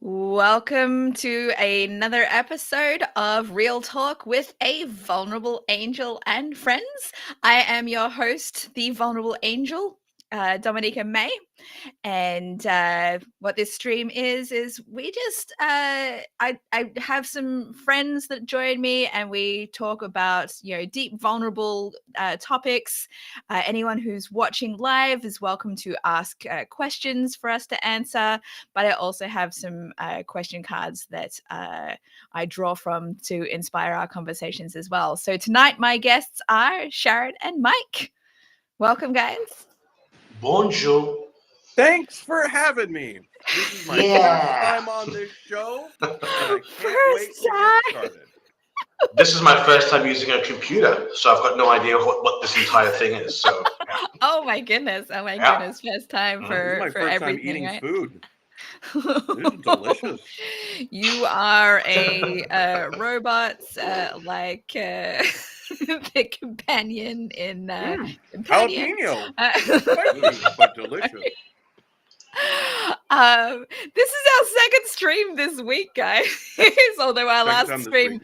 Welcome to another episode of Real Talk with a Vulnerable Angel and friends. I am your host, the Vulnerable Angel, Dominica May. And what this stream is we just I have some friends that join me and we talk about deep vulnerable topics. Anyone who's watching live is welcome to ask questions for us to answer, but I also have some question cards that I draw from to inspire our conversations as well. So tonight my guests are Sharad and Mike. Welcome, guys. Bonjour. Thanks for having me. This is my first time on this show, and I can't wait to get started. This is my first time using a computer, so I've got no idea what this entire thing is. So, yeah. Oh my goodness! Goodness! First time This for is my first everything, time eating right? food. This is delicious. You are a robot, like the companion in Companion. Jalapeno, but delicious. This is our second stream this week, guys. Although our last stream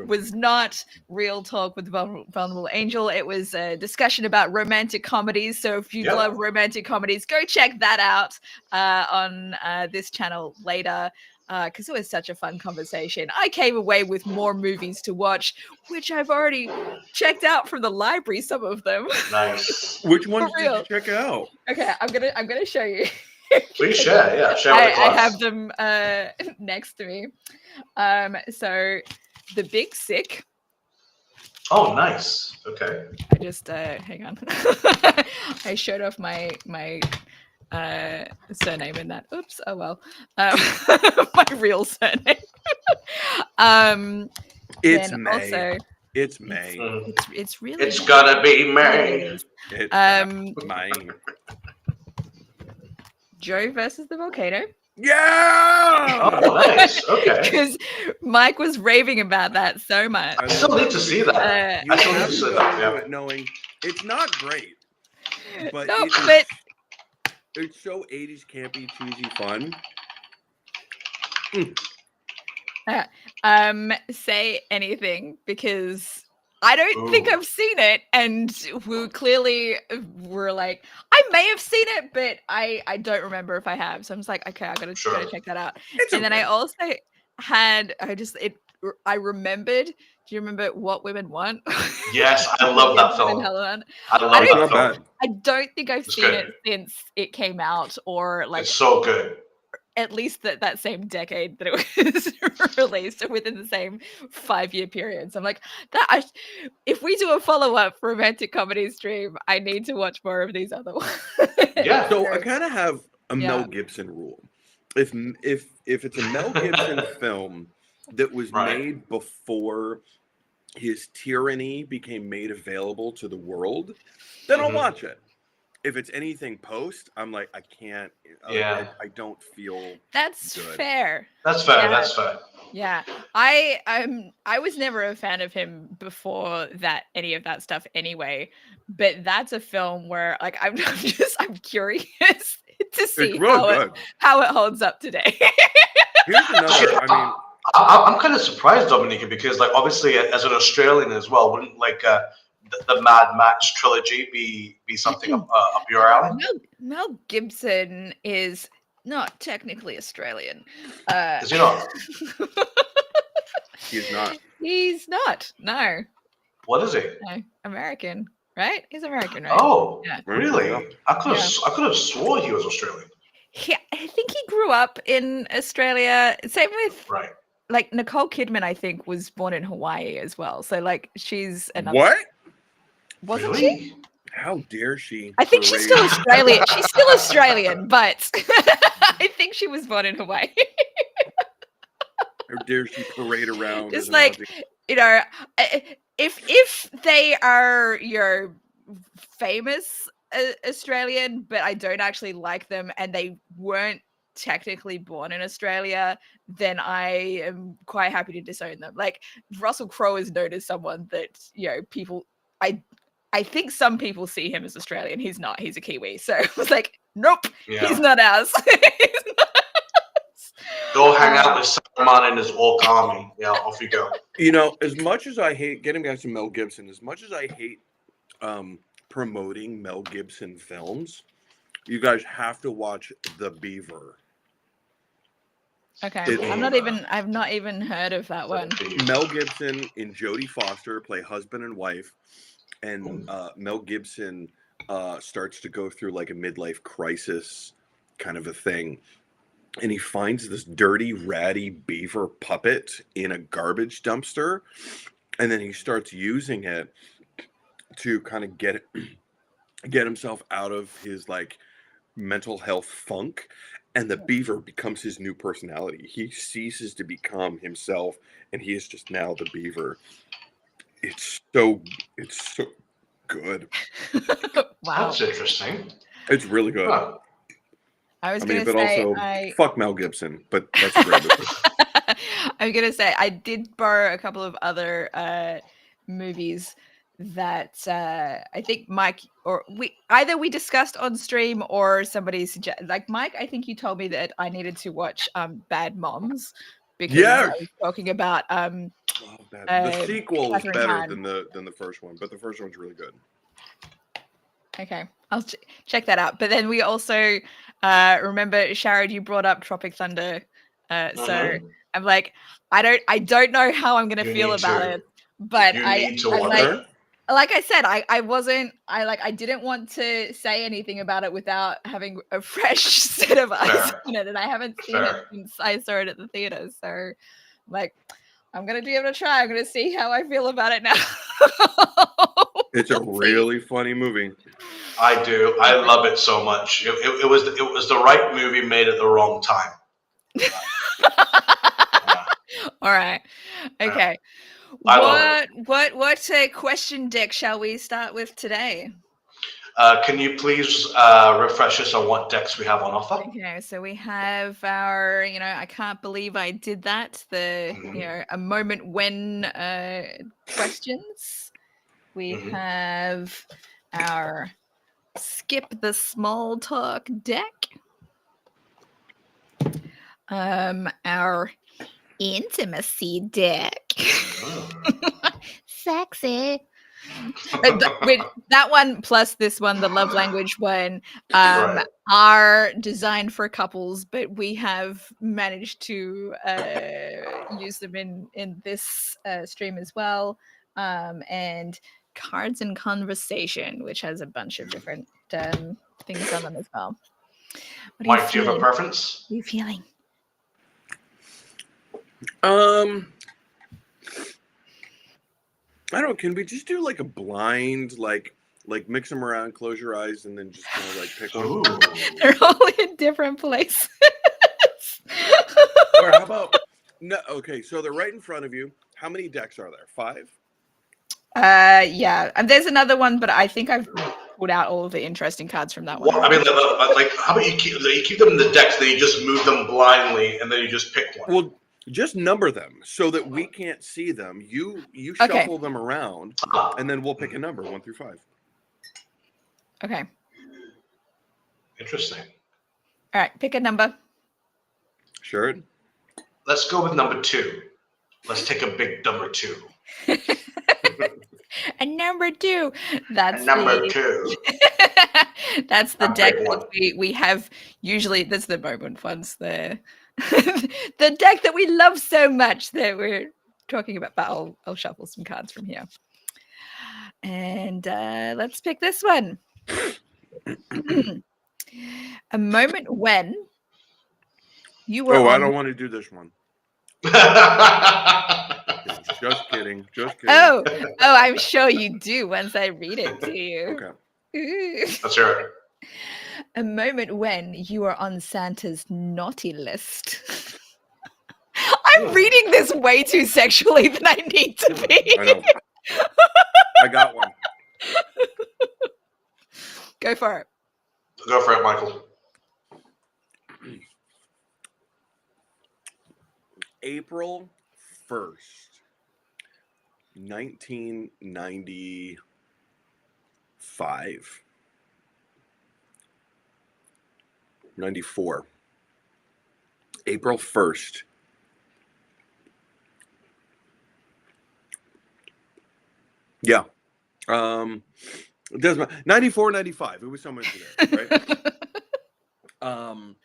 was not Real Talk with Vulnerable Angel, it was a discussion about romantic comedies. So if you love romantic comedies, go check that out on this channel later, because it was such a fun conversation. I came away with more movies to watch, which I've already checked out from the library. Some of them. Nice. Which ones did you check out? Okay, I'm gonna show you. Please share, yeah. Share with the class. I have them next to me. So, The Big Sick. Oh, nice. Okay. I just hang on. I showed off my surname in that. Oops. Oh well. My real surname. It's May. Also, it's May. It's really. It's gonna be May. It's May. Joe versus the Volcano. Yeah! Oh, nice. Okay. Because Mike was raving about that so much. I still need to see that. I still need to see that. Knowing it's not great, but it's so 80s campy, cheesy fun. Say anything, because I don't think I've seen it, and we clearly were like, I may have seen it, but I don't remember if I have. So I'm just like, okay, I gotta check that out. Then I also had, I remembered. Do you remember What Women Want? Yes, I love that film. I love that film. I don't think I've seen it since it came out, or like it's so good. At least that same decade that it was released, within the same 5-year period. So I'm like, if we do a follow-up romantic comedy stream, I need to watch more of these other ones. Yeah. So I kind of have a Mel Gibson rule. If it's a Mel Gibson film that was made before his Tyranny became made available to the world, then I'll watch it. If it's anything post, I'm like, I can't. I don't feel. That's good. Fair. That's fair. Yeah. That's fair. Yeah, I was never a fan of him before that, any of that stuff anyway. But that's a film where, like, I'm curious to see how it holds up today. Here's another. I'm kind of surprised, Dominica, because like obviously as an Australian as well, wouldn't like the Mad Max trilogy be something up your alley? Mel Gibson is not technically Australian. Is he not? He's not. He's not. No. What is he? No, American, right? He's American, right? Oh, really? I could have swore he was Australian. Yeah, I think he grew up in Australia. Same with like Nicole Kidman. I think was born in Hawaii as well. So like she's another. What? Wasn't she? How dare she? I think she's still Australian. She's still Australian, but I think she was born in Hawaii. How dare she parade around? Just like, if they are your famous Australian, but I don't actually like them, and they weren't technically born in Australia, then I am quite happy to disown them. Like Russell Crowe is known as someone that people. I think some people see him as Australian. He's not. He's a Kiwi. So I was like, nope, he's not ours. Go hang out with Saruman and his orc army. Yeah, off you go. You know, as much as I hate getting back to Mel Gibson, as much as I hate promoting Mel Gibson films, you guys have to watch The Beaver. Okay, I've not even heard of that one. Mel Gibson and Jodie Foster play husband and wife, and Mel Gibson starts to go through like a midlife crisis kind of a thing, and he finds this dirty, ratty beaver puppet in a garbage dumpster, and then he starts using it to kind of get himself out of his like mental health funk, and the beaver becomes his new personality. He ceases to become himself, and he is just now the beaver. It's so good. Wow, that's interesting. It's really good. Huh. I mean, but also fuck Mel Gibson, but that's great. I'm gonna say I did borrow a couple of other movies that I think Mike or we discussed on stream, or somebody suggested. Like Mike, I think you told me that I needed to watch Bad Moms, because I was talking about the sequel is Catherine better Hahn. than the first one, but the first one's really good. Okay, I'll check that out. But then we also remember, Sharad, you brought up Tropic Thunder, so I'm like, I don't know how I'm gonna feel about it, but I like I said, I didn't want to say anything about it without having a fresh set of eyes on it, and I haven't seen it since I saw it at the theater. So, like, I'm gonna give it a try. I'm gonna see how I feel about it now. It's a really funny movie. I do. I love it so much. It was the right movie made at the wrong time. All right. Okay. What question deck shall we start with today? Can you please refresh us on what decks we have on offer? Okay, so we have our, I can't believe I did that. A moment when questions. We have our skip the small talk deck. Our intimacy deck. Sexy. That one plus this one, the love language one, are designed for couples, but we have managed to use them in this stream as well. And cards and conversation, which has a bunch of different things on them as well. Mike, do you have a preference? What are you feeling? I don't know. Can we just do like a blind, like mix them around, close your eyes, and then just kind of like pick one? They're all in different places. Or how about no? Okay, so they're right in front of you. How many decks are there? 5? Yeah, and there's another one, but I think I've pulled out all of the interesting cards from that one. Well, I mean, like, how about you keep them in the decks, then you just move them blindly, and then you just pick one. Well, just number them so that we can't see them. You shuffle them around, and then we'll pick a number 1 through 5. Okay. Interesting. All right, pick a number. Sure. Let's go with number 2. Let's take a big number 2. And number 2. That's number 2. That's the deck that we have usually. That's the moment ones there. The deck that we love so much that we're talking about. But I'll shuffle some cards from here. And let's pick this one. A moment when you were. I don't want to do this one. Just kidding. Oh, I'm sure you do once I read it to you. Okay. Let's hear it. A moment when you were on Santa's naughty list. I'm reading this way too sexually than I need to be. I know. I got one. Go for it. Go for it, Michael. April 1st, 1995. 94. April 1st. Yeah. It doesn't matter. 94, 95. It was somewhere there, right?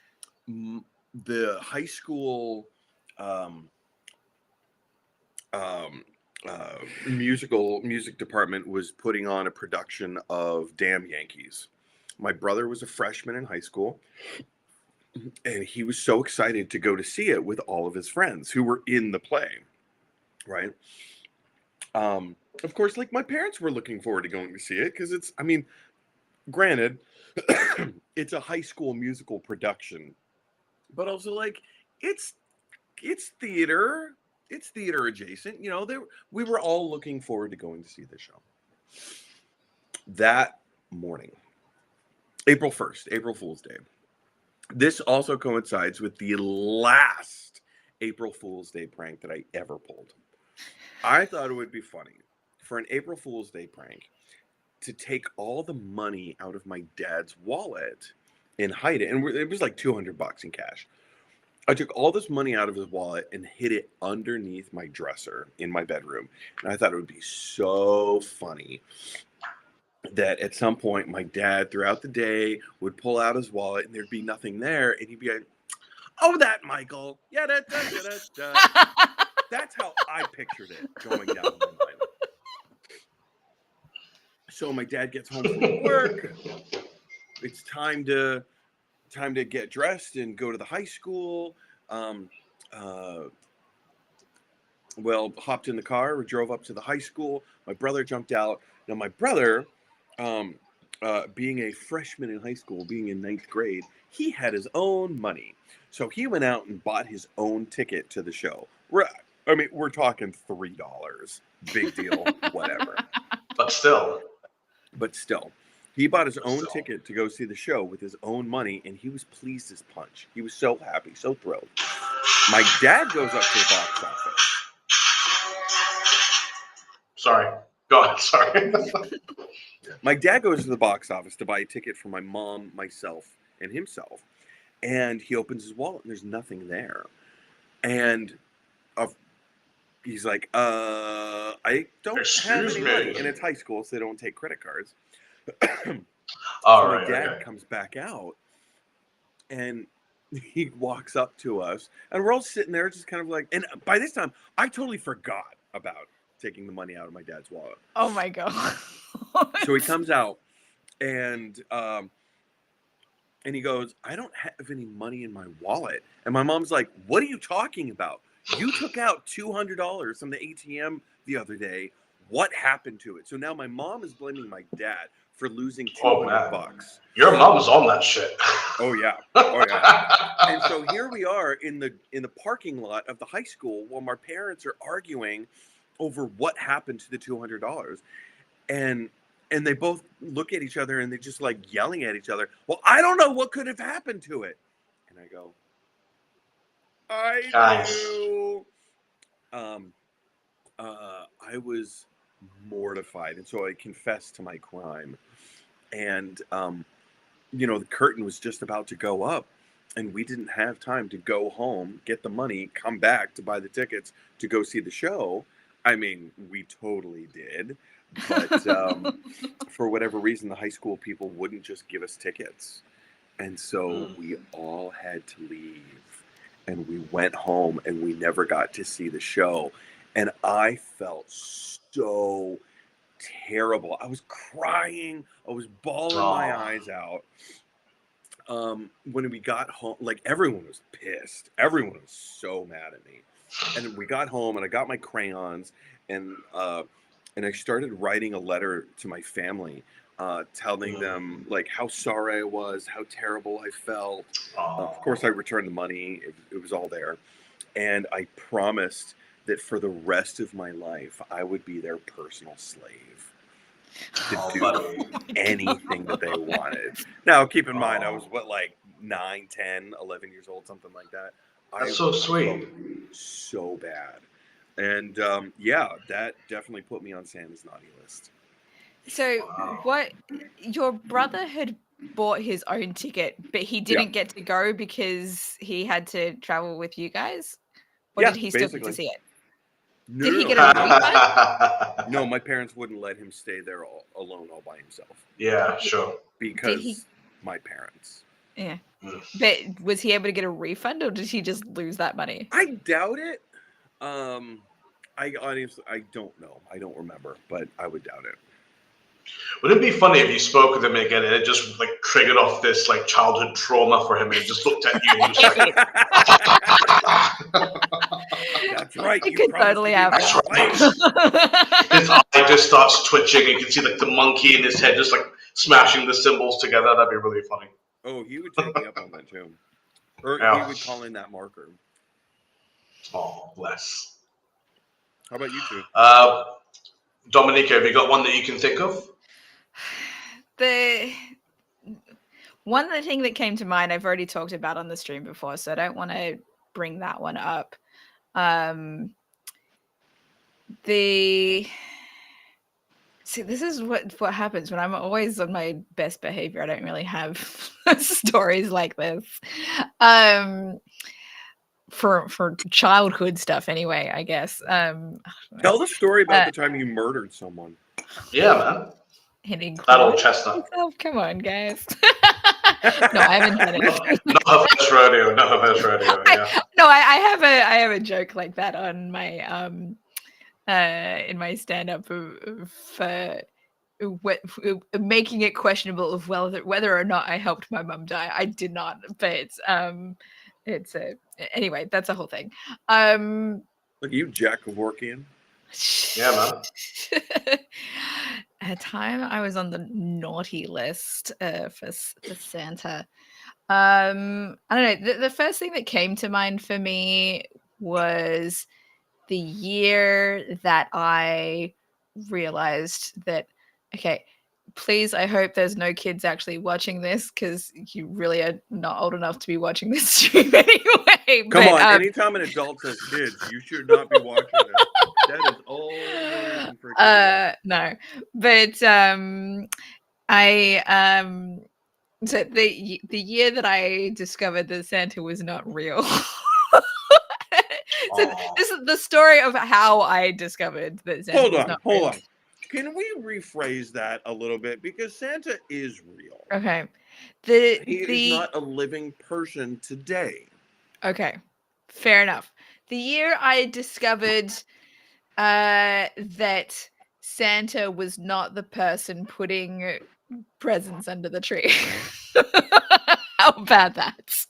The high school music department was putting on a production of Damn Yankees. My brother was a freshman in high school, and he was so excited to go to see it with all of his friends who were in the play, right? Of course, like, my parents were looking forward to going to see it because it's, I mean, granted, it's a high school musical production, but also, like, it's theater. It's theater adjacent. You know, we were all looking forward to going to see the show. That morning, April 1st, April Fool's Day. This also coincides with the last April Fool's Day prank that I ever pulled. I thought it would be funny for an April Fool's Day prank to take all the money out of my dad's wallet and hide it. And it was like $200 in cash. I took all this money out of his wallet and hid it underneath my dresser in my bedroom. And I thought it would be so funny that at some point my dad throughout the day would pull out his wallet and there'd be nothing there. And he'd be like, "Oh, that Michael. Yeah, da, da, da, da, da." That's how I pictured it going down my mind. So my dad gets home from work. It's time to get dressed and go to the high school. Well, hopped in the car. We drove up to the high school. My brother jumped out. Now, my brother, being a freshman in high school, being in 9th grade, he had his own money. So he went out and bought his own ticket to the show. We're talking $3. Big deal, whatever. But still. He bought his own ticket to go see the show with his own money, and he was pleased as punch. He was so happy, so thrilled. My dad goes up to the box office. Sorry. Go ahead. Sorry. My dad goes to the box office to buy a ticket for my mom, myself, and himself. And he opens his wallet, and there's nothing there. And he's like, I don't have any money. And it's high school, so they don't take credit cards. My dad comes back out, and he walks up to us, and we're all sitting there just kind of like, and by this time, I totally forgot about taking the money out of my dad's wallet. Oh my God. So he comes out, and he goes, "I don't have any money in my wallet." And my mom's like, "What are you talking about? You took out $200 from the ATM the other day. What happened to it?" So now my mom is blaming my dad for losing $200. Your mom's on that shit. Oh yeah. And so here we are in the parking lot of the high school while my parents are arguing over what happened to the $200. And they both look at each other and they're just like yelling at each other. "Well, I don't know what could have happened to it." And I go, "I do." I was mortified, and so I confessed to my crime. And the curtain was just about to go up, and we didn't have time to go home, get the money, come back to buy the tickets to go see the show. I mean, we totally did, but for whatever reason, the high school people wouldn't just give us tickets, and so we all had to leave, and we went home, and we never got to see the show. And I felt so terrible. I was crying. I was bawling my eyes out. When we got home, like, everyone was pissed. Everyone was so mad at me. And we got home, and I got my crayons, and I started writing a letter to my family, telling them like how sorry I was, how terrible I felt. Of course, I returned the money. It was all there, and I promised that for the rest of my life, I would be their personal slave to do anything that they wanted. Now, keep in mind, I was 9, 10, 11 years old, something like that. That's so sweet. So bad. And that definitely put me on Santa's naughty list. So what your brother had bought his own ticket, but he didn't get to go because he had to travel with you guys? Or did he still get to see it? No, did he get a refund? No, my parents wouldn't let him stay there alone all by himself. Yeah, sure. Because my parents. Yeah. But was he able to get a refund, or did he just lose that money? I doubt it. I honestly, I don't know. I don't remember, but I would doubt it. Wouldn't it be funny if you spoke with him again and it just like triggered off this like childhood trauma for him and he just looked at you and he was like, that's right. It could totally happen. His eye just starts twitching and you can see like the monkey in his head just like smashing the symbols together. That'd be really funny. Oh, he would take me up on that too. Or he would call in that marker. Oh, bless. How about you two? Dominica, have you got one that you can think of? The one thing that came to mind, I've already talked about on the stream before, so I don't want to bring that one up. See, this is what happens when I'm always on my best behavior. I don't really have stories like this. For childhood stuff anyway, I guess. Tell the story about the time you murdered someone. Yeah, man. Hitting that old chestnut. Come on, guys. No, I haven't done it. Not her first rodeo. Not her first rodeo. Yeah. I have a joke like that on my in my stand-up for making it questionable of whether or not I helped my mum die. I did not, but it's anyway. That's a whole thing. Look, you Jack Kevorkian. Yeah, man. At a time I was on the naughty list for Santa. I don't know. The first thing that came to mind for me was the year that I realized that, okay, please, I hope there's no kids actually watching this, because you really are not old enough to be watching this stream anyway. Come on, anytime an adult says kids, you should not be watching it. That is all. No, but I so the year that I discovered that Santa was not real. So this is the story of how I discoveed that Santa was not real. Hold on. Can we rephrase that a little bit? Because Santa is real. Okay. He is not a living person today. Okay. Fair enough. The year I discovered that Santa was not the person putting presents under the tree. How bad that's.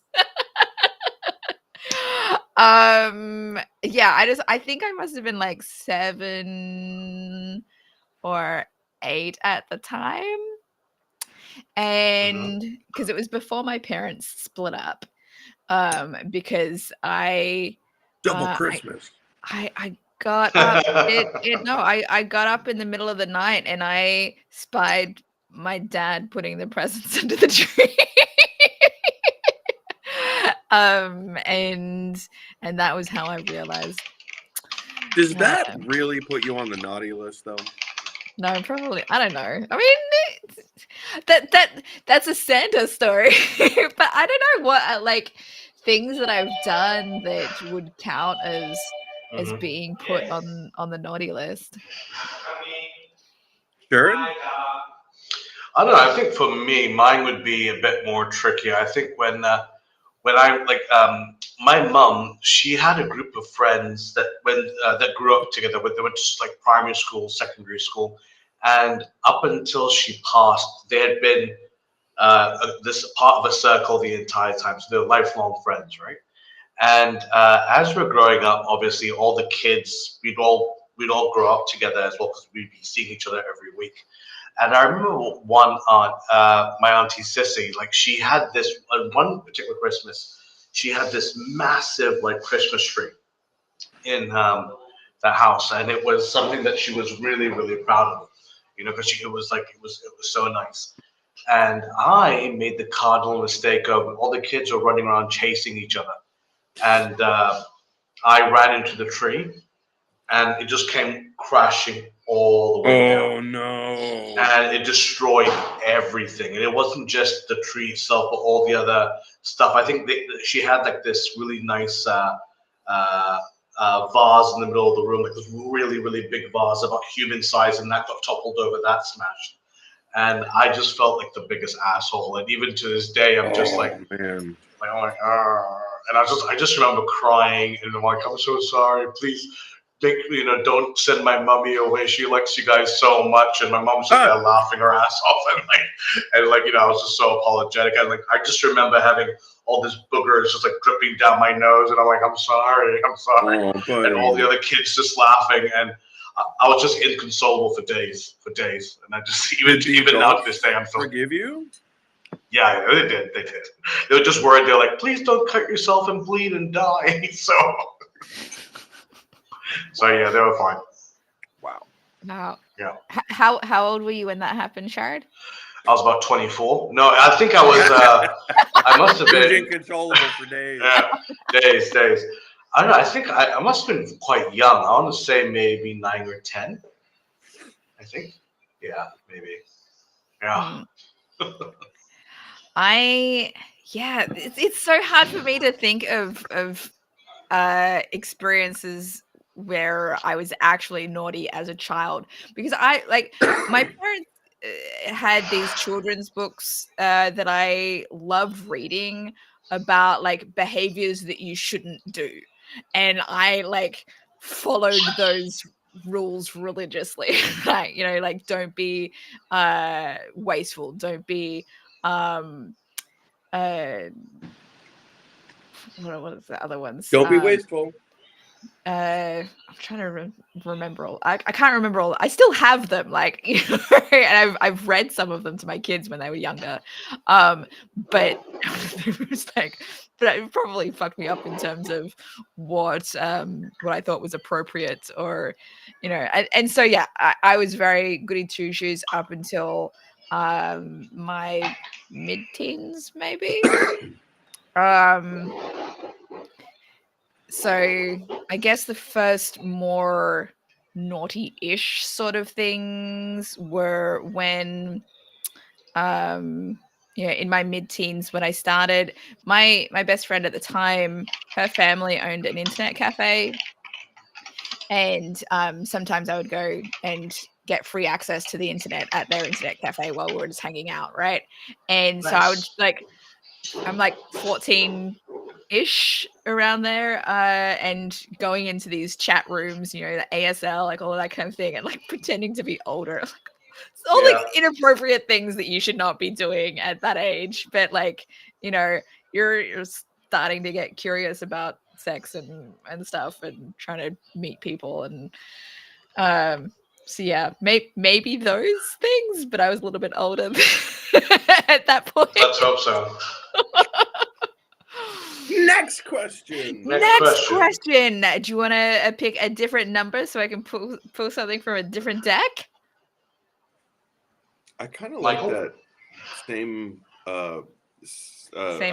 Yeah, I think I must have been like 7 or 8 at the time. And because it was before my parents split up. Because I double Christmas. I got up I got up in the middle of the night and I spied my dad putting the presents under the tree. And that was how I realized. Does that really put you on the naughty list, though? No, probably. I don't know. I mean, that's a Santa story, but I don't know what like things that I've done that would count as being put on the naughty list. Sure. I don't know. I think for me, mine would be a bit more tricky. I think when I like my mum, she had a group of friends that that grew up together. They went to like primary school, secondary school, and up until she passed, they had been this part of a circle the entire time. So they're lifelong friends, right? And as we're growing up, obviously, all the kids we'd all grow up together as well because we'd be seeing each other every week. And I remember one aunt, my auntie Sissy, like she had this one particular Christmas, she had this massive like Christmas tree in the house, and it was something that she was really, really proud of, you know, because it was so nice. And I made the cardinal mistake of all the kids were running around chasing each other, and I ran into the tree, and it just came crashing all the way down. Oh no! and it destroyed everything. And it wasn't just the tree itself, but all the other stuff. I think she had like this really nice vase in the middle of the room, like this really, really big vase about human size, and that got toppled over, that smashed. And I just felt like the biggest asshole. And even to this day, I'm just man. and I just remember crying and I'm like, I'm so sorry. Please, don't send my mommy away. She likes you guys so much. And my mom's just there laughing her ass off, and I was just so apologetic. And I just remember having all this boogers just dripping down my nose, and I'm like, I'm sorry, Oh, and all the other kids just laughing, and I was just inconsolable for days, and I just even now to this day, I'm so forgive you. Yeah, they did. They were just worried. They're like, please don't cut yourself and bleed and die. So yeah, they were fine. Wow. Yeah. How old were you when that happened, Sharad? I was about 24. No, I think I was. I must have been inconsolable for days. Yeah, days. I don't know. I think I must have been quite young. I want to say maybe 9 or 10. I think. Yeah, maybe. Yeah. It's so hard for me to think of experiences where I was actually naughty as a child, because my parents had these children's books that I loved reading about behaviors that you shouldn't do, and I followed those rules religiously. Don't be wasteful, don't be what is the other ones? Don't be wasteful. I'm trying to remember all. I can't remember all. I still have them, and I've read some of them to my kids when they were younger. But it was but it probably fucked me up in terms of what I thought was appropriate, or and so yeah, I was very goody two shoes up until my mid-teens, maybe. So I guess the first more naughty-ish sort of things were when, in my mid-teens, when I started, my best friend at the time, her family owned an internet cafe, and sometimes I would go and get free access to the internet at their internet cafe while we were just hanging out, right? And nice. So I would I'm 14-ish around there, and going into these chat rooms, the ASL, all of that kind of thing, and pretending to be older, all inappropriate things that you should not be doing at that age. But you're starting to get curious about sex and stuff, and trying to meet people, and so yeah, maybe those things, but I was a little bit older at that point. Let's hope so. Next question. Next question. Do you want to pick a different number so I can pull something from a different deck? I kind of like that same. I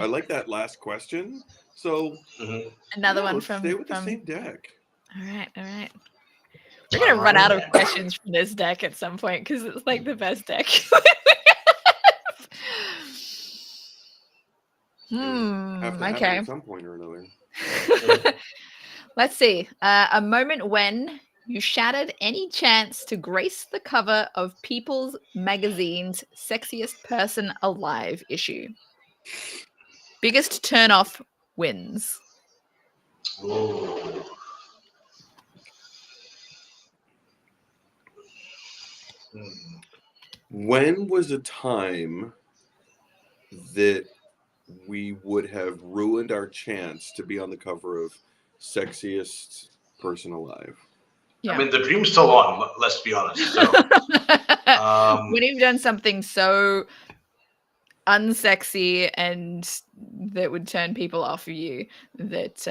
like that last question. So another one from stay with the same deck. All right. We're gonna run out of questions from this deck at some point because it's the best deck. Okay. At some point or another. Let's see. A moment when you shattered any chance to grace the cover of People's Magazine's Sexiest Person Alive issue. Biggest turnoff wins. Ooh. When was a time that we would have ruined our chance to be on the cover of Sexiest Person Alive? Yeah. I mean, the dream's still on, let's be honest. So, when you've done something so unsexy and that would turn people off of you, that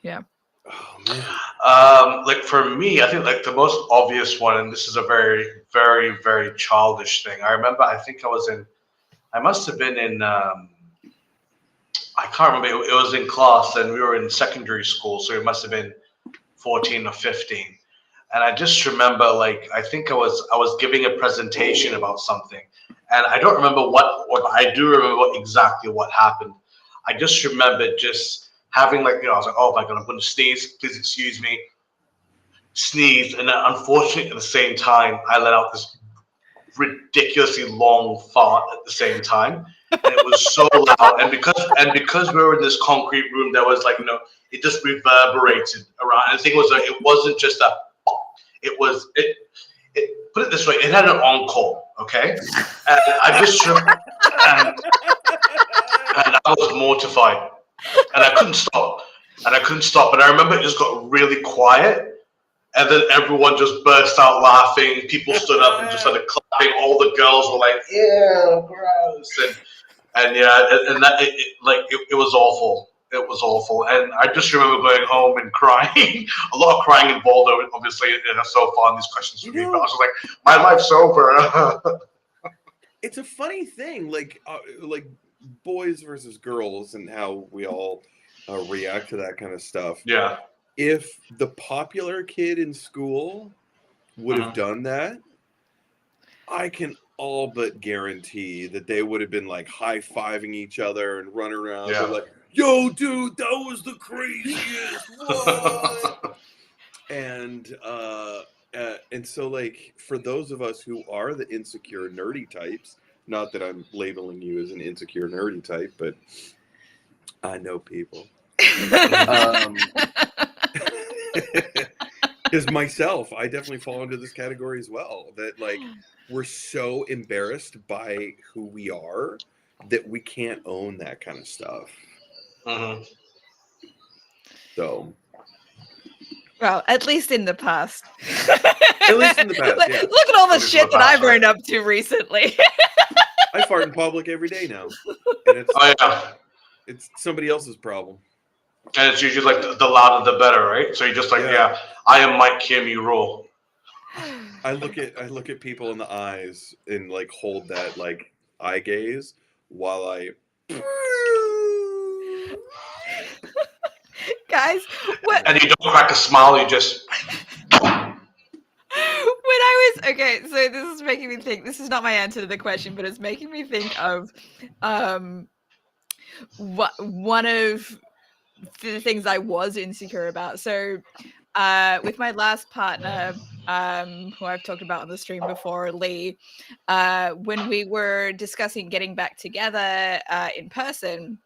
yeah. Oh man. For me, I think the most obvious one, and this is a very, very, very childish thing. I remember, I must have been in, I can't remember, it was in class, and we were in secondary school, so it must have been 14 or 15. And I just remember, like, I think I was giving a presentation about something, and I don't remember what I do remember exactly what happened. I just remember just having, like, I was like, oh my god, I'm going to sneeze. Please excuse me. Sneezed, and then unfortunately at the same time, I let out this ridiculously long fart at the same time, and it was so loud. And because we were in this concrete room, there was, like, it just reverberated around. And the thing was, like, it wasn't just a. It put it this way, it had an encore, okay? And I just and I was mortified, and I couldn't stop, and I remember it just got really quiet. And then everyone just burst out laughing. People stood up and just started clapping. All the girls were like, "Ew, gross!" And yeah, and that it was awful. It was awful. And I just remember going home and crying. A lot of crying involved, obviously, so far in these questions for me. But I was just like, my life's over. It's a funny thing, like boys versus girls, and how we all react to that kind of stuff. Yeah. If the popular kid in school would have done that, I can all but guarantee that they would have been, like, high-fiving each other and running around. Yeah. They're like, yo, dude, that was the craziest. What? And so, like, for those of us who are the insecure nerdy types, not that I'm labeling you as an insecure nerdy type, but I know people. Because myself, I definitely fall into this category as well. That, like, we're so embarrassed by who we are that we can't own that kind of stuff. So, well, at least in the past. At least in the past, yeah. Look at all the shit that I've grown up to recently. I fart in public every day now, and it's somebody else's problem. And it's usually, like, the louder the better, right? So you're just like, yeah I am Mike Kim, you rule. I look at people in the eyes and, like, hold that, like, eye gaze while I. Guys, what? And you don't crack a smile. You just. Okay, so this is making me think. This is not my answer to the question, but it's making me think of one of the things I was insecure about. So with my last partner, who I've talked about on the stream before, Lee, when we were discussing getting back together in person,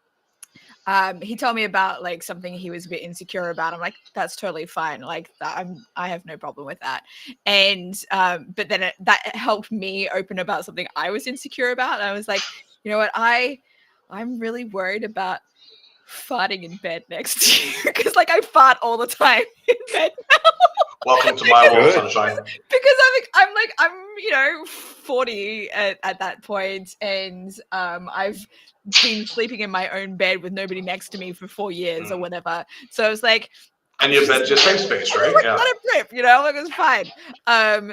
he told me about, like, something he was a bit insecure about. I'm like, that's totally fine. Like, I have no problem with that. And but then that helped me open about something I was insecure about. And I was like, you know what, I'm really worried about farting in bed next to you, because, like, I fart all the time in bed now. Welcome to my world, sunshine. Because I'm 40 at that point, and I've been sleeping in my own bed with nobody next to me for 4 years or whatever. So I was like, and your bed's your safe space, right? Let it rip, like, it was fine.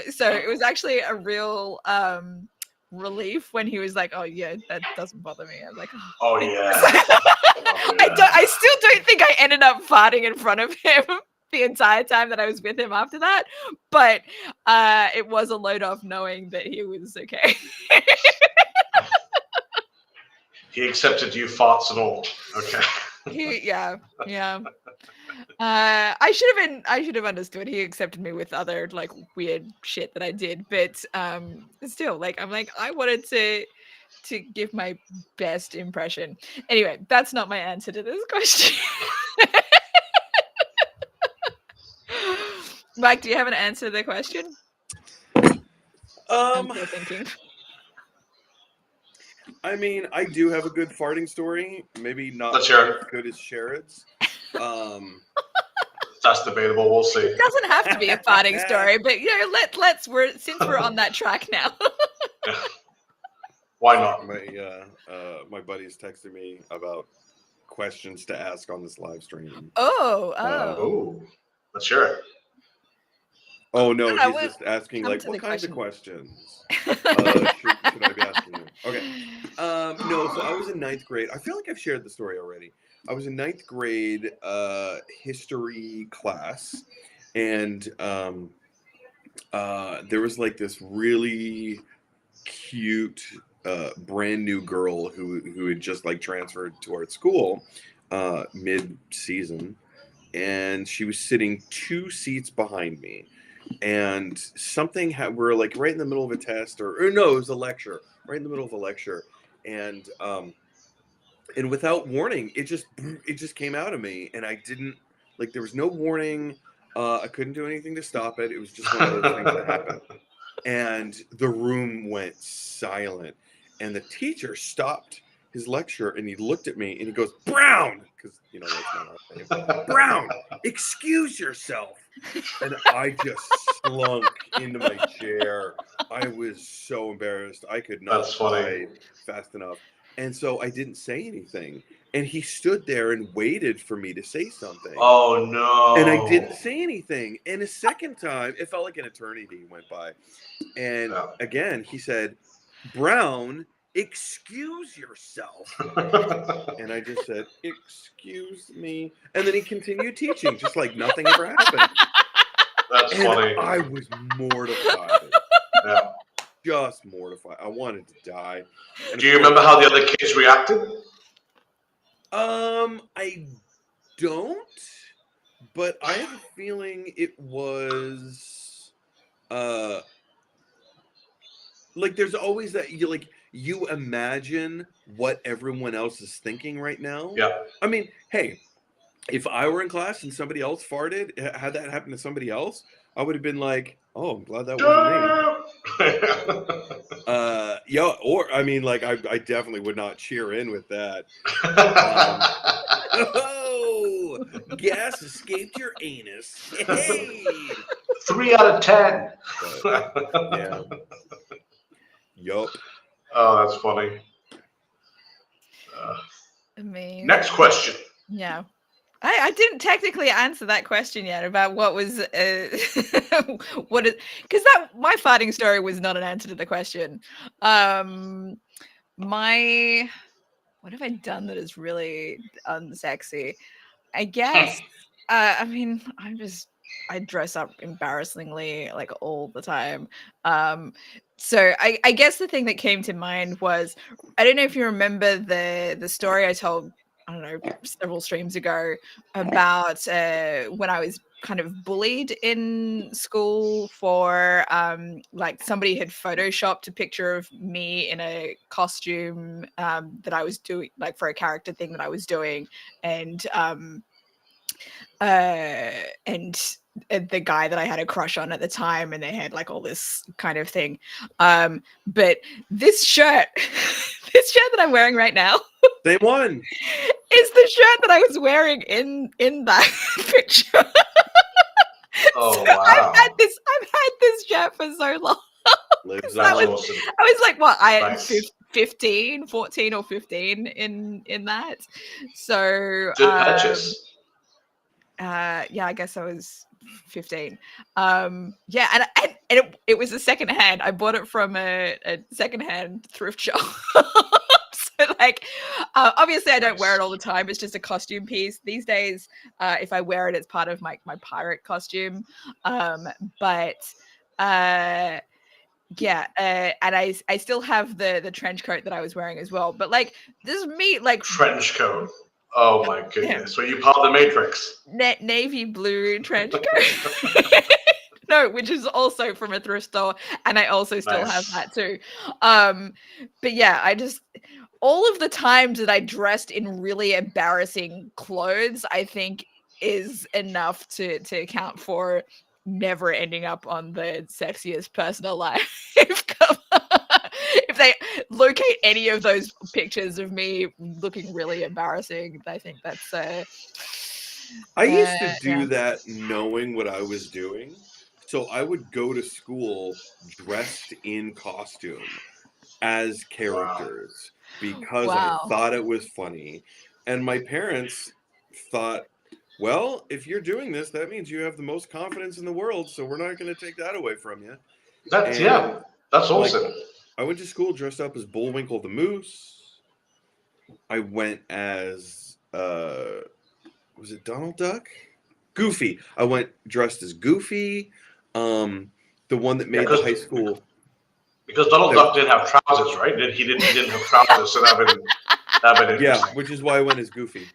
So it was actually a real relief when he was like, oh yeah, that doesn't bother me. I was like, oh yeah. I still don't think I ended up farting in front of him the entire time that I was with him after that, but it was a load off knowing that he was okay. He accepted you, farts and all. Okay. Yeah. I should have understood. He accepted me with other, like, weird shit that I did, but still, like, I'm like, I wanted to give my best impression. Anyway, that's not my answer to this question. Mike, do you have an answer to the question? I'm still thinking. I mean, I do have a good farting story. Maybe not as good as Sharad's. That's debatable. We'll see. It doesn't have to be a farting story, but let's since we're on that track now. Yeah. Why not? My buddies texted me about questions to ask on this live stream. Oh. Let's hear it. Oh no, he's just asking, like, what kinds of questions should I be asking you? Okay. No, so I was in 9th grade. I feel like I've shared the story already. I was in 9th grade history class, and there was like this really cute brand new girl who had just like transferred to our school mid-season, and she was sitting 2 seats behind me, and something we're like right in the middle of a test, or no, it was a lecture, right in the middle of a lecture, and without warning, it just came out of me, and I didn't like. There was no warning. I couldn't do anything to stop it. It was just one of those things that happened, and the room went silent. And the teacher stopped his lecture, and he looked at me, and he goes, "Brown," because that's my last name. "Brown, excuse yourself." And I just slunk into my chair. I was so embarrassed. I could not hide fast enough. And so I didn't say anything. And he stood there and waited for me to say something. Oh, no. And I didn't say anything. And a second time, it felt like an eternity went by. And again, he said, "Brown, excuse yourself." And I just said, "Excuse me." And then he continued teaching, just like nothing ever happened. That's funny. I was mortified. Yeah. Just mortified. I wanted to die. And do you remember how the other kids reacted? I don't, but I have a feeling it was like there's always that you imagine what everyone else is thinking right now. Yeah. I mean, hey, if I were in class and somebody else farted, had that happen to somebody else, I would have been like, "Oh, I'm glad that wasn't me." Yeah, or I mean, like I definitely would not cheer in with that. Oh, gas escaped your anus. Hey, 3 out of 10. Yeah. Yup. Oh, that's funny. Next question. Yeah. I didn't technically answer that question yet about what was what is, because my farting story was not an answer to the question. What have I done that is really unsexy? I guess I mean I dress up embarrassingly like all the time. So I guess the thing that came to mind was, I don't know if you remember the story I told, I don't know, several streams ago about when I was kind of bullied in school for like somebody had photoshopped a picture of me in a costume that I was doing, like for a character thing that I was doing, and the guy that I had a crush on at the time, and they had like all this kind of thing. But this shirt, this shirt that I'm wearing right now, they won. Is the shirt that I was wearing in that picture. Oh, so wow. I've had this shirt for so long. That's awesome. I was like, what, nice. 15, 14 or 15 in that. So good purchase. Yeah, I guess I was 15. Yeah, and it was a secondhand. I bought it from a secondhand thrift shop. So like, obviously I don't wear it all the time. It's just a costume piece these days. If I wear it, it's part of my pirate costume. But yeah, and I still have the trench coat that I was wearing as well. But like, this is me like trench coat. Oh my goodness! So you part of the Matrix? Navy blue trench coat. No, which is also from a thrift store, and I also still have that too. But yeah, I just, all of the times that I dressed in really embarrassing clothes, I think is enough to account for never ending up on the sexiest person alive. If they locate any of those pictures of me looking really embarrassing, I think that's I used to do that knowing what I was doing. So I would go to school dressed in costume as characters because I thought it was funny. And my parents thought, well, if you're doing this, that means you have the most confidence in the world, so we're not going to take that away from you. That's awesome. Like, I went to school dressed up as Bullwinkle the Moose. I went as was it Donald Duck? Goofy. I went dressed as Goofy. The one that made the high school. Because Donald Duck didn't have trousers, right? He didn't have trousers, so that would have been interesting. Yeah, which is why I went as Goofy.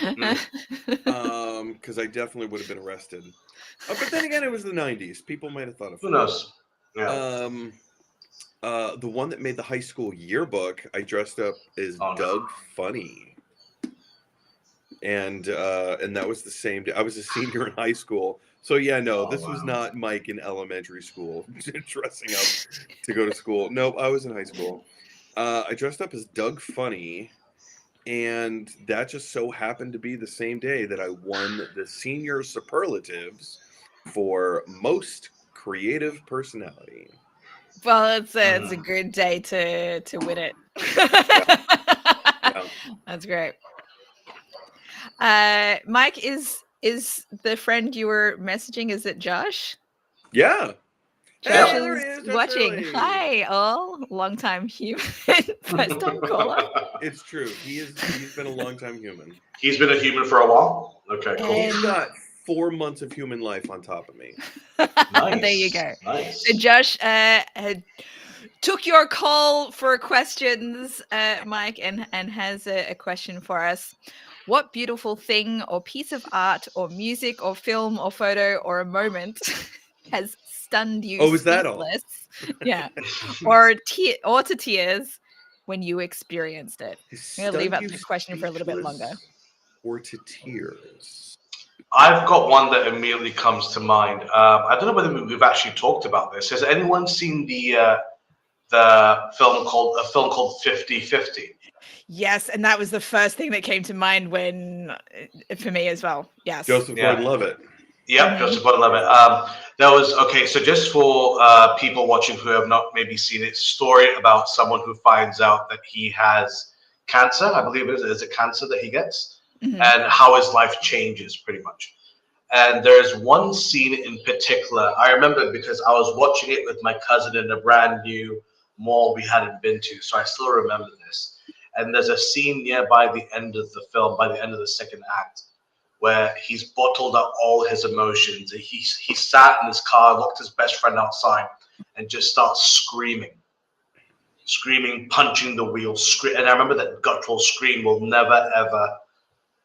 Because I definitely would have been arrested. But then again, it was the 90s. People might have thought of. Who knows? Yeah. The one that made the high school yearbook, I dressed up as Doug Funny. And that was the same day. I was a senior in high school. So yeah, no, this was not Mike in elementary school dressing up to go to school. Nope, I was in high school. I dressed up as Doug Funny, and that just so happened to be the same day that I won the senior superlatives for most creative personality. Well, it's a good day to win it. Yeah. That's great. Mike, is the friend you were messaging, is it Josh? Yeah. Josh is watching. Early. Hi, all. Long time human. First time caller. It's true. He's been a long time human. He's been a human for a while? Okay, cool. He's got 4 months of human life on top of me. Nice. There you go. Nice. So Josh took your call for questions, Mike, and has a question for us. What beautiful thing or piece of art or music or film or photo or a moment has stunned you? Oh, is that all? Yeah. or to tears when you experienced it. I'm going to leave out the question for a little bit longer. Or to tears. I've got one that immediately comes to mind. I don't know whether we've actually talked about this. Has anyone seen the film called 50-50? Yes, and that was the first thing that came to mind for me as well. Yes. Joseph Gordon-Levitt. Yep, Joseph Gordon-Levitt. Okay, so just for people watching who have not maybe seen it, it's a story about someone who finds out that he has cancer. I believe it is. Is it cancer that he gets? Mm-hmm. And how his life changes pretty much. And there's one scene in particular. I remember because I was watching it with my cousin in a brand new mall we hadn't been to. So I still remember this. And there's a scene nearby the end of the film, by the end of the second act, where he's bottled up all his emotions. He sat in his car, locked his best friend outside, and just starts screaming, punching the wheel. And I remember that guttural scream will never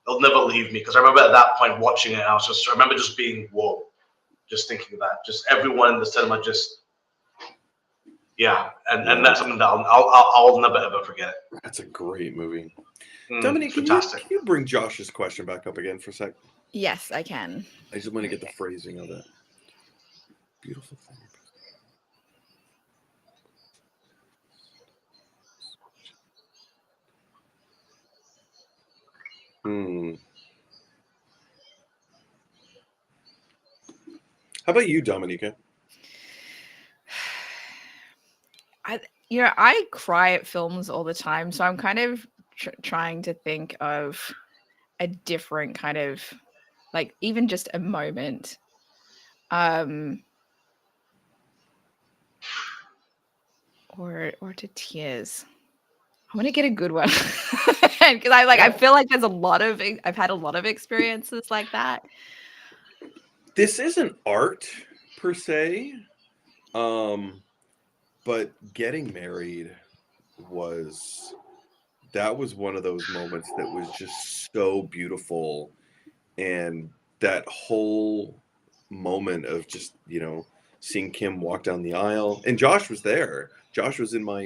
leave me, because I remember at that point watching it, I remember just being whoa, just thinking of that. Just everyone in the cinema just. Yeah, and that's something that I'll never ever forget. That's a great movie. Dominic, can you bring Josh's question back up again for a sec? Yes, I can. I just want to get the phrasing of it. Beautiful thing. How about you, Dominica? I cry at films all the time, so I'm kind of trying to think of a different kind of, like, even just a moment. Or to tears. I want to get a good one because I feel like I've had a lot of experiences like that. This isn't art per se. But getting married was one of those moments that was just so beautiful. And that whole moment of just, seeing Kim walk down the aisle, and Josh was there. Josh was in my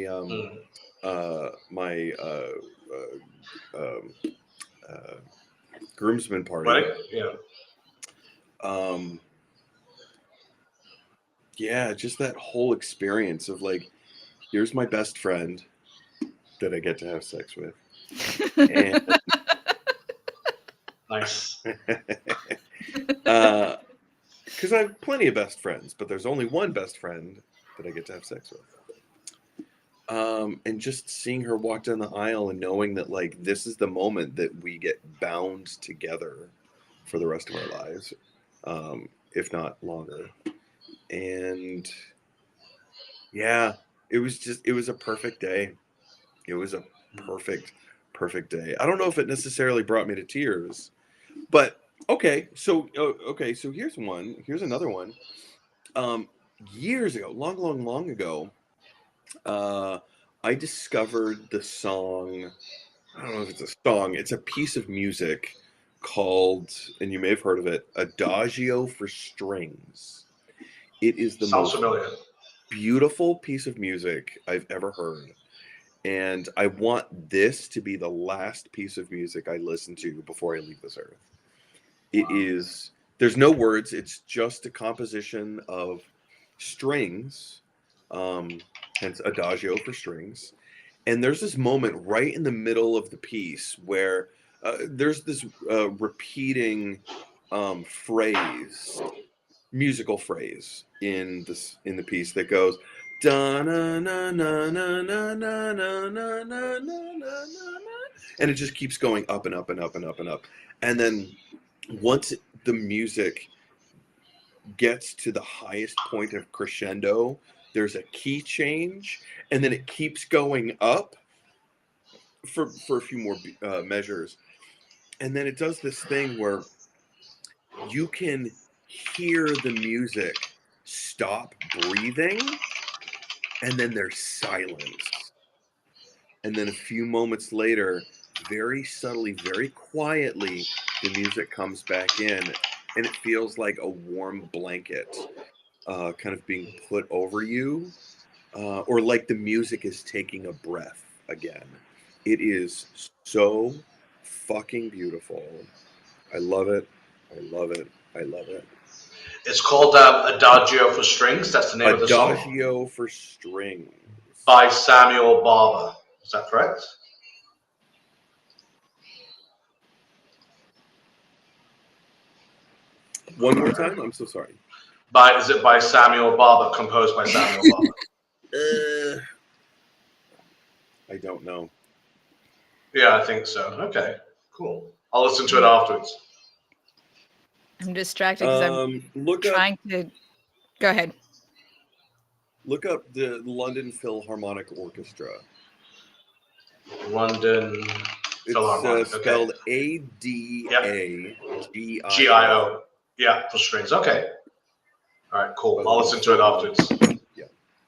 groomsmen party. Right? Yeah. Yeah, just that whole experience of like, here's my best friend that I get to have sex with. And, nice. Because I have plenty of best friends, but there's only one best friend that I get to have sex with. And just seeing her walk down the aisle and knowing that, like, this is the moment that we get bound together for the rest of our lives, if not longer. And yeah, it was a perfect day. It was a perfect day. I don't know if it necessarily brought me to tears, but okay. So here's another one. years ago, long ago, I discovered the song. I don't know if it's a song. It's a piece of music called, and you may have heard of it, Adagio for Strings. It is the Sounds most familiar. beautiful piece of music I've ever heard. And I want this to be the last piece of music I listen to before I leave this earth. It is, there's no words. It's just a composition of strings, hence Adagio for strings. And there's this moment right in the middle of the piece where there's this repeating phrase, musical phrase in the piece that goes da na na na na na na na na na na, and it just keeps going up and up and up and up and up. And then once the music gets to the highest point of crescendo, there's a key change, and then it keeps going up for a few more measures, and then it does this thing where you can hear the music stop breathing, and then there's silence, and then a few moments later, very subtly, very quietly, the music comes back in, and it feels like a warm blanket kind of being put over you, or like the music is taking a breath again. It is so fucking beautiful. I love it. I love it. I love it. It's called Adagio for Strings. That's the name of the song. Adagio for Strings. By Samuel Barber. Is that correct? One more time? I'm so sorry. Is it by Samuel Barber, composed by Samuel Barber? I don't know. Yeah, I think so. Okay, cool. I'll listen to it afterwards. I'm distracted because I'm trying to... Go ahead. Look up the London Philharmonic Orchestra. London Philharmonic. It's spelled Adagio. Yeah, for strings. Okay. All right, cool. I'll listen to it afterwards. Yeah.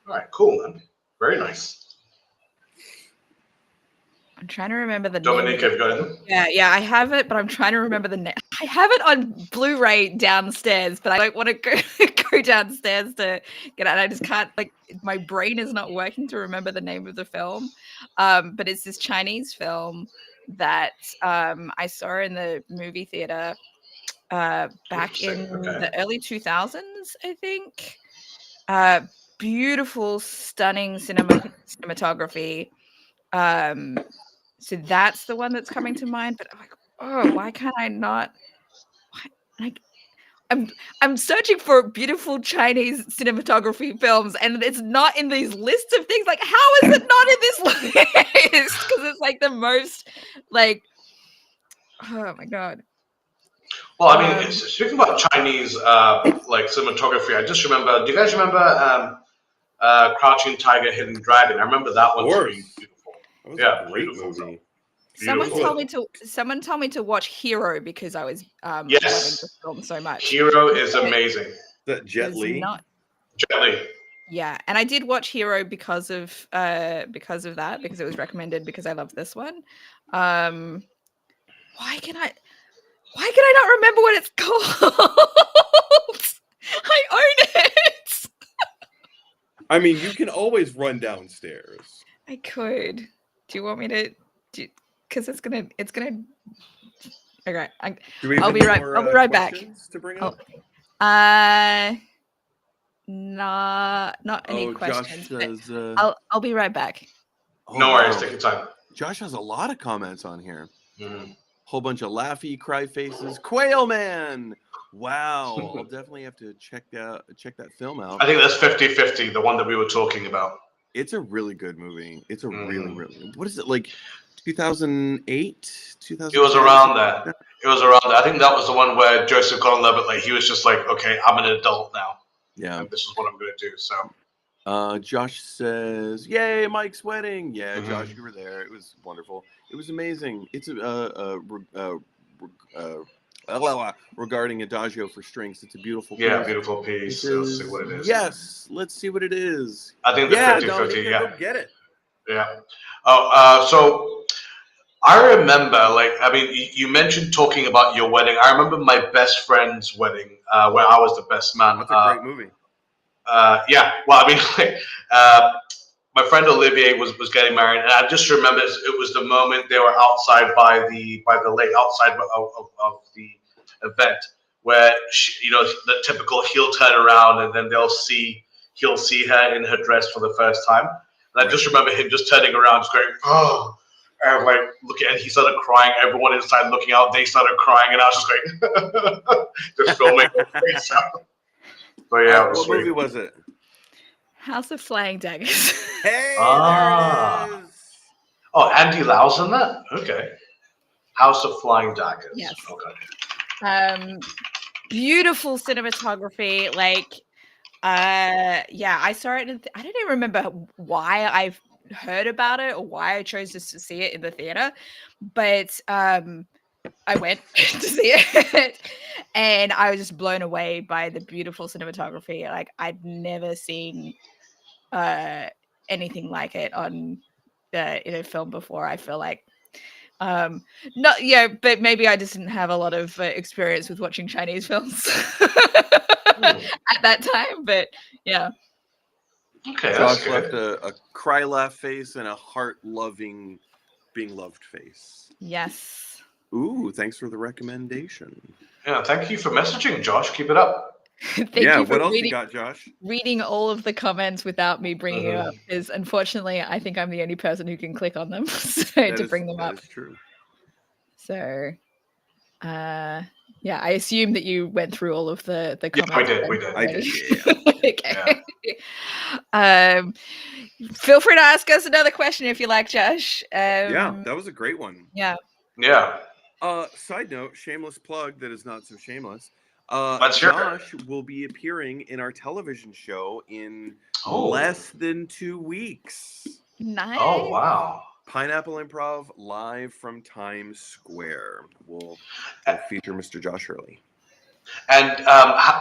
All right, cool, man. Very nice. I'm trying to remember the Dominica, name. have you got it? Yeah, I have it, but I'm trying to remember the name. I have it on Blu-ray downstairs, but I don't want to go downstairs to get it. I just can't, like, my brain is not working to remember the name of the film. But it's this Chinese film that I saw in the movie theater back in the early 2000s, I think. Beautiful, stunning cinematography. So that's the one that's coming to mind. But I'm like, oh, why can't I not? Like, I'm searching for beautiful Chinese cinematography films, and it's not in these lists of things. Like, how is it not in this list? Because it's like the most, like, oh my god. Well, I mean, speaking about Chinese like cinematography, I just remember. Do you guys remember Crouching Tiger, Hidden Dragon? I remember that one being beautiful. That was a great movie. Someone told me to watch Hero because I was loving the film so much. Hero is amazing. That Jet Li. Jet Li. Yeah, and I did watch Hero because of that, because it was recommended because I love this one. Why can I not remember what it's called? I own it. I mean, you can always run downstairs. I could. Do you want me to? Because it's gonna. Okay, I'll be right back. To bring up? Not any questions. Josh says, I'll be right back. No worries, take your time. Josh has a lot of comments on here. Mm-hmm. Whole bunch of laughy cry faces. Quail Man. Wow, I'll definitely have to check that film out. I think that's 50-50, the one that we were talking about. It's a really good movie. It's a really what is it, like 2008? 2000. It was around there. I think that was the one where Joseph Gordon-Levitt, like, he was just like, okay, I'm an adult now. Yeah. And this is what I'm going to do. So. Josh says, "Yay, Mike's wedding!" Yeah, Josh, you were there. It was wonderful. It was amazing. It's regarding Adagio for Strings. It's a beautiful piece. Yeah, beautiful piece. Let's see what it is. Yes, let's see what it is. I think the 50-50, Dominica, yeah. go get it. Yeah. Oh, so I remember, you mentioned talking about your wedding. I remember my best friend's wedding, where I was the best man. That's a great movie. Yeah. Well, my friend Olivier was getting married, and I just remember it was the moment they were outside by the lake, outside of the event, where the typical he'll turn around and then he'll see her in her dress for the first time, and I just remember him just turning around, just going, oh, and looking, and he started crying. Everyone inside looking out, they started crying, and I was just going, just filming. But yeah, what movie was it? House of Flying Daggers. Hey, there it is. Oh, Andy Lau's in that? Okay. House of Flying Daggers. Yes. Okay. Beautiful cinematography. I saw it. I don't even remember why I've heard about it or why I chose to see it in the theater, but I went to see it, and I was just blown away by the beautiful cinematography. I'd never seen anything like it in a film before. I feel like but maybe I just didn't have a lot of experience with watching Chinese films at that time. But yeah. Okay, Josh left a cry laugh face and a heart loving being loved face. Yes. Ooh, thanks for the recommendation. Yeah, thank you for messaging, Josh. Keep it up. Thank you for what else you got, Josh? Reading all of the comments without me bringing it up is, unfortunately, I think I'm the only person who can click on them to bring them up. That is true. So, I assume that you went through all of the comments. Yeah, we did. I did. Yeah. Okay. Yeah. Feel free to ask us another question if you like, Josh. Yeah, that was a great one. Yeah. Yeah. Side note, shameless plug that is not so shameless. Josh will be appearing in our television show in less than 2 weeks. Nice. Oh, wow. Pineapple Improv live from Times Square. We'll feature Mr. Josh Hurley. And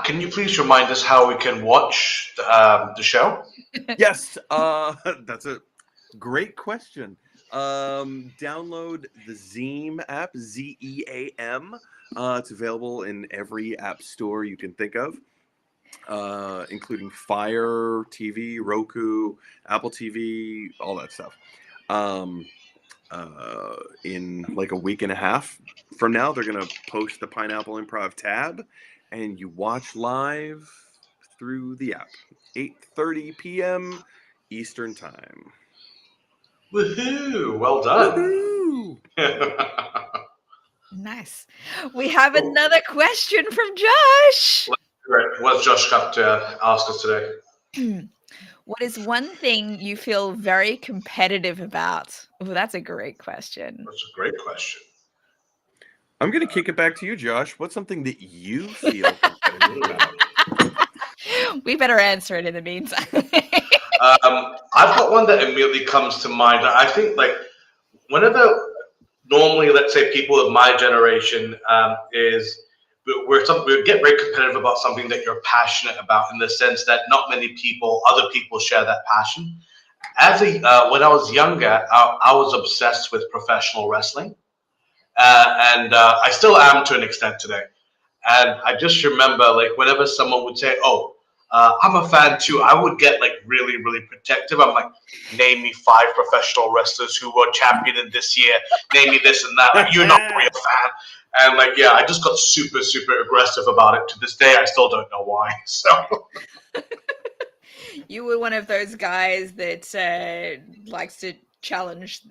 can you please remind us how we can watch the show? Yes, that's a great question. Download the Zeam app, Zeam. It's available in every app store you can think of, including Fire TV, Roku, Apple TV, all that stuff. In like a week and a half from now, they're going to post the Pineapple Improv tab, and you watch live through the app, 8:30 p.m. Eastern Time. Woohoo! Well done. Woohoo! Nice. We have another question from Josh. What's Josh got to ask us today? What is one thing you feel very competitive about? Oh, that's a great question. That's a great question. I'm going to kick it back to you, Josh. What's something that you feel competitive about? We better answer it in the meantime. I've got one that immediately comes to mind. I think whenever normally, let's say people of my generation is we get very competitive about something that you're passionate about, in the sense that not many other people share that passion. When I was younger, I was obsessed with professional wrestling, and I still am to an extent today. And I just remember, whenever someone would say, "Oh, I'm a fan too," I would get really, really protective. I'm like, "Name me 5 professional wrestlers who were champion in this year. Name me this and that. You're not a real fan." And I just got super, super aggressive about it. To this day, I still don't know why. So you were one of those guys that likes to challenge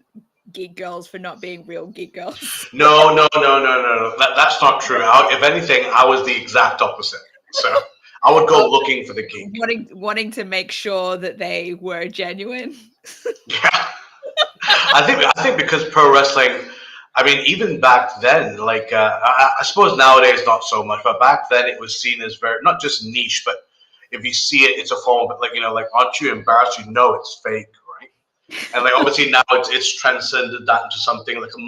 geek girls for not being real geek girls. No. That's not true. If anything, I was the exact opposite. So I would go looking for the geek, wanting to make sure that they were genuine. Yeah, I think because pro wrestling, I mean, even back then, I suppose nowadays not so much, but back then it was seen as very, not just niche, but if you see it, it's a form of aren't you embarrassed? You know it's fake, right? And obviously now it's transcended that into something like a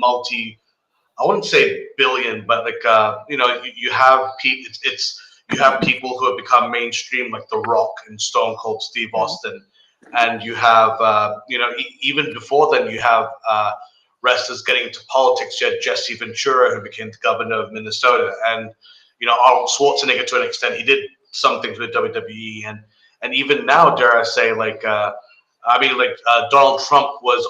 I wouldn't say billion, but like you have you have people who have become mainstream, like The Rock and Stone Cold Steve Austin, and you have even before then you have wrestlers getting into politics. You had Jesse Ventura, who became the governor of Minnesota, and Arnold Schwarzenegger, to an extent, he did some things with WWE, and even now, dare I say, Donald Trump was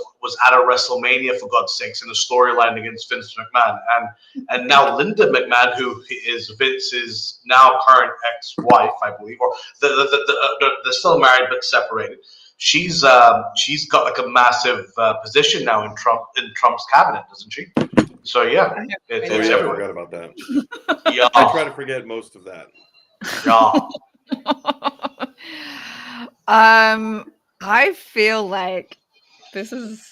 at a WrestleMania, for God's sakes, in a storyline against Vince McMahon, and now Linda McMahon, who is Vince's now current ex-wife, I believe, or they're still married but separated. She's got like a massive position now in Trump's cabinet, doesn't she? So yeah, I forgot about that. Yeah, I try to forget most of that. Yeah. I feel like this is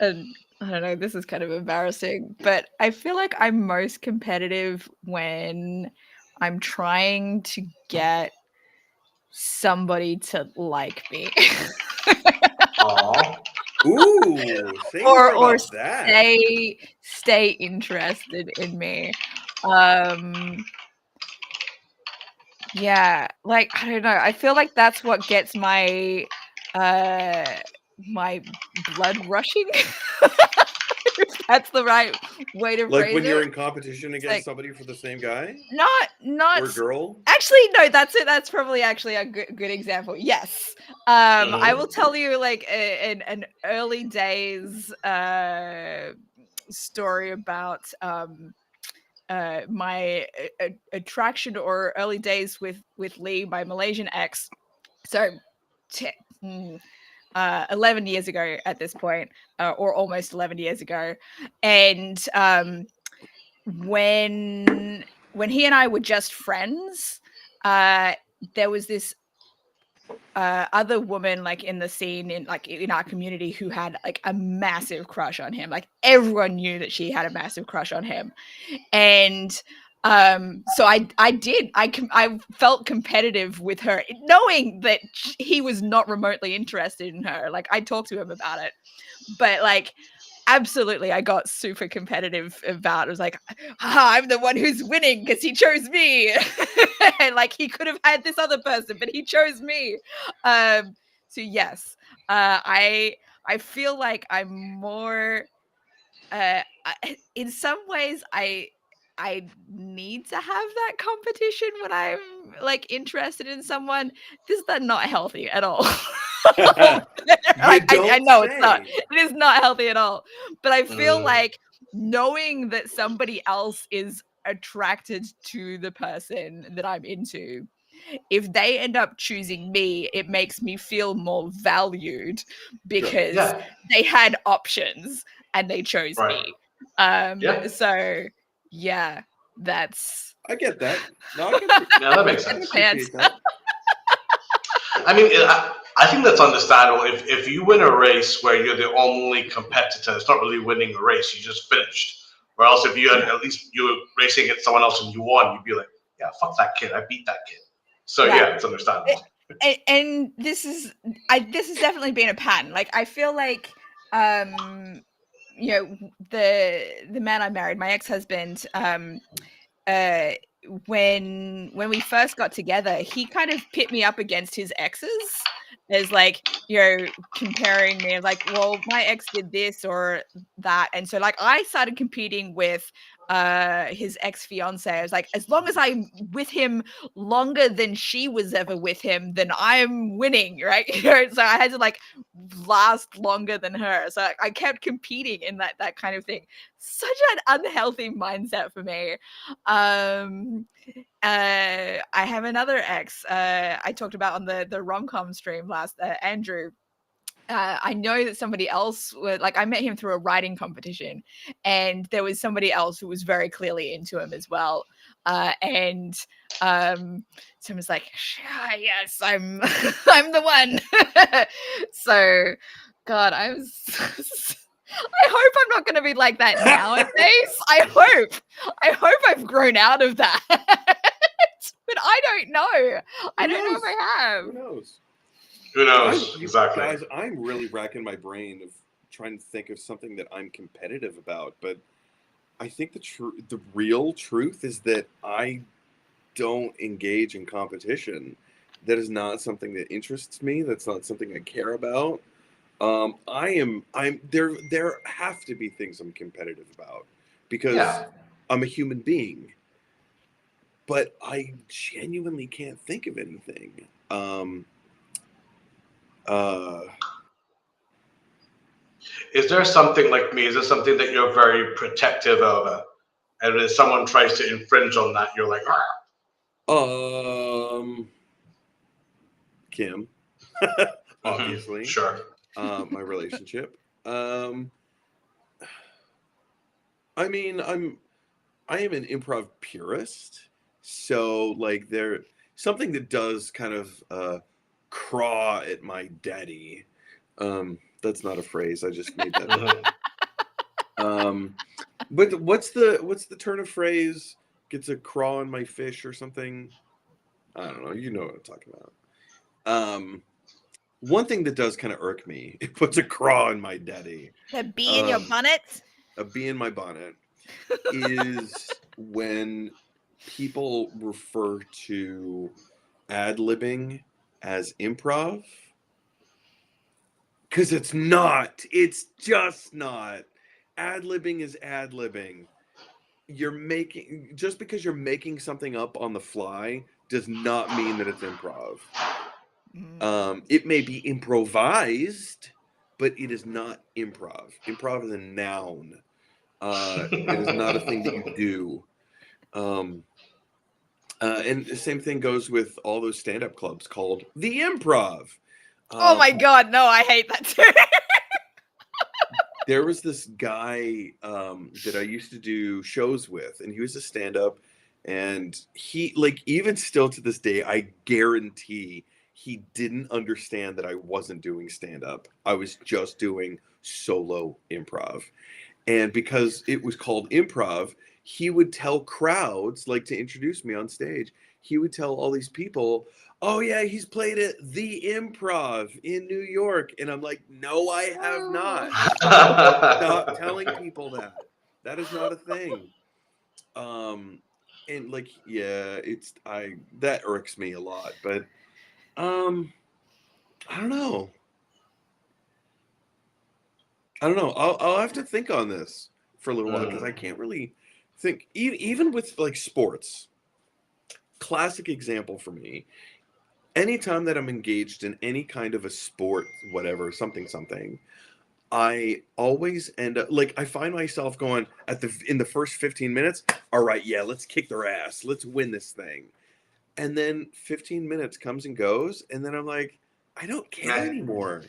I don't know, this is kind of embarrassing, but I feel like I'm most competitive when I'm trying to get somebody to like me. Aww. Ooh, say more about that. Stay interested in me. Yeah, like I don't know. I feel like that's what gets my my blood rushing. If that's the right way to Like phrase when it. you're in competition against like, somebody for the same guy? Not or girl? Actually, no, that's it. That's probably actually a good example. Yes. I will tell you like an early days story about my attraction or early days with Lee, my Malaysian ex. So 11 years ago at this point, or almost 11 years ago. And when he and I were just friends, there was this other woman like in the scene in our community who had like a massive crush on him. Like everyone knew that she had a massive crush on him. And so I felt competitive with her, knowing that he was not remotely interested in her. Like I talked to him about it, but like absolutely I got super competitive about it. Was like, I'm the one who's winning because he chose me. And like he could have had this other person, but he chose me. So yes, I feel like I'm more in some ways I need to have that competition when I'm like interested in someone. This is not healthy at all. I know it's not. It is not healthy at all. But I feel like knowing that somebody else is attracted to the person that I'm into, if they end up choosing me, it makes me feel more valued because they had options and they chose me. So yeah, that's. I get that. No, that makes sense. I mean, I think that's understandable. If you win a race where you're the only competitor, it's not really winning a race. You just finished. Or else, if you had at least you were racing against someone else and you won, you'd be like, yeah, fuck that kid. I beat that kid. So yeah, it's understandable. And this is definitely been a pattern. Like I feel like the man I married, my ex-husband, when we first got together, he kind of pit me up against his exes as like, comparing me as like, well, my ex did this or that. And so like I started competing with his ex-fiance. I was like, as long as I'm with him longer than she was ever with him, then I'm winning, right? So I had to like last longer than her. So I kept competing in that kind of thing. Such an unhealthy mindset for me. I have another ex I talked about on the rom-com stream last, Andrew. I know that somebody else would like, I met him through a writing competition, and there was somebody else who was very clearly into him as well. And someone's like, yes, I'm I'm the one. So God, I hope I'm not going to be like that nowadays. I hope I've grown out of that. But I don't know. I don't know if I have. Who knows? Who knows? Exactly. Guys, I'm really racking my brain of trying to think of something that I'm competitive about, but I think the real truth is that I don't engage in competition. That is not something that interests me. That's not something I care about. There have to be things I'm competitive about because I'm a human being, but I genuinely can't think of anything. Is there something like me? Is there something that you're very protective of? And if someone tries to infringe on that, you're like, Kim, obviously, sure. my relationship. I mean, I am an improv purist, so like something that does kind of craw at my daddy. That's not a phrase. I just made that up. But what's the turn of phrase? Gets a craw in my fish or something? I don't know. You know what I'm talking about. One thing that does kind of irk me, it puts a craw in my daddy. The bee in your bonnet? A bee in my bonnet is when people refer to ad-libbing as improv. Because it's not. It's just not. Ad-libbing is ad-libbing. Just because you're making something up on the fly does not mean that it's improv. It may be improvised, but it is not improv. Improv is a noun. It is not a thing that you do. And the same thing goes with all those stand-up clubs called the Improv. Oh my God, no, I hate that too. There was this guy that I used to do shows with, and he was a stand-up, and he, like, even still to this day, I guarantee he didn't understand that I wasn't doing stand-up. I was just doing solo improv. And because it was called improv, he would tell crowds, like to introduce me on stage, he would tell all these people, oh yeah, he's played at the Improv in New York. And I'm like, no, I have not. Stop telling people that. That is not a thing. And like, yeah, that irks me a lot, but I don't know. I'll have to think on this for a little while because I can't really think. Even with like sports, classic example for me. Anytime that I'm engaged in any kind of a sport, whatever, something, I always end up like I find myself going in the first 15 minutes. All right, yeah, let's kick their ass. Let's win this thing. And then 15 minutes comes and goes, and then I'm like, I don't care anymore.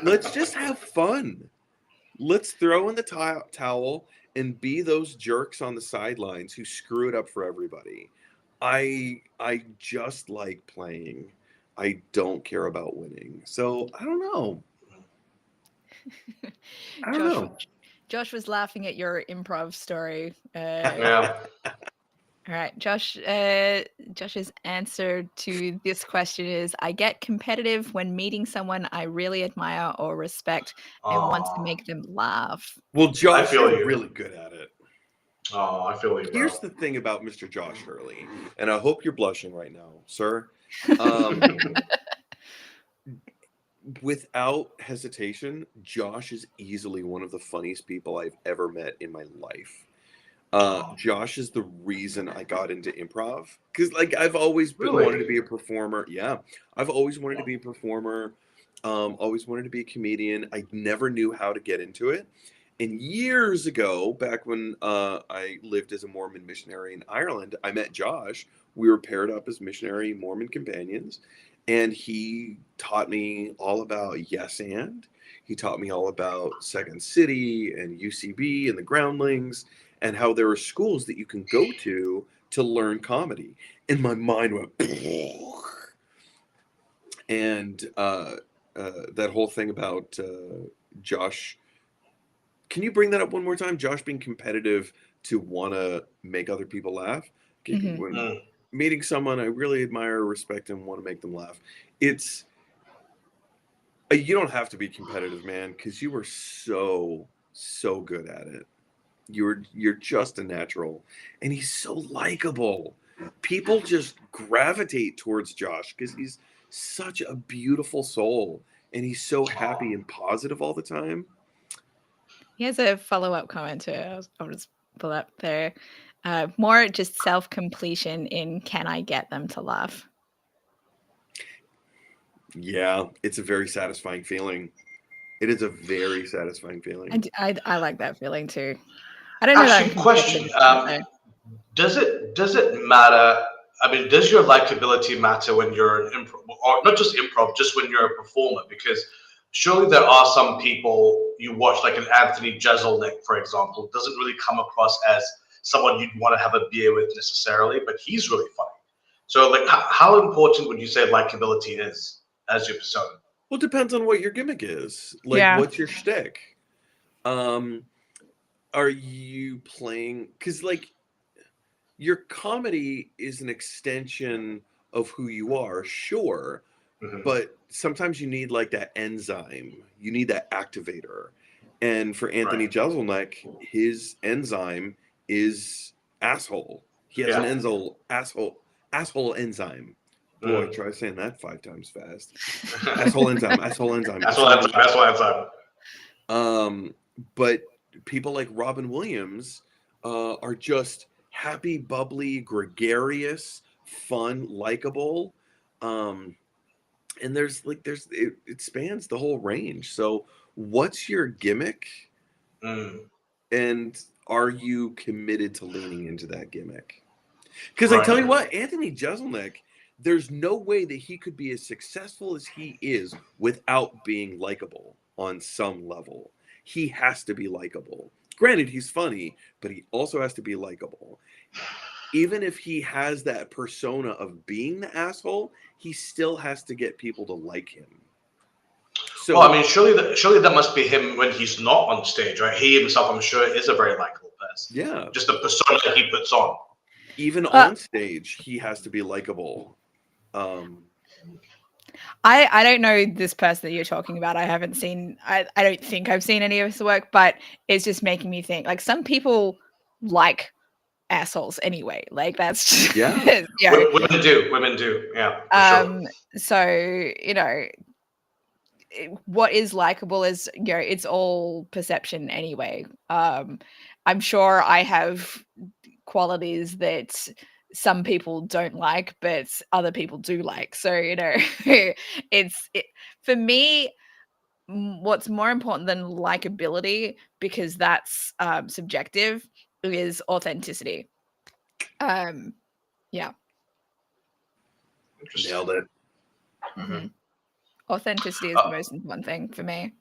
Let's just have fun. Let's throw in the towel and be those jerks on the sidelines who screw it up for everybody. I just like playing. I don't care about winning. So I don't know. I don't know. Josh was laughing at your improv story. Yeah. All right, Josh's answer to this question is: I get competitive when meeting someone I really admire or respect and want to make them laugh. Well, Josh is really good at it. Oh, I feel you. Here's the thing about Mr. Josh Hurley, and I hope you're blushing right now, sir. Without hesitation, Josh is easily one of the funniest people I've ever met in my life. Josh is the reason I got into improv because, like, I've always wanted to be a performer. Yeah, I've always wanted to be a performer. Always wanted to be a comedian. I never knew how to get into it. And years ago, back when I lived as a Mormon missionary in Ireland, I met Josh. We were paired up as missionary Mormon companions, and he taught me all about Yes and. He taught me all about Second City and UCB and the Groundlings and how there are schools that you can go to learn comedy. And my mind went, and that whole thing about Josh. Can you bring that up one more time? Josh being competitive to want to make other people laugh. When meeting someone I really admire, respect, and want to make them laugh. It's you don't have to be competitive, man, because you are so good at it. You're just a natural, and he's so likable. People just gravitate towards Josh because he's such a beautiful soul, and he's so happy and positive all the time. He has a follow-up comment too. I'll just pull up there. More just self-completion in "Can I get them to laugh?" Yeah, it's a very satisfying feeling. It is a very satisfying feeling. I like that feeling too. I don't know that I'm Actually, question: competitive. does it matter? I mean, does your likability matter when you're an improv, or not just improv, just when you're a performer? Because surely there are some people you watch, like an Anthony Jeselnik, for example, doesn't really come across as someone you'd want to have a beer with necessarily, but he's really funny. So, like, how important would you say likability is as your persona? Well, it depends on what your gimmick is. Like, Yeah. what's your shtick? Are you playing? Because, like, your comedy is an extension of who you are, sure, but sometimes you need like that enzyme. You need that activator. And for Anthony Jeselnik, his enzyme is asshole. He has an asshole enzyme. Boy, try saying that 5 times fast. Asshole enzyme. But people like Robin Williams are just happy, bubbly, gregarious, fun, likable. And it spans the whole range. So what's your gimmick? And are you committed to leaning into that gimmick? Because I tell you what, Anthony Jeselnik, there's no way that he could be as successful as he is without being likable on some level. He has to be likable. Granted, he's funny, but he also has to be likable. Even if he has that persona of being the asshole, he still has to get people to like him. So, well, I mean, surely that must be him when he's not on stage, right? He himself, I'm sure, is a very likable person. Yeah. Just the persona that he puts on. Even on stage, he has to be likable. I don't know this person that you're talking about. I haven't seen. I don't think I've seen any of his work, but it's just making me think. Like, some people like assholes anyway. Like, that's just, yeah. you know, Women do. Yeah. For sure. So, you know, what is likable is, you know, it's all perception anyway. I'm sure I have qualities that some people don't like, but other people do like. So, you know, for me, what's more important than likability, because that's subjective, is authenticity. Yeah. Nailed it. Mm-hmm. Authenticity is the most important thing for me.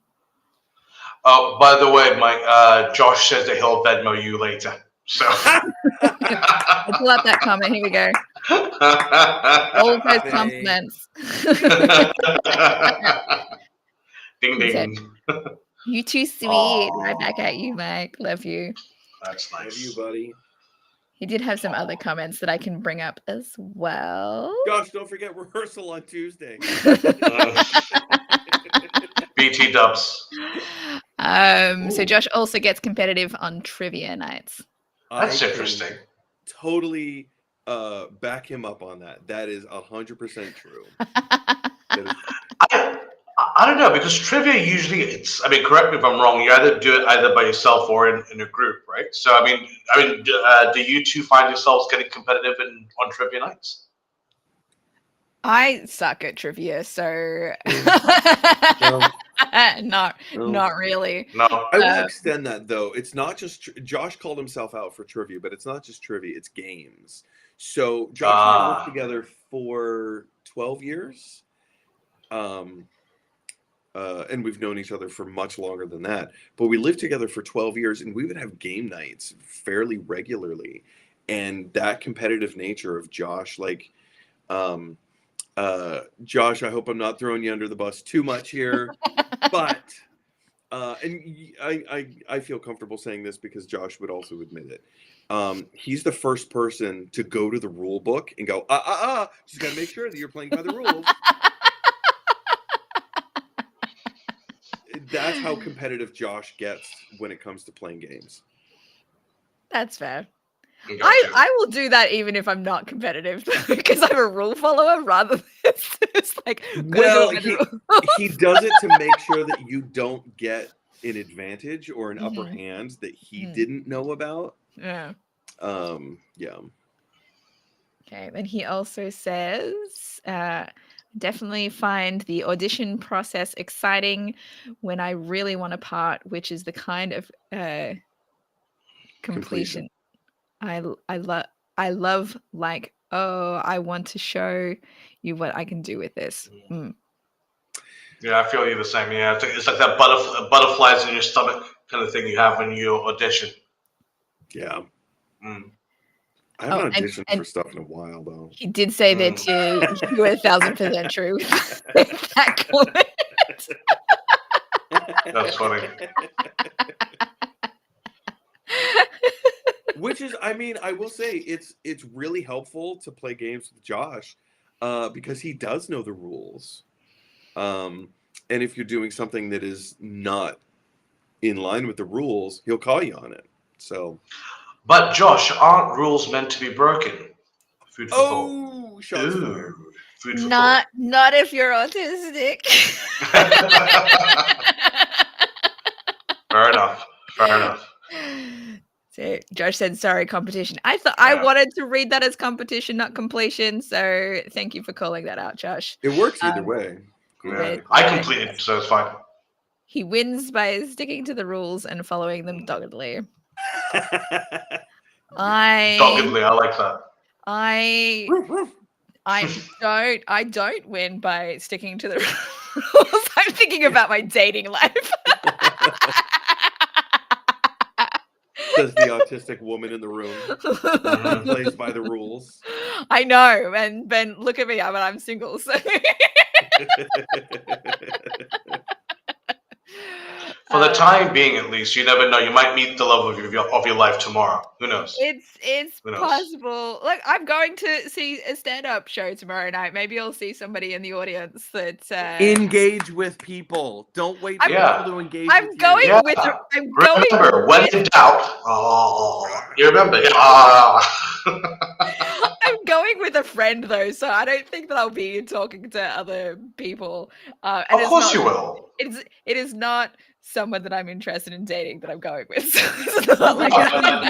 Oh, by the way, Mike, Josh says that he'll Venmo you later. So I'll pull up that comment. Here we go. All of those compliments. Ding ding. You too sweet. Right back at you, Mike. Love you. That's nice. Love you, buddy. He did have some other comments that I can bring up as well. Josh, don't forget rehearsal on Tuesday. BT dubs. So Josh also gets competitive on trivia nights. That's interesting. Totally back him up on that. That is 100% true. I don't know, because trivia usually I mean, correct me if I'm wrong, you either do it either by yourself or in a group, right? So I mean, do you two find yourselves getting competitive on trivia nights? I suck at trivia, so not really. No. I will extend that, though. It's not just Josh called himself out for trivia, but it's not just trivia; it's games. So Josh and I worked together for 12 years, and we've known each other for much longer than that. But we lived together for 12 years, and we would have game nights fairly regularly. And that competitive nature of Josh, like, Josh, I hope I'm not throwing you under the bus too much here, but and I feel comfortable saying this because Josh would also admit it. He's the first person to go to the rule book and go, just got to make sure that you're playing by the rules. That's how competitive Josh gets when it comes to playing games. That's fair. I will do that even if I'm not competitive because I'm a rule follower rather than it's like. Well, he does it to make sure that you don't get an advantage or an upper hand that he didn't know about. Yeah. Yeah. Okay. Then he also says, definitely find the audition process exciting when I really want a part, which is the kind of completion. I love like, oh, I want to show you what I can do with this. Yeah, I feel you the same. Yeah, it's like that butterflies in your stomach kind of thing you have when you audition. Yeah. I haven't auditioned for stuff in a while, though. He did say that you were 1,000% true with that comment. That's funny. Which is, I mean, I will say it's really helpful to play games with Josh because he does know the rules. And if you're doing something that is not in line with the rules, he'll call you on it. So, but Josh, aren't rules meant to be broken? Food for thought. Oh, shots fired. Food for thought. Not if you're autistic. Fair enough. So Josh said, sorry, competition. I thought I wanted to read that as competition, not completion. So thank you for calling that out, Josh. It works either way. Yeah. I completed, so it's fine. He wins by sticking to the rules and following them doggedly. Doggedly, I like that. I don't win by sticking to the rules. I'm thinking about my dating life. Says the autistic woman in the room. Plays by the rules. I know, and Ben, look at me. I'm single, so. For the time being, at least, you never know. You might meet the love of your life tomorrow. Who knows? It's possible. Look, I'm going to see a stand-up show tomorrow night. Maybe I'll see somebody in the audience that engage with people. Don't wait for people to engage. I'm going with. Remember, when in doubt. You remember? I'm going with a friend though, so I don't think that I'll be talking to other people. Of course you will. It is not someone that I'm interested in dating that I'm going with. So it's not like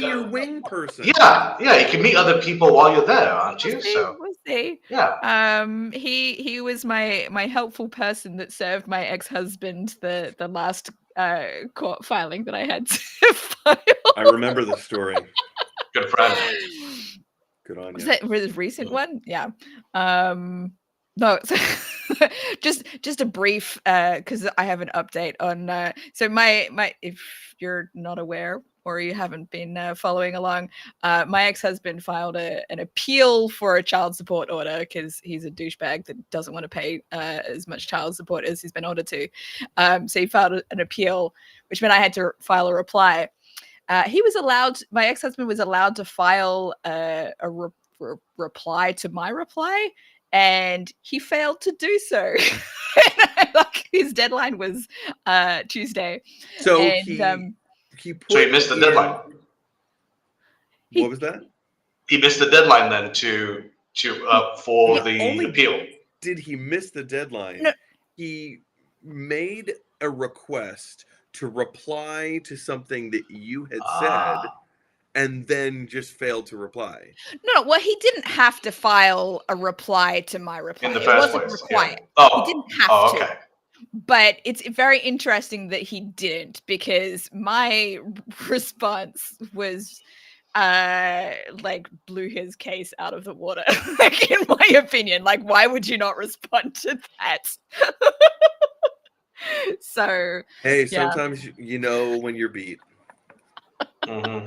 be your wing person. Yeah, you can meet other people while you're there, aren't you? We'll see. Yeah. He was my helpful person that served my ex-husband the last court filing that I had to file. I remember the story. Good friend. Good on you. Was that a recent one? Yeah. No, so just a brief because I have an update on so my if you're not aware or you haven't been following along, my ex-husband filed an appeal for a child support order because he's a douchebag that doesn't want to pay as much child support as he's been ordered to. So he filed an appeal, which meant I had to file a reply. My ex-husband was allowed to file a reply to my reply, and he failed to do so. His deadline was Tuesday. So and, he missed the deadline. What was that? He missed the deadline then for the appeal. Did he miss the deadline? No. He made a request to reply to something that you had said, and then just failed to reply. No, well, he didn't have to file a reply to my reply. In the first place. Required. Yeah. He didn't have to. Okay. But it's very interesting that he didn't, because my response was blew his case out of the water. In my opinion, why would you not respond to that? So hey, sometimes you know when you're beat. Mm-hmm.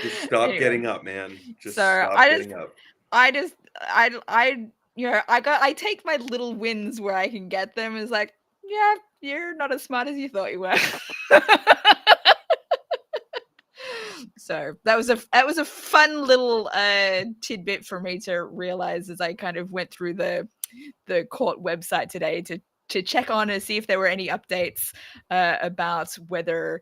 Just stop getting up, man. Stop getting up. I take my little wins where I can get them. It's like, yeah, you're not as smart as you thought you were. So that was a fun little tidbit for me to realize as I kind of went through the court website today to check on and see if there were any updates about whether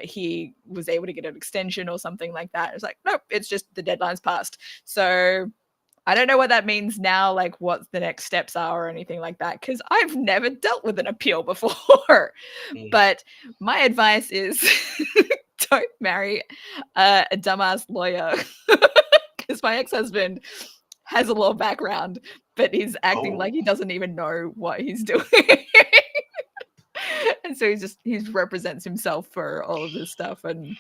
he was able to get an extension or something like that. It's like, nope, it's just the deadline's passed. So I don't know what that means now, like what the next steps are or anything like that, because I've never dealt with an appeal before. But my advice is don't marry a dumbass lawyer, because my ex-husband has a law background, but he's acting like he doesn't even know what he's doing. And so he represents himself for all of this stuff. And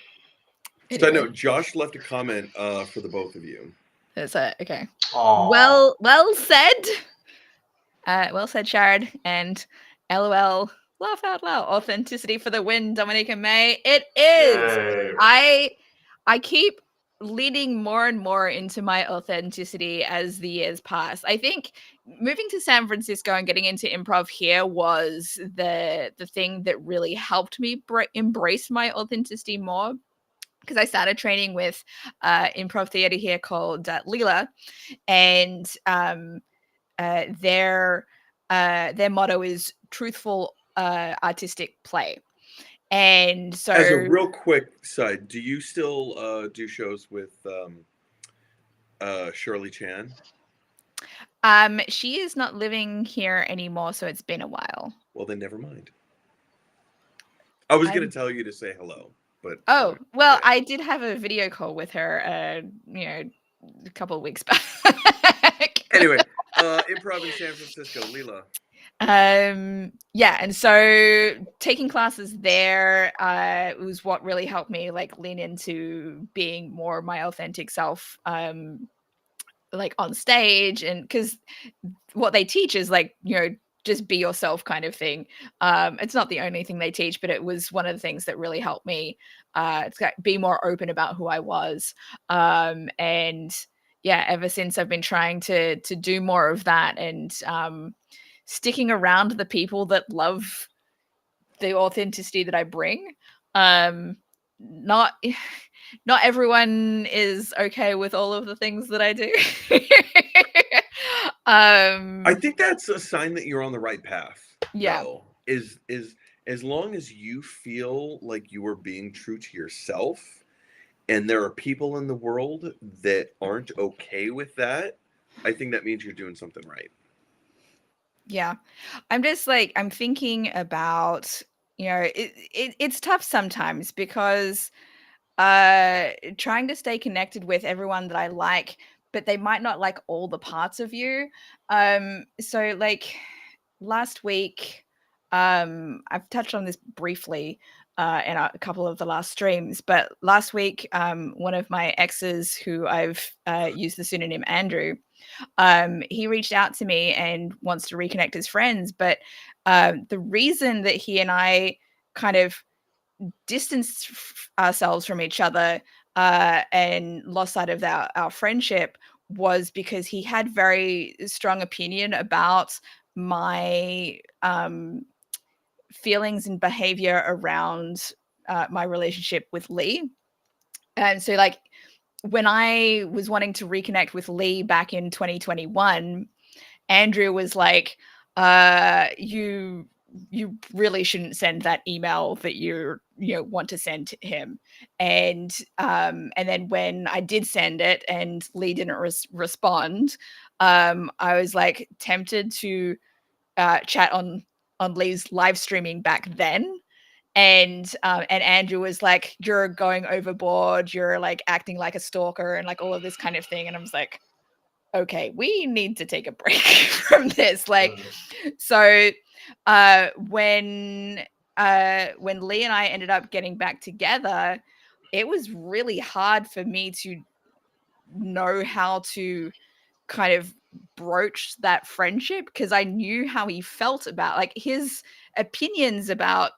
anyway. So I know Josh left a comment for the both of you. That's it. Okay. Aww. Well said. Well said, Sharad. And LOL, laugh out loud. Authenticity for the win, Dominica May. It is. Yay. I keep leading more and more into my authenticity as the years pass. I think moving to San Francisco and getting into improv here was the thing that really helped me embrace my authenticity more. Because I started training with improv theater here called Leela, and their motto is truthful artistic play. And so, as a real quick side, do you still do shows with Shirley Chan? She is not living here anymore, so it's been a while. Well, then never mind. I was going to tell you to say hello. But, I did have a video call with her, a couple of weeks back. Anyway, improv in San Francisco, Leela. Yeah, and so taking classes there was what really helped me like lean into being more my authentic self, like on stage, and because what they teach is like, just be yourself kind of thing. It's not the only thing they teach, but it was one of the things that really helped me be more open about who I was. And yeah, ever since I've been trying to do more of that, and sticking around the people that love the authenticity that I bring. Not everyone is okay with all of the things that I do. I think that's a sign that you're on the right path. Yeah. Though, is as long as you feel like you are being true to yourself, and there are people in the world that aren't okay with that, I think that means you're doing something right. Yeah. I'm just like, I'm thinking about, it's tough sometimes because trying to stay connected with everyone that I like, but they might not like all the parts of you. So like last week, I've touched on this briefly in a couple of the last streams, but last week, one of my exes who I've used the pseudonym Andrew, he reached out to me and wants to reconnect as friends. But the reason that he and I kind of distanced ourselves from each other and lost sight of our friendship was because he had very strong opinion about my feelings and behavior around my relationship with Lee. And so like when I was wanting to reconnect with Lee back in 2021, Andrew was like, you really shouldn't send that email that you want to send to him. And then when I did send it and Lee didn't respond, I was like tempted to chat on Lee's live streaming back then. And Andrew was like, you're going overboard, you're like acting like a stalker and like all of this kind of thing. And I was like, okay, we need to take a break from this. Like, so when Lee and I ended up getting back together, it was really hard for me to know how to kind of broach that friendship, because I knew how he felt about like his opinions about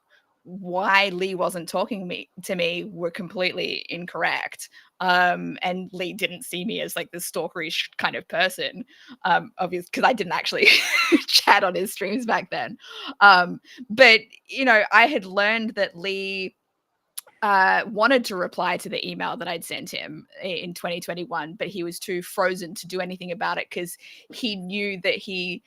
why Lee wasn't talking to me were completely incorrect. And Lee didn't see me as like the stalkerish kind of person, obviously, because I didn't actually chat on his streams back then. But I had learned that Lee wanted to reply to the email that I'd sent him in 2021, but he was too frozen to do anything about it because he knew that he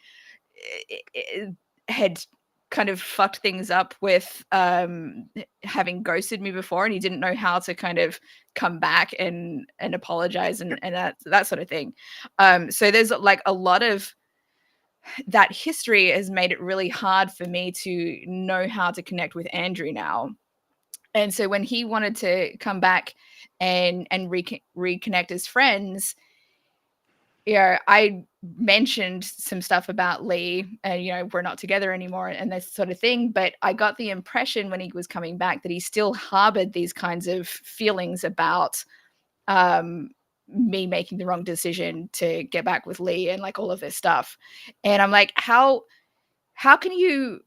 had kind of fucked things up with having ghosted me before, and he didn't know how to kind of come back and apologize and that sort of thing. So there's like a lot of that history has made it really hard for me to know how to connect with Andrew now. And so when he wanted to come back and reconnect as friends, I mentioned some stuff about Lee and, we're not together anymore and this sort of thing. But I got the impression when he was coming back that he still harbored these kinds of feelings about me making the wrong decision to get back with Lee and like all of this stuff. And I'm like, how can you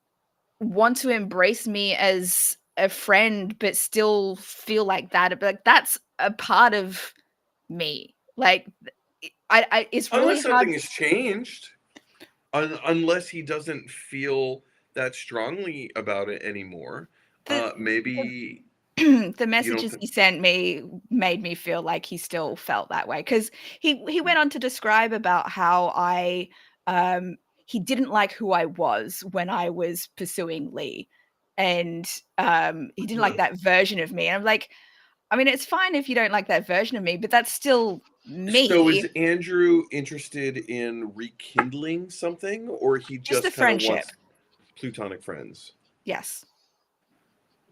want to embrace me as a friend but still feel like that? Like that's a part of me. Like I it's really unless hard. something has changed, unless he doesn't feel that strongly about it anymore. Maybe the messages he sent me made me feel like he still felt that way, because he went on to describe about how he didn't like who I was when I was pursuing Lee, and he didn't like that version of me. And I'm like, I mean, it's fine if you don't like that version of me, but that's still me. So is Andrew interested in rekindling something, or he just a friendship? Wants platonic friends? Yes.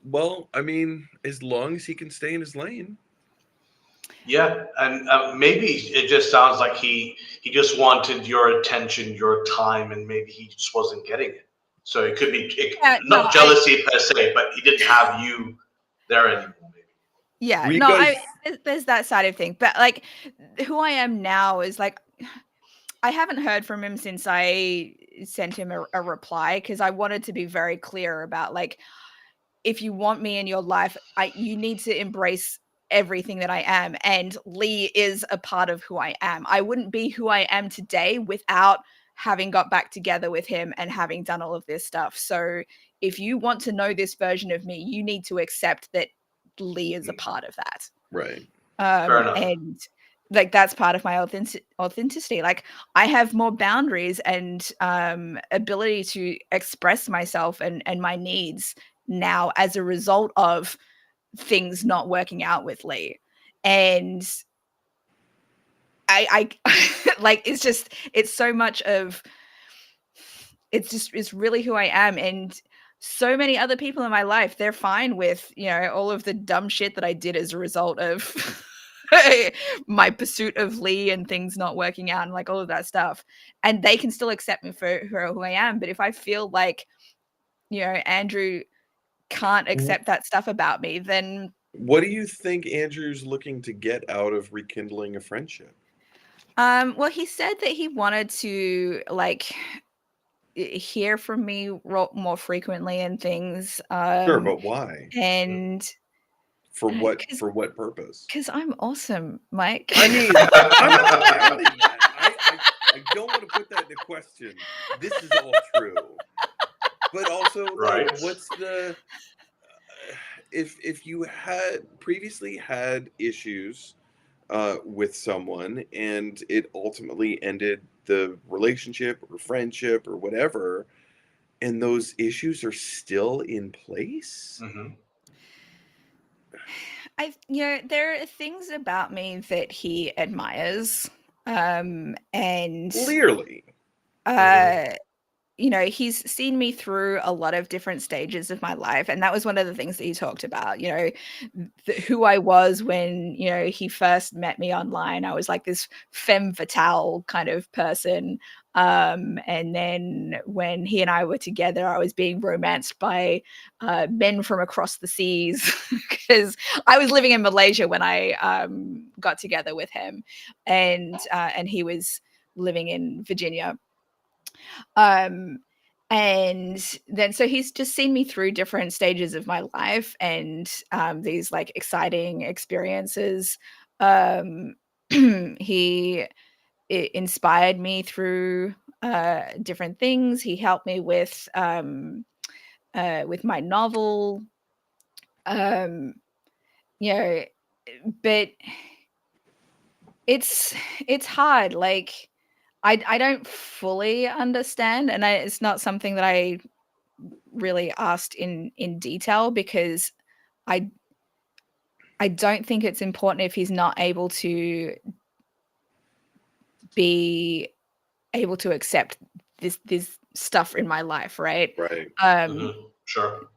Well, I mean, as long as he can stay in his lane. Yeah, and maybe it just sounds like he just wanted your attention, your time, and maybe he just wasn't getting it. So it could be not jealousy per se, but he didn't have you there anymore. Maybe. Yeah, there's that side of thing, but like who I am now is like, I haven't heard from him since I sent him a reply, because I wanted to be very clear about like, if you want me in your life, you need to embrace everything that I am. And Lee is a part of who I am. I wouldn't be who I am today without having got back together with him and having done all of this stuff. So if you want to know this version of me, you need to accept that Lee is a part of that. Right. Fair enough. And like that's part of my authenticity. Like I have more boundaries and ability to express myself and my needs now as a result of things not working out with Lee. And I like it's so much of it's really who I am. And so many other people in my life, they're fine with all of the dumb shit that I did as a result of my pursuit of Lee and things not working out and like all of that stuff, and they can still accept me for who I am. But if I feel like Andrew can't accept that stuff about me, then what do you think Andrew's looking to get out of rekindling a friendship? Well, he said that he wanted to like hear from me more frequently and things. Sure, but why? And for what purpose? Because I'm awesome, Mike. I mean, I'm not doubting that. I don't want to put that into question. This is all true, but also, right? Like, what's the if you had previously had issues with someone and it ultimately ended the relationship or friendship or whatever, and those issues are still in place? Mm-hmm. There are things about me that he admires, and clearly, he's seen me through a lot of different stages of my life, and that was one of the things that he talked about. Who I was when he first met me online. I was like this femme fatale kind of person, and then when he and I were together, I was being romanced by men from across the seas because I was living in Malaysia when I got together with him, and he was living in Virginia. And then so he's just seen me through different stages of my life and these like exciting experiences. He inspired me through different things. He helped me with my novel. But it's hard. Like I don't fully understand, and it's not something that I really asked in detail, because I don't think it's important if he's not able to be able to accept this stuff in my life, right? Right. Sure.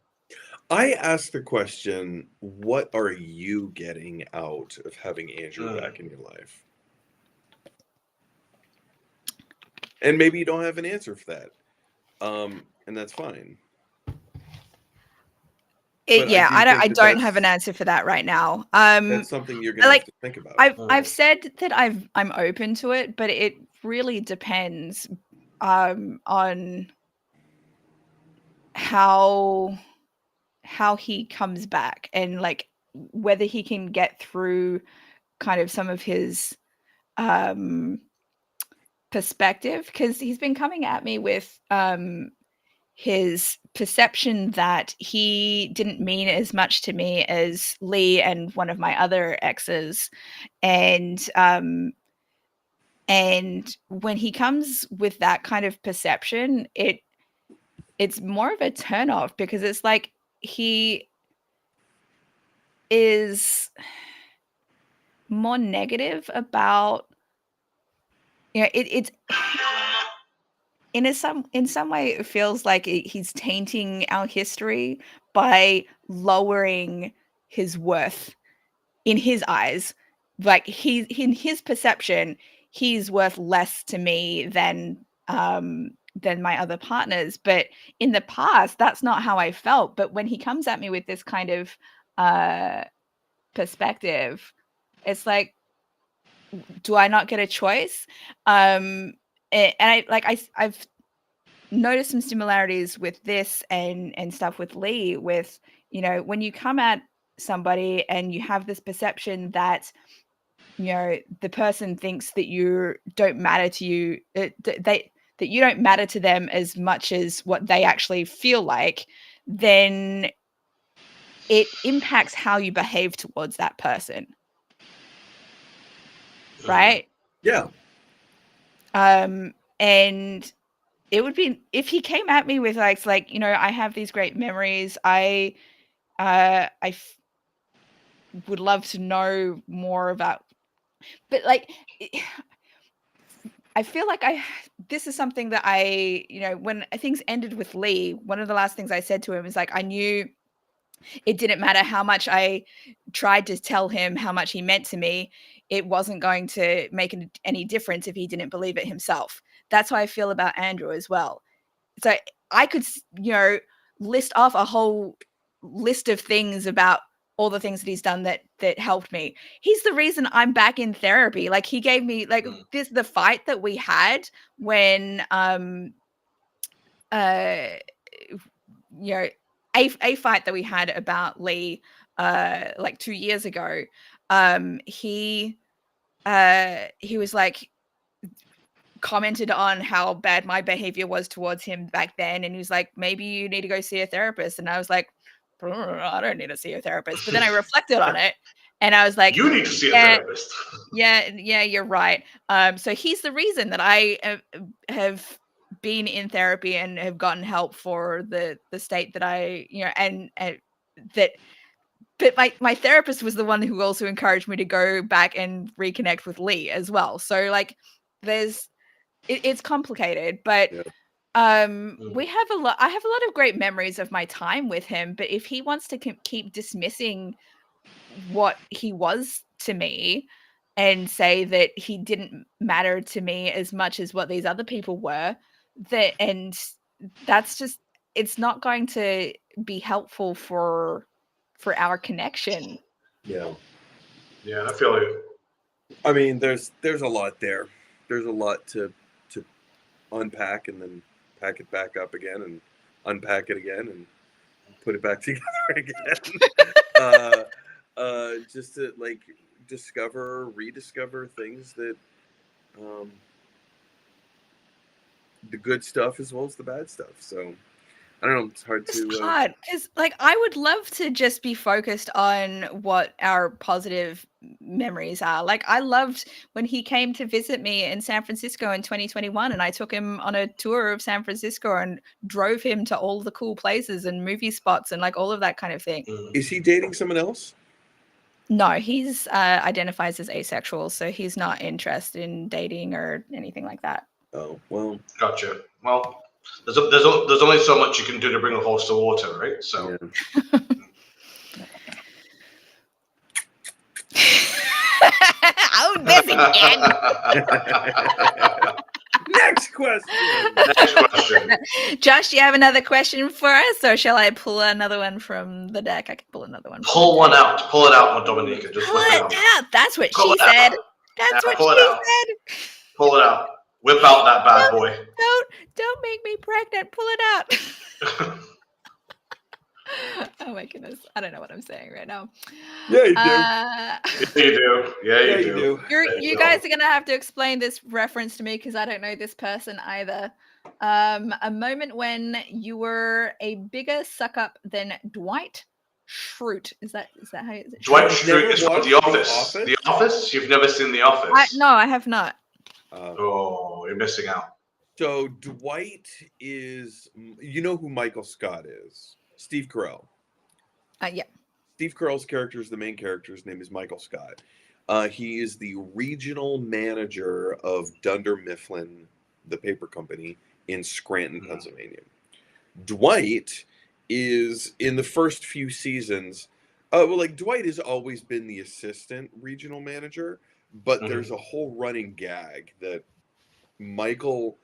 I asked the question, what are you getting out of having Andrew back in your life? And maybe you don't have an answer for that. And that's fine. I don't have an answer for that right now. That's something you're gonna have to think about. I've said that I'm open to it, but it really depends on how he comes back, and like whether he can get through kind of some of his perspective, because he's been coming at me with his perception that he didn't mean as much to me as Lee and one of my other exes, and when he comes with that kind of perception, it's more of a turnoff, because it's like he is more negative about, it's in some way it feels like he's tainting our history by lowering his worth in his eyes. Like, he's, in his perception, he's worth less to me than my other partners. But in the past, that's not how I felt. But when he comes at me with this kind of perspective, it's like, do I not get a choice? And I've noticed some similarities with this and stuff with Lee, with, when you come at somebody and you have this perception that, the person thinks that you don't matter to you, that you don't matter to them as much as what they actually feel like, then it impacts how you behave towards that person. Right? Yeah. And it would be, if he came at me with like, I have these great memories. I would love to know more about, but like, I feel like this is something that when things ended with Lee, one of the last things I said to him is like, I knew it didn't matter how much I tried to tell him how much he meant to me. It wasn't going to make any difference if he didn't believe it himself. That's how I feel about Andrew as well. So I could, list off a whole list of things about all the things that he's done that helped me. He's the reason I'm back in therapy. Like, he gave me, like, the fight that we had when a fight that we had about Lee like 2 years ago. He was like, commented on how bad my behavior was towards him back then, and he was like, maybe you need to go see a therapist. And I was like, I don't need to see a therapist. But then I reflected on it, and I was like, you need to see a therapist. yeah, you're right. So he's the reason that I have been in therapy and have gotten help for the state that I, and that. But my therapist was the one who also encouraged me to go back and reconnect with Lee as well. So like, it's complicated, but we have I have a lot of great memories of my time with him. But if he wants to keep dismissing what he was to me and say that he didn't matter to me as much as what these other people were, that's just, it's not going to be helpful for our connection. Yeah, I feel like, I mean, there's a lot there. There's a lot to unpack, and then pack it back up again, and unpack it again, and put it back together again. Just to like rediscover things that, the good stuff as well as the bad stuff. So I don't know. It's hard It's to. hard because, like, I would love to just be focused on what our positive memories are. Like, I loved when he came to visit me in San Francisco in 2021, and I took him on a tour of San Francisco and drove him to all the cool places and movie spots and like all of that kind of thing. Is he dating someone else? No, he's identifies as asexual, so he's not interested in dating or anything like that. Oh, well. Gotcha. Well, there's only so much you can do to bring a horse to water, right? So. Yeah. Oh, this again. Next question. Next question. Josh, do you have another question for us, or shall I pull another one from the deck? I can pull another one. Pull one out. Pull it out, Dominica. Just pull it out. That's what pull she said. That's what she said. Pull it out. Whip out that bad boy. Don't make me pregnant. Pull it out. Oh my goodness. I don't know what I'm saying right now. Yeah, you do. Yeah, you do. Yeah, you do. You guys are going to have to explain this reference to me because I don't know this person either. A moment when you were a bigger suck up than Dwight Schrute. Is that how is it? Dwight Schrute is from The Office. The Office? You've never seen The Office? No, I have not. Oh, you're missing out. So Dwight is, you know who Michael Scott is? Steve Carell. Yeah. Steve Carell's character is the main character. His name is Michael Scott. He is the regional manager of Dunder Mifflin, the paper company, in Scranton, Pennsylvania. Dwight is, in the first few seasons, Dwight has always been the assistant regional manager, but there's a whole running gag that Michael...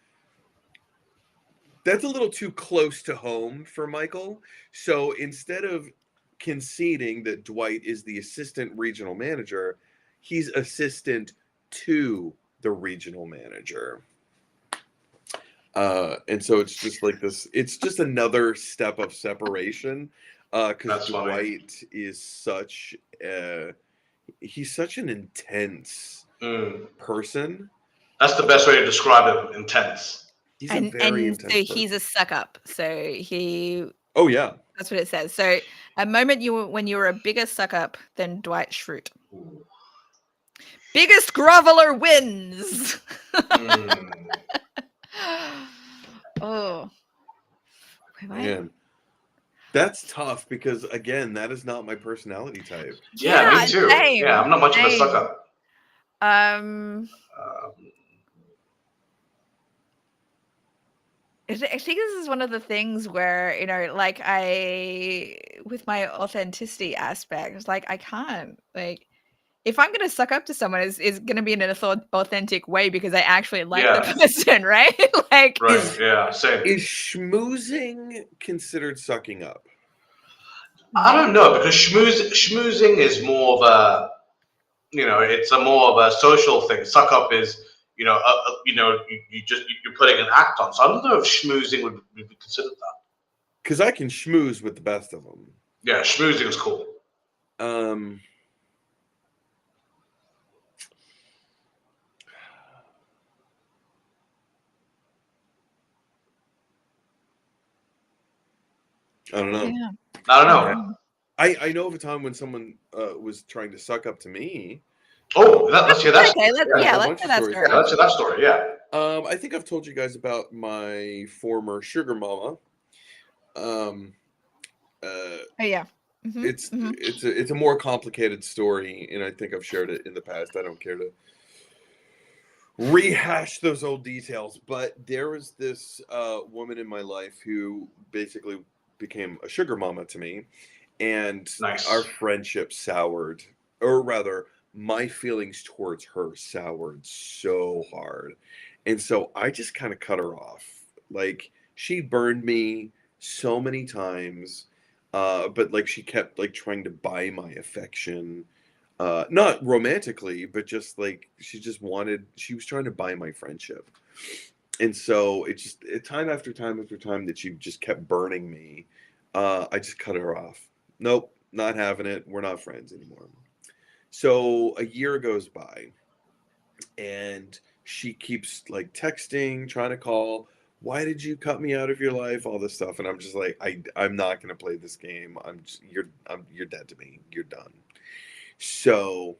That's a little too close to home for Michael. So instead of conceding that Dwight is the assistant regional manager, he's assistant to the regional manager. And so it's just like this, it's just another step of separation. Because Dwight is such he's such an intense person. That's the best way to describe him, intense. He's a very intense person. He's a suck up. So he... Oh, yeah. That's what it says. So a moment when you were a bigger suck up than Dwight Schrute. Ooh. Biggest groveler wins. Oh. Man. That's tough because, again, that is not my personality type. Yeah, me too. Same. Yeah, I'm not much of a suck up. I think this is one of the things where, you know, like with my authenticity aspect, it's like I can't, like, if I'm going to suck up to someone, it's going to be in an authentic way because I actually like the person, right? Like, same. Is schmoozing considered sucking up? I don't know, because schmoozing is more of a, you know, it's more of a social thing. Suck up is, you're putting an act on. So I don't know if schmoozing would be considered that. Because I can schmooze with the best of them. Yeah, schmoozing is cool. I don't know. Yeah. I don't know. I know of a time when someone was trying to suck up to me. Oh, let's hear that. Okay, let's hear that story. Let's hear that story. Yeah. I think I've told you guys about my former sugar mama. Oh yeah. Mm-hmm. It's a more complicated story, and I think I've shared it in the past. I don't care to rehash those old details, but there was this woman in my life who basically became a sugar mama to me, and our friendship soured, or rather, my feelings towards her soured so hard. And so I just kind of cut her off. Like, she burned me so many times, but like she kept like trying to buy my affection, not romantically, but just like she was trying to buy my friendship. And so it just time after time after time that she just kept burning me, I just cut her off. Nope, not having it. We're not friends anymore. So a year goes by, and she keeps like texting, trying to call. why did you cut me out of your life? All this stuff. And I'm just like, I'm not going to play this game. You're dead to me. You're done. So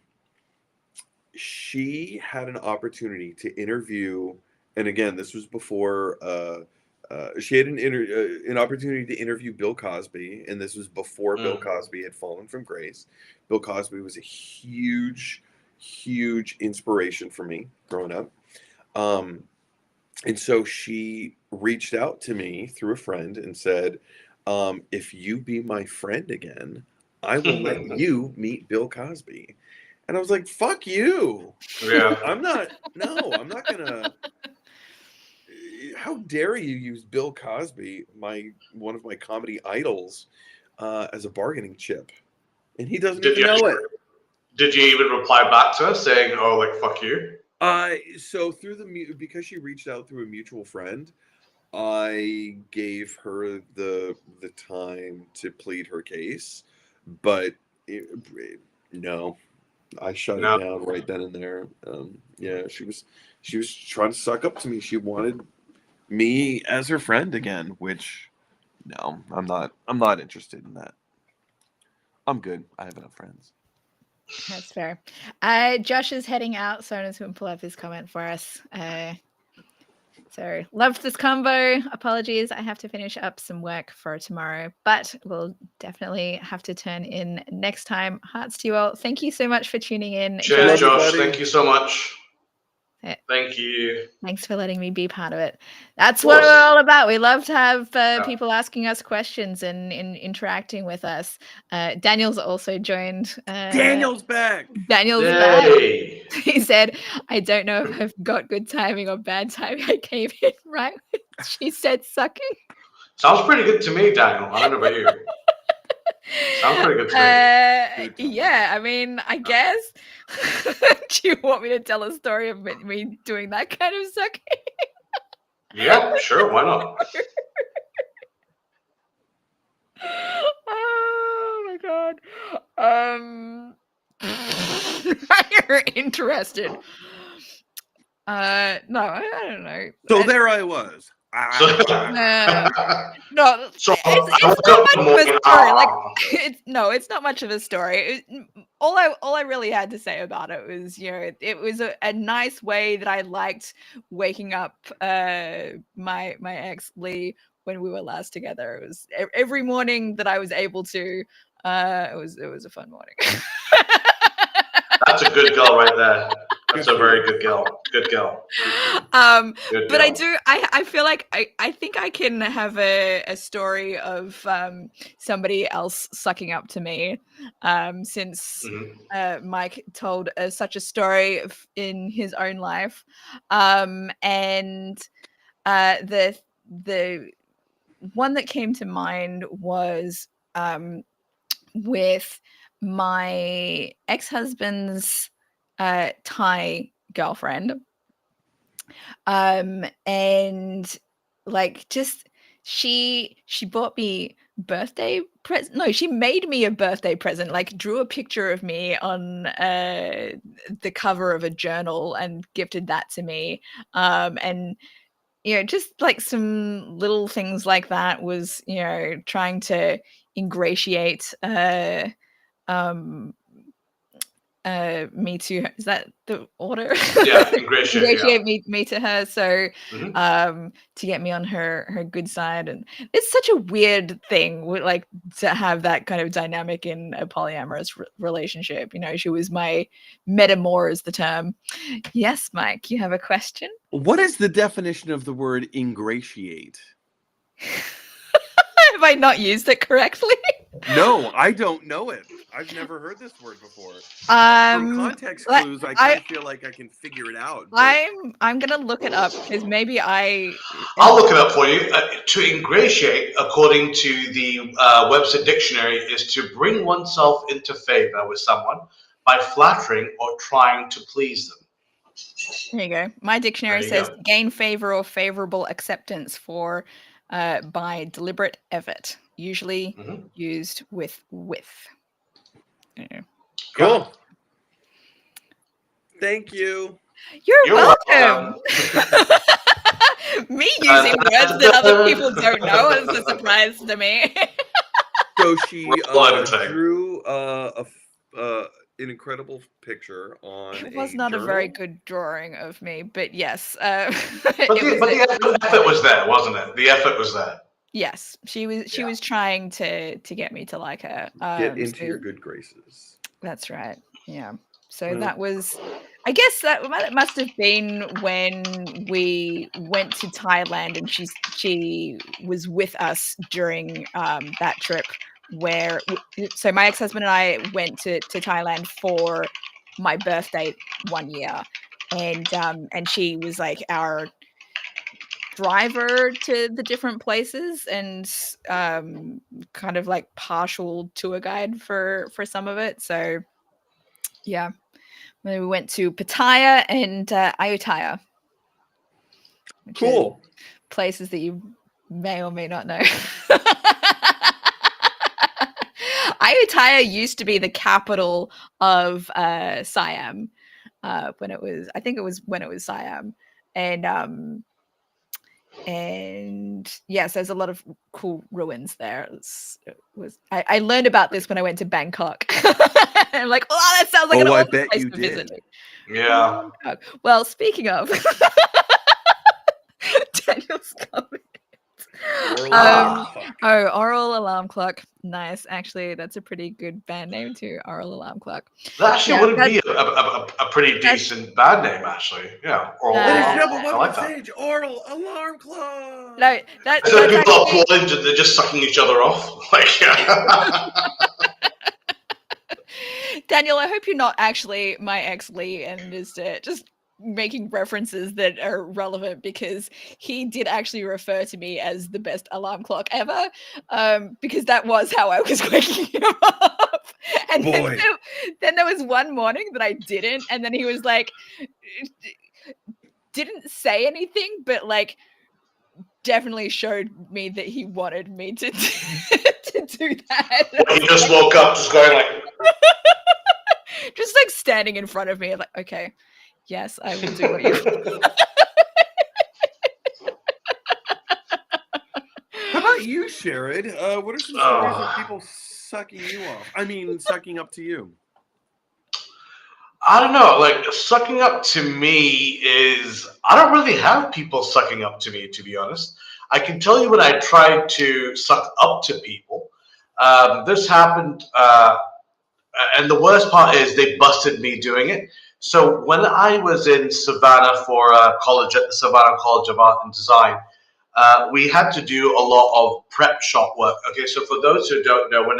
she had an opportunity to interview, and again, this was before she had an opportunity to interview Bill Cosby, and this was before Bill Cosby had fallen from grace. Bill Cosby was a huge inspiration for me growing up. And so she reached out to me through a friend and said, if you be my friend again, I will let you meet Bill Cosby. And I was like, fuck you. Yeah. I'm not gonna. How dare you use Bill Cosby, one of my comedy idols, as a bargaining chip? And he doesn't even know it. Did you even reply back to her saying, "Oh, like fuck you"? So because she reached out through a mutual friend, I gave her the time to plead her case, but no, I shut it down right then and there. Yeah, she was trying to suck up to me. She wanted me as her friend again, which no, I'm not interested in that. I'm good. I have enough friends. That's fair. Josh is heading out, so I'm just going to pull up his comment for us. So loved this combo. Apologies, I have to finish up some work for tomorrow, but we'll definitely have to turn in next time. Hearts to you all. Thank you so much for tuning in. Cheers, Josh. Thank you so much. Thank you. Thanks for letting me be part of it. That's what we're all about. We love to have people asking us questions and interacting with us. Daniel's also joined. Daniel's back. Daniel's back. He said, I don't know if I've got good timing or bad timing. I came in right when she said sucking. Sounds pretty good to me, Daniel. I don't know about you. Sounds pretty good to me. Yeah, I mean, I guess. Do you want me to tell a story of me doing that kind of sucking? Yeah, sure. Why not? Oh my god. You're interested. No, I don't know. So there I was. No, it's not much of a story. Like, it's not much of a story. All I really had to say about it was, it was a nice way that I liked waking up my ex Lee when we were last together. It was every morning that I was able to. It was a fun morning. That's a good girl right there. That's a very good girl. Good girl. But I feel like I think I can have a story of somebody else sucking up to me, since Mike told such a story in his own life, and the one that came to mind was with my ex-husband's Thai girlfriend, and like just she bought me birthday present. No, she made me a birthday present, like drew a picture of me on the cover of a journal and gifted that to me, and just like some little things like that was trying to ingratiate me to her. Is that the order? Yeah, ingratiate me to her. So to get me on her good side. And it's such a weird thing, like, to have that kind of dynamic in a polyamorous relationship. She was my metamor is the term. Yes, Mike, you have a question? What is the definition of the word ingratiate? Have I not used it correctly? No, I don't know it. I've never heard this word before. From context clues, I kind of feel like I can figure it out. But I'm gonna look it up because maybe I'll look it up for you. To ingratiate, according to the Webster Dictionary, is to bring oneself into favor with someone by flattering or trying to please them. There you go. My dictionary says gain favor or favorable acceptance for by deliberate effort, usually used with. Cool. Thank you. You're welcome. Me using words that other people don't know is a surprise to me. So she drew an incredible picture on It was a not journal. a very good drawing of me, but yes. But the effort was there, wasn't it? The effort was there. Yes, she was trying to get me to like her. Get into your good graces. That's right. Yeah. So that was, I guess that must have been when we went to Thailand, and she was with us during that trip where. So my ex-husband and I went to Thailand for my birthday one year, and she was like our driver to the different places, and kind of like partial tour guide for some of it. So yeah, we went to Pattaya and Ayutthaya. Cool. Places that you may or may not know. Ayutthaya used to be the capital of Siam when it was Siam, and yes, there's a lot of cool ruins there. I learned about this when I went to Bangkok. I'm like, oh, that sounds like an awesome place to visit. Yeah. Well, speaking of, Daniel's comment. Oral Alarm Clock. Nice. Actually, that's a pretty good band name too. Oral Alarm Clock. That actually wouldn't be a pretty decent band name, actually. Yeah. I like that. Oral Alarm Clock. No, that's people are applauding, they're just sucking each other off. Like, yeah. Daniel, I hope you're not actually my ex Lee and is just making references that are relevant, because he did actually refer to me as the best alarm clock ever, because that was how I was waking him up. And then there was one morning that I didn't, and then he was like, didn't say anything, but like definitely showed me that he wanted me to do that. He just woke up just going like just like standing in front of me, like, okay, yes, I will do what you How about you, Sharad? What are some stories of people sucking you off? I mean, sucking up to you. I don't know. Like, sucking up to me is, I don't really have people sucking up to me, to be honest. I can tell you when I tried to suck up to people. This happened, and the worst part is they busted me doing it. So when I was in Savannah for college at the Savannah College of Art and Design, we had to do a lot of prep shop work. Okay, so for those who don't know, when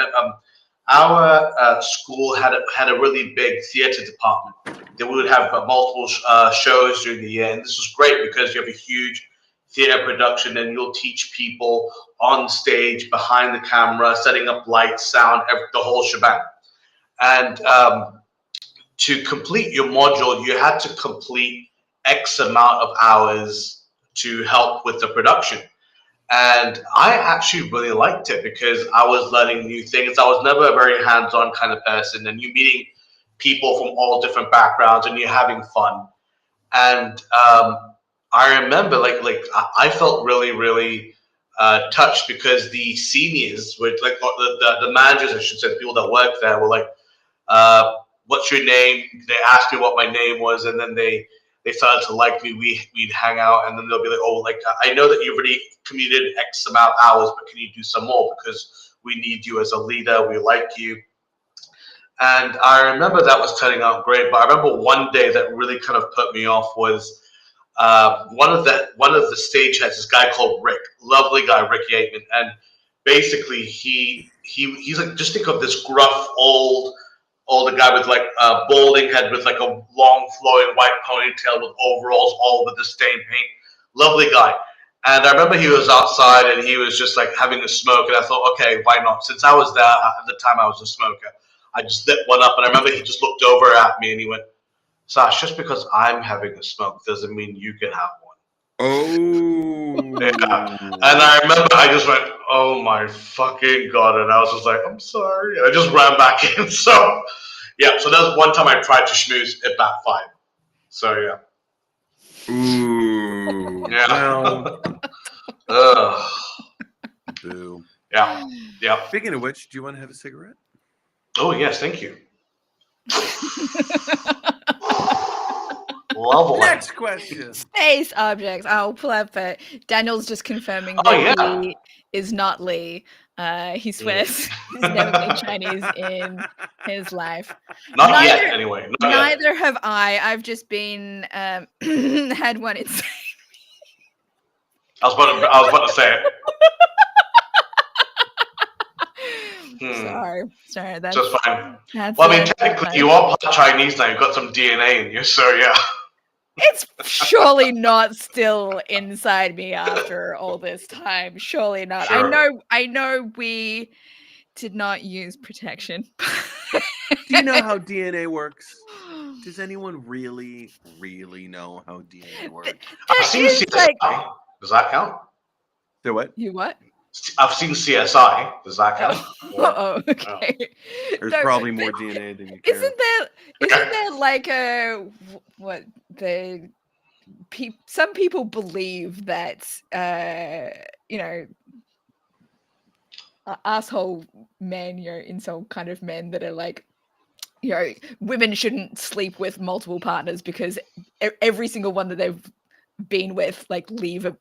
our school had a really big theater department, that we would have multiple shows during the year, and this was great because you have a huge theater production, and you'll teach people on stage, behind the camera, setting up lights, sound, the whole shebang. And to complete your module, you had to complete X amount of hours to help with the production. And I actually really liked it because I was learning new things. I was never a very hands-on kind of person, and you're meeting people from all different backgrounds, and you're having fun. And I remember, like I felt really, really touched because the seniors were like the managers, I should say, the people that worked there were like, "What's your name?" They asked me what my name was, and then they started to like me. We'd hang out, and then they'll be like, "Oh, like I know that you've already commuted X amount of hours, but can you do some more because we need you as a leader. We like you." And I remember that was turning out great. But I remember one day that really kind of put me off was one of the stage heads, this guy called Rick, lovely guy, Rick Yateman, and basically he's like, just think of this gruff older guy with like a balding head with like a long flowing white ponytail with overalls all over the stained paint. Lovely guy. And I remember he was outside and he was just like having a smoke, and I thought, okay, why not? Since I was there at the time, I was a smoker. I just lit one up, and I remember he just looked over at me and he went, "Sash, just because I'm having a smoke doesn't mean you can have one." Oh. Yeah. And I remember I just went, "Oh my fucking God." And I was just like, "I'm sorry." And I just ran back in. So, yeah. So that was one time I tried to schmooze, it backfired. So, yeah. Ooh. Ooh. Yeah. Well. Boo. Yeah. Yeah. Speaking of which, do you want to have a cigarette? Oh yes, thank you. Lovely. Next question. Space objects. I'll pull up. Daniel's just confirming Oh, that yeah. he is not Lee. He swears he's never been Chinese in his life. Not yet, anyway. Not yet. Neither have I. I've just been had one inside. I was about to say it. Sorry. That's just fine. That's well, I mean, technically, you are part Chinese now. You've got some DNA in you, so yeah. It's surely not still inside me after all this time. Surely not. Sure. I know we did not use protection. Do you know how DNA works? Does anyone really know how DNA works? I've seen CSI. Does that count? So what? You what? I've seen CSI. Does that count? Oh, okay. There's probably more DNA than you care. Isn't there like some people believe that asshole men, incel kind of men that are like, women shouldn't sleep with multiple partners because every single one that they've been with like leaves a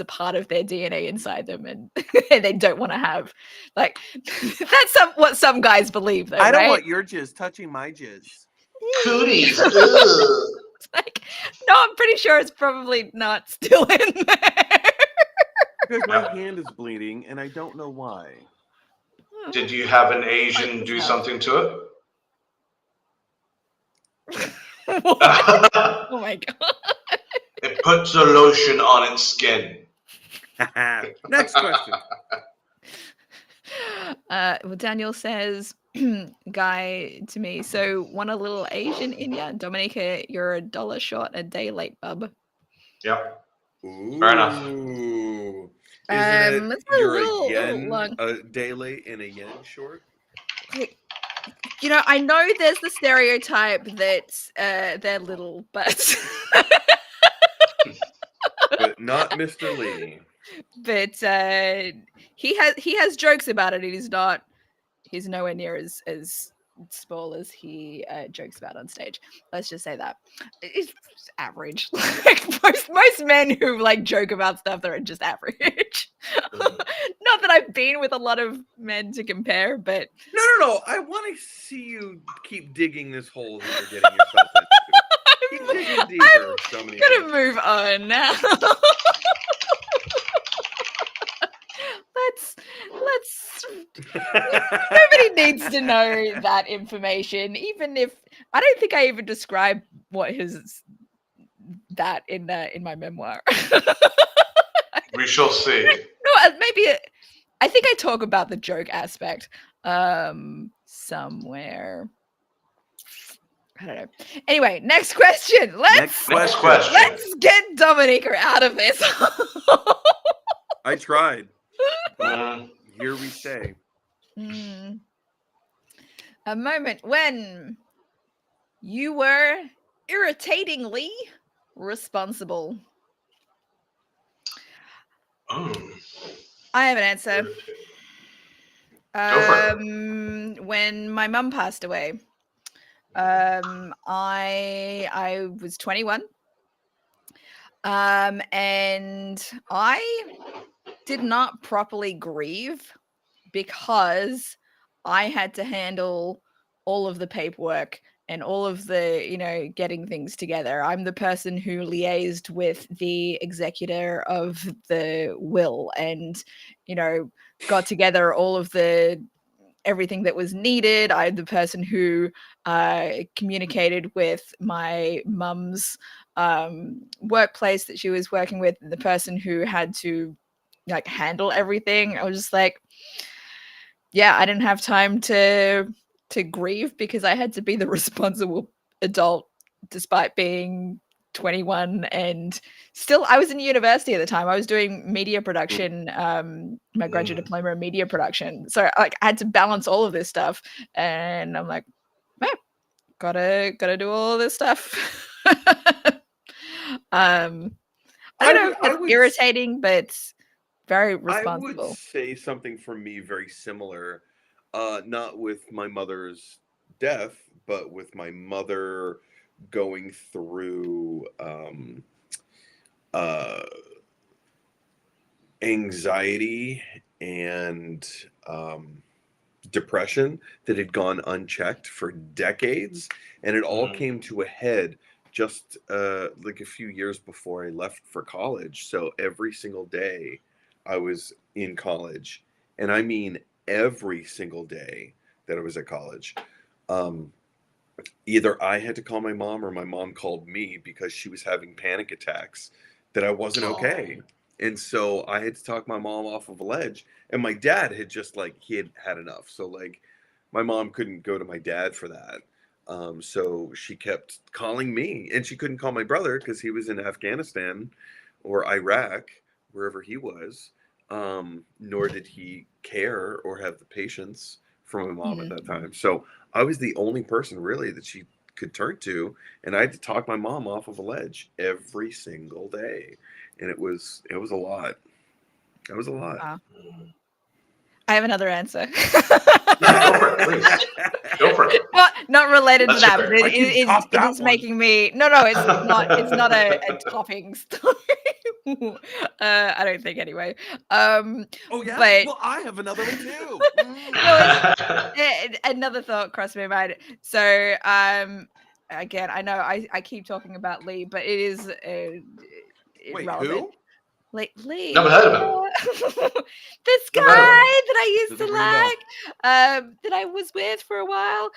part of their DNA inside them, and they don't want to have like that's what some guys believe though. I don't right? want your jizz touching my jizz. Cooties. Like, no, I'm pretty sure it's probably not still in there. Because my hand is bleeding and I don't know why. Did you have an Asian do something to it? Oh my god. It puts a lotion on its skin. Next question. Well, Daniel says, guy to me, so want a little Asian in ya? Dominica, you're a dollar short a day late, bub. Yep. Ooh. Fair enough. Isn't it you're a yen long... a day late and a yen short? I know there's the stereotype that they're little, but but not Mr. Lee. But he has jokes about it. He's nowhere near as small as he jokes about on stage. Let's just say that it's average. Like most men who like joke about stuff, they're just average. Not that I've been with a lot of men to compare, but no. I want to see you keep digging this hole that you're getting yourself into. Keep digging deeper. I'm gonna move on now. Let's nobody needs to know that information, even if I don't think I even described what that in my memoir. We shall see. No, maybe I think I talk about the joke aspect somewhere. I don't know. Anyway, next question. Let's get Dominica out of this. I tried. Here we stay. A moment when you were irritatingly responsible. I have an answer. Go for it. When my mum passed away, I was 21, and I did not properly grieve because I had to handle all of the paperwork and all of the, getting things together. I'm the person who liaised with the executor of the will and, got together all of everything that was needed. I'm the person who communicated with my mum's workplace that she was working with, the person who had to handle everything. I was just like, yeah, I didn't have time to grieve because I had to be the responsible adult despite being 21, and still I was in university at the time. I was doing media production, my graduate diploma in media production. So I had to balance all of this stuff, and I'm like, man, gotta do all of this stuff. I don't know if that's irritating, but it's very responsible. I would say something for me very similar, not with my mother's death, but with my mother going through anxiety and depression that had gone unchecked for decades, and it all came to a head just like a few years before I left for college. So every single day I was in college, and I mean every single day that I was at college, either I had to call my mom or my mom called me because she was having panic attacks that I wasn't okay. And so I had to talk my mom off of a ledge. And my dad had just he had had enough. So my mom couldn't go to my dad for that. So she kept calling me, and she couldn't call my brother because he was in Afghanistan or Iraq, wherever he was. Nor did he care or have the patience for my mom at that time. So I was the only person really that she could turn to, and I had to talk my mom off of a ledge every single day. And it was a lot. It was a lot. Wow. I have another answer. Yeah, go for it, please. Go for it. Not related to that, but it is making me. No, it's not. It's not a topping story. I don't think anyway. Oh yeah. But, well, I have another one too. Another thought crossed my mind. So, again, I know I keep talking about Lee, but it is Wait, relevant. who? Lee. Never heard of him. This guy that I used to like, that I was with for a while.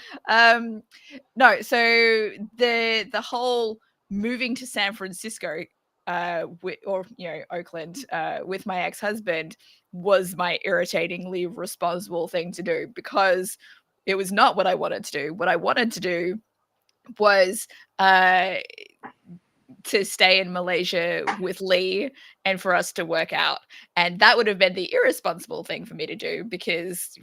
No, so the whole moving to San Francisco, Oakland, with my ex-husband was my irritatingly responsible thing to do, because it was not what I wanted to do. What I wanted to do was to stay in Malaysia with Lee and for us to work out. And that would have been the irresponsible thing for me to do, because,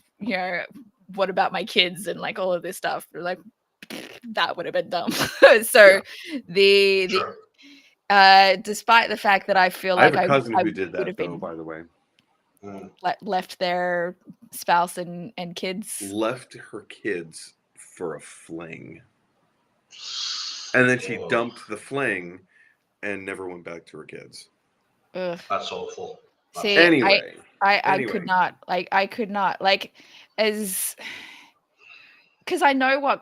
what about my kids and all of this stuff? That would have been dumb. So Sure. despite the fact that I feel like I have a cousin who did that, though, by the way. Left their spouse and kids. Left her kids for a fling. And then she dumped the fling and never went back to her kids. Ugh. That's awful. See, anyway, I could not, as, because I know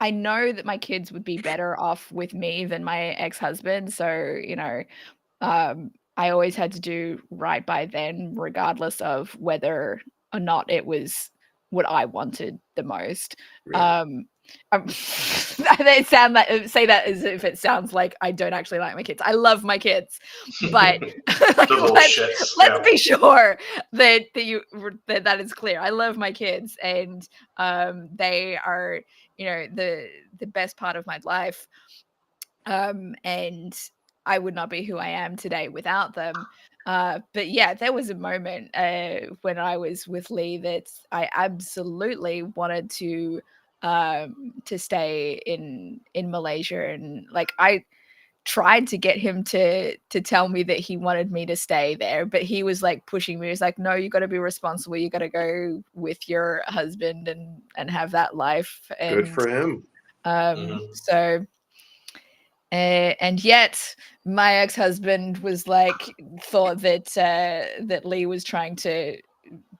I know that my kids would be better off with me than my ex-husband. So, I always had to do right by them, regardless of whether or not it was what I wanted the most. Right. They say that as if it sounds like I don't actually like my kids. I love my kids, but let's be sure that that is clear. I love my kids, and they are, the best part of my life, and I would not be who I am today without them. But yeah, there was a moment when I was with Lee that I absolutely wanted to stay in Malaysia, and I tried to get him to tell me that he wanted me to stay there, but he was pushing me. He's like, no, you got to be responsible. You got to go with your husband and have that life. And, good for him. So. And yet my ex-husband was thought that Lee was trying to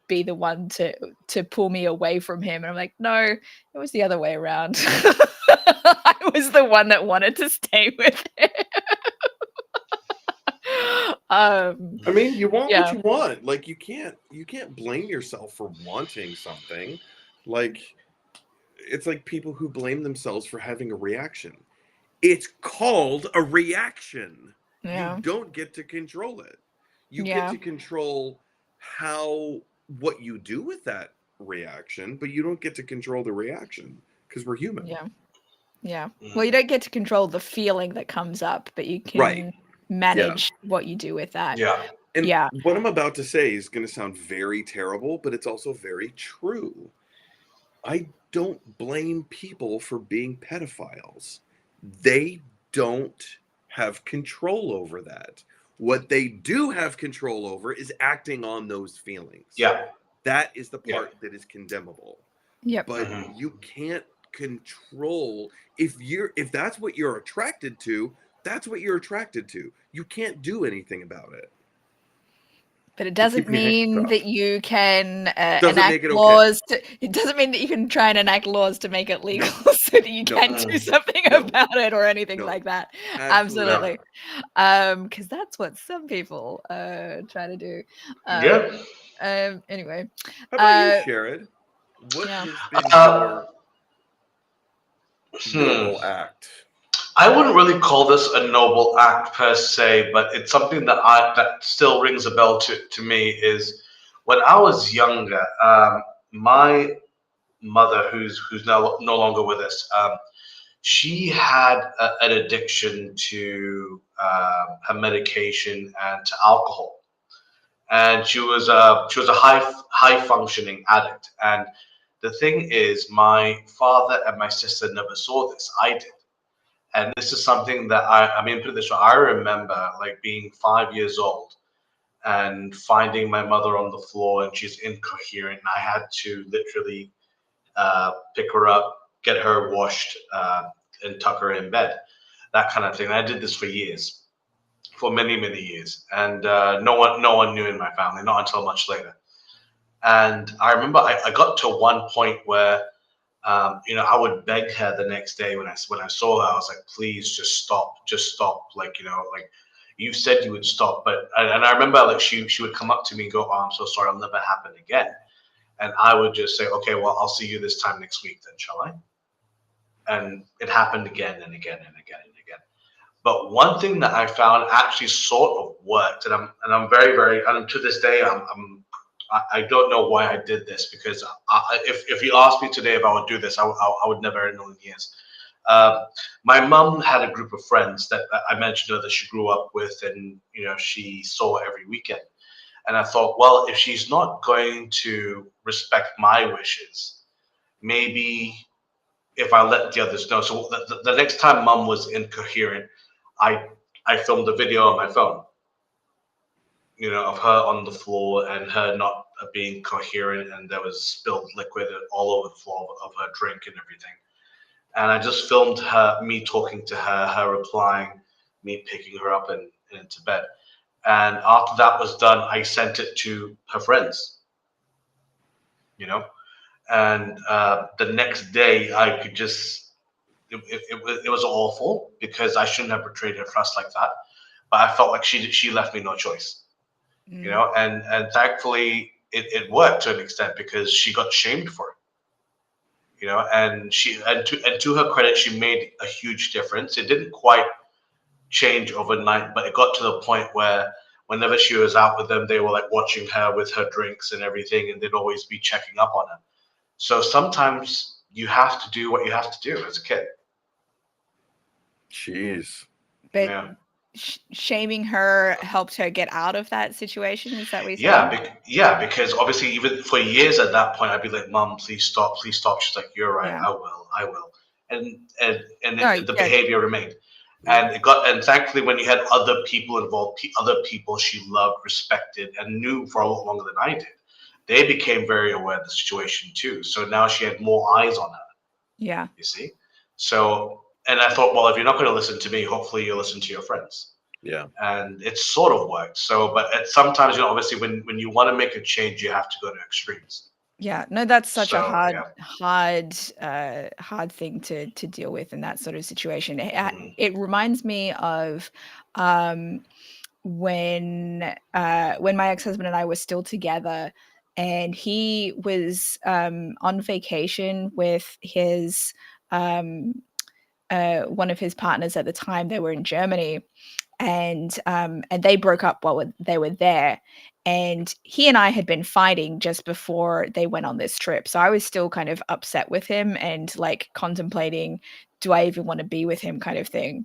be the one to pull me away from him. And I'm like, no, it was the other way around. I was the one that wanted to stay with him. I mean, you want what you want. You can't blame yourself for wanting something. It's like people who blame themselves for having a reaction. It's called a reaction. Yeah. You don't get to control it. You get to control what you do with that reaction, but you don't get to control the reaction, because we're human. Yeah. Well, you don't get to control the feeling that comes up, but you can manage what you do with that. Yeah. And what I'm about to say is going to sound very terrible, but it's also very true. I don't blame people for being pedophiles. They don't have control over that. What they do have control over is acting on those feelings. Yeah. That is the part that is condemnable. Yep. But you can't control if that's what you're attracted to, that's what you're attracted to. You can't do anything about it. But it doesn't mean that you can enact it laws. It doesn't mean that you can try and enact laws to make it legal so that you can do something about it or anything like that. Absolutely. Because that's what some people try to do. Anyway. How about you, Sharad? What has been your noble act? I wouldn't really call this a noble act per se, but it's something that still rings a bell to me. Is when I was younger, my mother, who's now no longer with us, she had an addiction to her medication and to alcohol, and she was a high functioning addict. And the thing is, my father and my sister never saw this. I did. And this is something that I mean, put it this way, I remember like being 5 years old and finding my mother on the floor and she's incoherent. And I had to literally pick her up, get her washed, and tuck her in bed, that kind of thing. And I did this for years, for many, many years. And no one knew in my family, not until much later. And I remember I got to one point where I would beg her the next day when I saw her. I was like, please just stop. Like, like you said you would stop. But and I remember like she would come up to me and go, oh, I'm so sorry, it'll never happen again. And I would just say, okay, well, I'll see you this time next week then, shall I? And it happened again and again and again and again. But one thing that I found actually sort of worked, and I'm very, very, and to this day, I don't know why I did this, because if you asked me today if I would do this, I would never in a million years. My mum had a group of friends that I mentioned her that she grew up with, and she saw every weekend. And I thought, well, if she's not going to respect my wishes, maybe if I let the others know. So the next time mum was incoherent, I filmed a video on my phone, of her on the floor and her not being coherent, and there was spilled liquid all over the floor of her drink and everything. And I just filmed me talking to her replying, me picking her up and into bed. And after that was done, I sent it to her friends, and the next day I could just, it was awful because I shouldn't have betrayed her trust like that. But I felt like she left me no choice. And thankfully it worked to an extent because she got shamed for it, and to her credit, she made a huge difference. It didn't quite change overnight, but it got to the point where whenever she was out with them, they were like watching her with her drinks and everything, and they'd always be checking up on her. So sometimes you have to do what you have to do as a kid. Jeez. But shaming her helped her get out of that situation. Is that what you're saying? Yeah, because obviously even for years at that point, I'd be like, Mom, please stop. She's like, you're right. Yeah. I will. And the behavior remained. And and thankfully when you had other people involved, other people she loved, respected, and knew for a lot longer than I did, they became very aware of the situation too. So now she had more eyes on her. Yeah. You see? So, and I thought, well, if you're not going to listen to me, hopefully you'll listen to your friends. Yeah. And it sort of worked. So, but sometimes, obviously when you want to make a change, you have to go to extremes. Yeah, no, that's such a hard thing to deal with in that sort of situation. It reminds me of when my ex-husband and I were still together, and he was on vacation with his one of his partners at the time. They were in Germany, and they broke up while they were there. And he and I had been fighting just before they went on this trip. So I was still kind of upset with him and like contemplating, do I even want to be with him kind of thing.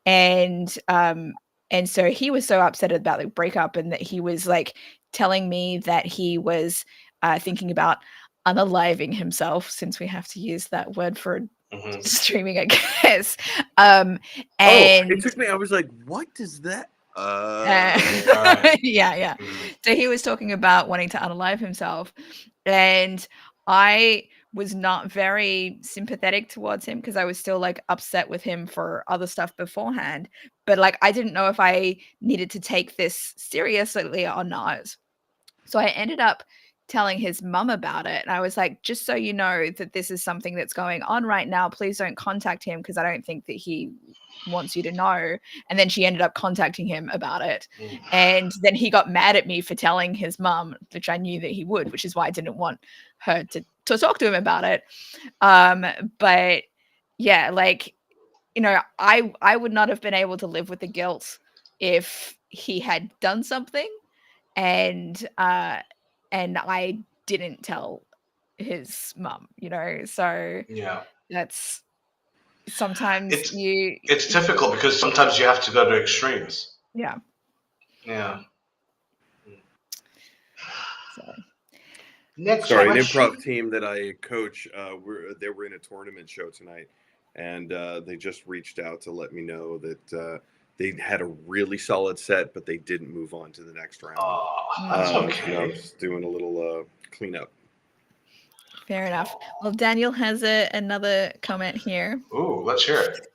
And so he was so upset about the breakup, and that he was like telling me that he was thinking about unaliving himself, since we have to use that word for streaming, I guess. And it took me. I was like, "What does that?" Yeah. So he was talking about wanting to unalive himself, and I was not very sympathetic towards him because I was still like upset with him for other stuff beforehand. But like, I didn't know if I needed to take this seriously or not. So I ended up telling his mum about it. And I was like, just so you know that this is something that's going on right now, please don't contact him because I don't think that he wants you to know. And then she ended up contacting him about it. And then he got mad at me for telling his mum, which I knew that he would, which is why I didn't want her to talk to him about it. But yeah, like, you know, I would not have been able to live with the guilt if he had done something and I didn't tell his mum, you know. So Yeah, that's sometimes it's difficult because sometimes you have to go to extremes. Yeah. So next question. An improv team that I coach, they were in a tournament show tonight, and they just reached out to let me know that they had a really solid set, but they didn't move on to the next round. That's okay. I'm just doing a little cleanup. Fair enough. Well, Daniel has another comment here. Ooh, let's hear it.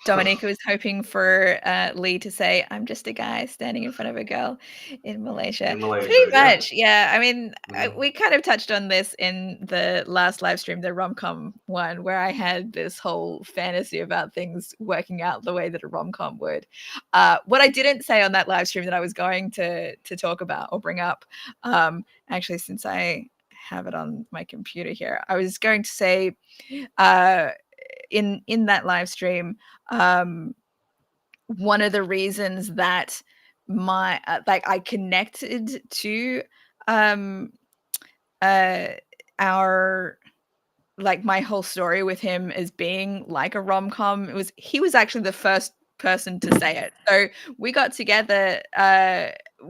Dominica was hoping for Lee to say, "I'm just a guy standing in front of a girl in Malaysia." Pretty much, yeah. I mean, we kind of touched on this in the last live stream, the rom-com one, where I had this whole fantasy about things working out the way that a rom-com would. What I didn't say on that live stream that I was going to talk about or bring up, actually, since I have it on my computer here, I was going to say, in that live stream, one of the reasons that my like I connected to our like my whole story with him as being like a rom-com, he was actually the first person to say it. So we got together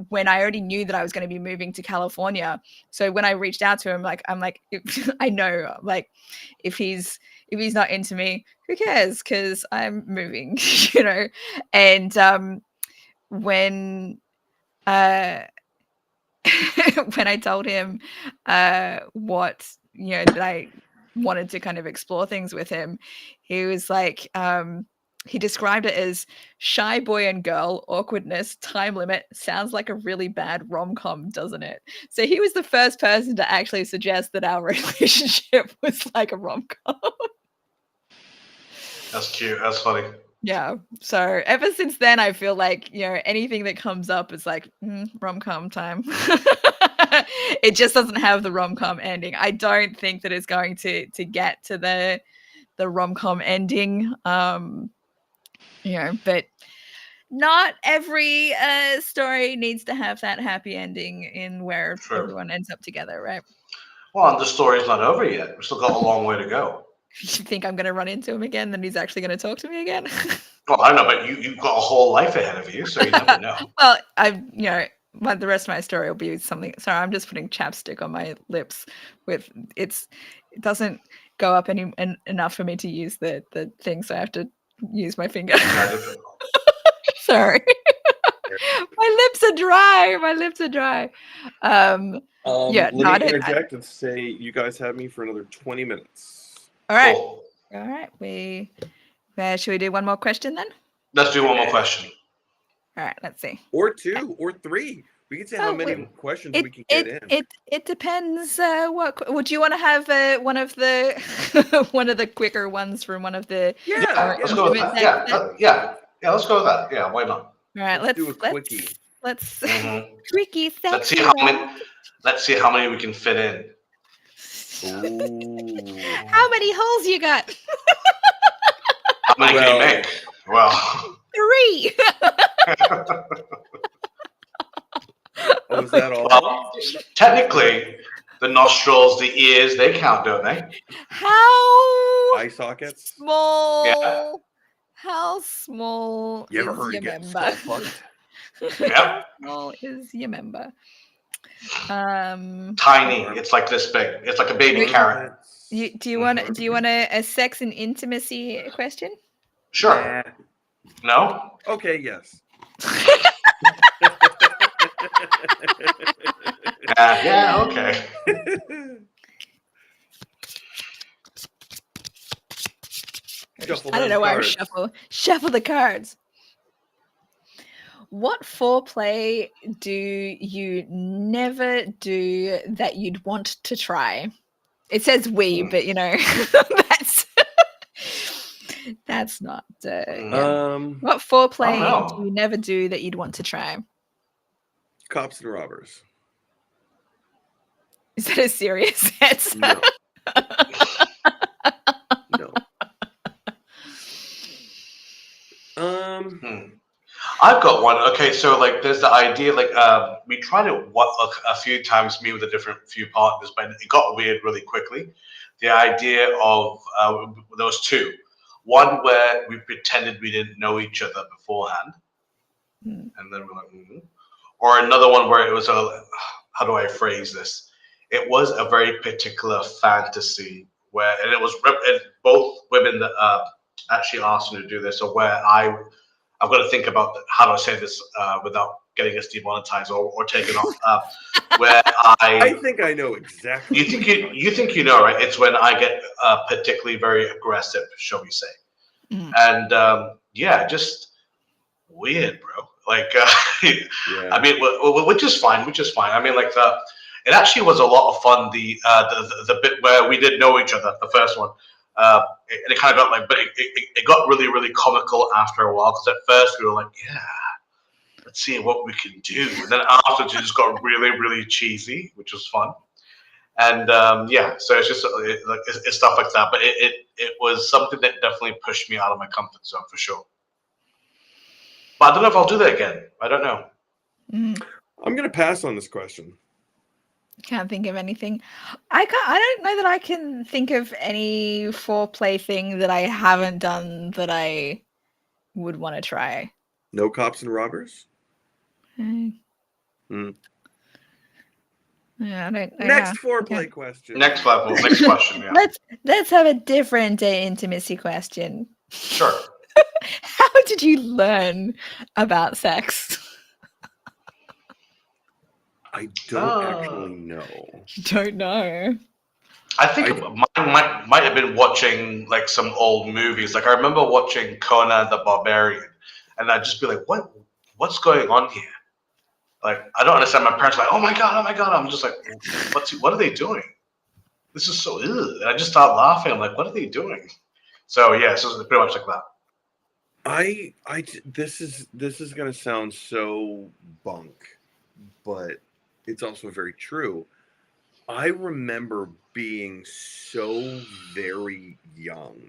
when I already knew that I was going to be moving to California. So when I reached out to him, I'm like, I know, like, if he's not into me, who cares? Because I'm moving, you know. And when when I told him what, you know, that I wanted to kind of explore things with him, he was like, he described it as shy boy and girl, awkwardness, time limit. Sounds like a really bad rom-com, doesn't it? So he was the first person to actually suggest that our relationship was like a rom-com. That's cute. That's funny. Yeah. So ever since then, I feel like, you know, anything that comes up is like rom-com time. It just doesn't have the rom-com ending. I don't think that it's going to get to the rom-com ending. You know, but not every story needs to have that happy ending in where everyone ends up together, right? Well, the story's not over yet. We've still got a long way to go. You think I'm going to run into him again, then he's actually going to talk to me again? Well, I know, but you've got a whole life ahead of you, so you never know. Well, you know, the rest of my story will be something. Sorry, I'm just putting chapstick on my lips. It doesn't go up enough for me to use the thing, so I have to use my finger. Sorry. My lips are dry. Yeah, let me interject and say you guys have me for another 20 minutes. All right. Cool. All right. Should we do one more question then? Let's do one more question. All right, let's see. Or two, or three. We can say how many questions we can get in. It depends. What would you want to have? One of the one of the quicker ones from one of the. Yeah, let's go with that. Yeah, let's go with that. Yeah, why not? All right, let's do a quickie. Let's quickie. Let's see how many we can fit in. Ooh. How many holes you got? How many can you make? Well, 3. Oh, is that all? Well, technically, the nostrils, the ears, they count, don't they? How eye sockets? Small. Yeah. How small you ever is heard your get member? Yep. How small is your member? Tiny. It's like this big. It's like a baby carrot. Do you want a sex and intimacy question? Sure. No? Okay, yes. Yeah, okay. Shuffle I don't know why cards. I shuffle the cards. What foreplay do you never do that you'd want to try? It says we, but that's not. Yeah. What foreplay do you never do that you'd want to try? Cops and robbers. Is that a serious answer? No. No. I've got one. Okay, so like, there's the idea. Like, we tried it a few times, me with a few partners, but it got weird really quickly. The idea of there was two. One where we pretended we didn't know each other beforehand, and then we're like, or another one where it was how do I phrase this? It was a very particular fantasy and it was both women that actually asked me to do this, or where I've got to think about how do I say this without getting us demonetized or taken off. Where I think I know exactly. You think you know, right? It's when I get particularly very aggressive, shall we say? And just weird, bro. Like, I mean, which is fine. I mean, like it actually was a lot of fun. The bit where we didn't know each other, the first one. It kind of got like, but it got really, really comical after a while, because at first we were like, yeah, let's see what we can do. And then afterwards it just got really, really cheesy, which was fun. And so it's just it's stuff like that. But it was something that definitely pushed me out of my comfort zone for sure. But I don't know if I'll do that again. I don't know. I'm going to pass on this question. Can't think of anything. I don't know that I can think of any foreplay thing that I haven't done that I would want to try. No cops and robbers? Yeah, I don't. Next foreplay question. Next question. Yeah. Let's have a different intimacy question. Sure. How did you learn about sex? I don't actually know. You don't know? I think mine might have been watching like some old movies. Like, I remember watching Conan the Barbarian, and I'd just be like, what's going on here? Like, I don't understand. My parents are like, oh my god. I'm just like, what are they doing? This is so ugh. And I just start laughing. I'm like, what are they doing? So yeah, so it's pretty much like that. This is gonna sound so bunk, but it's also very true. I remember being so very young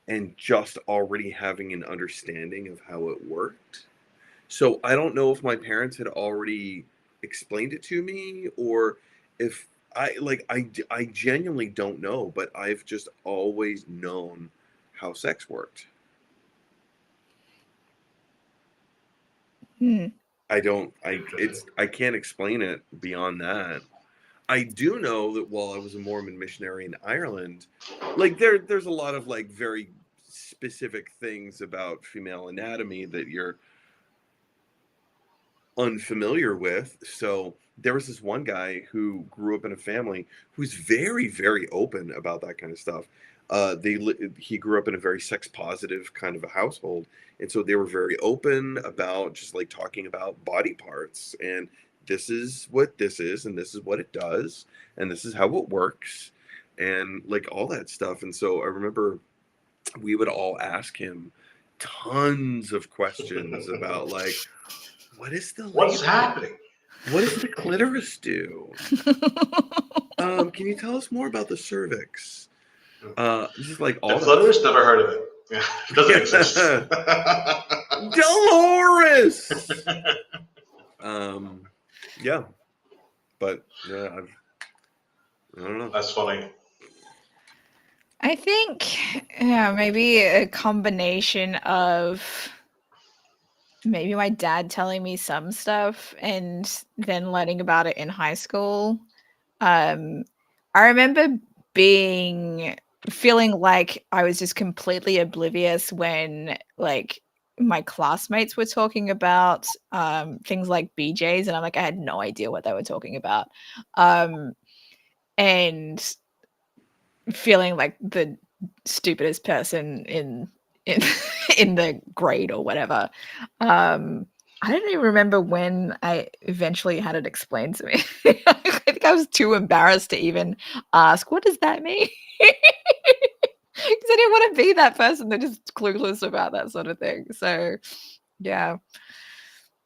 and just already having an understanding of how it worked. So I don't know if my parents had already explained it to me, or if I genuinely don't know, but I've just always known how sex worked. I can't explain it beyond that. I do know that while I was a Mormon missionary in Ireland, like there's a lot of like very specific things about female anatomy that you're unfamiliar with. So there was this one guy who grew up in a family who's very, very open about that kind of stuff. He grew up in a very sex positive kind of a household, and so they were very open about just like talking about body parts, and this is what this is, and this is what it does, and this is how it works, and like all that stuff. And so I remember we would all ask him tons of questions about like, what's happening? What does the clitoris do? Can you tell us more about the cervix? Just like all the clitoris, never heard of it. Yeah, it doesn't exist. Dolores. Yeah, but yeah, I don't know. That's funny. I think maybe a combination of maybe my dad telling me some stuff and then learning about it in high school. I remember feeling like I was just completely oblivious when like my classmates were talking about things like BJs, and I'm like, I had no idea what they were talking about, and feeling like the stupidest person in in the grade or whatever. I don't even remember when I eventually had it explained to me. I think I was too embarrassed to even ask, what does that mean? Because I didn't want to be that person that is clueless about that sort of thing. So, yeah,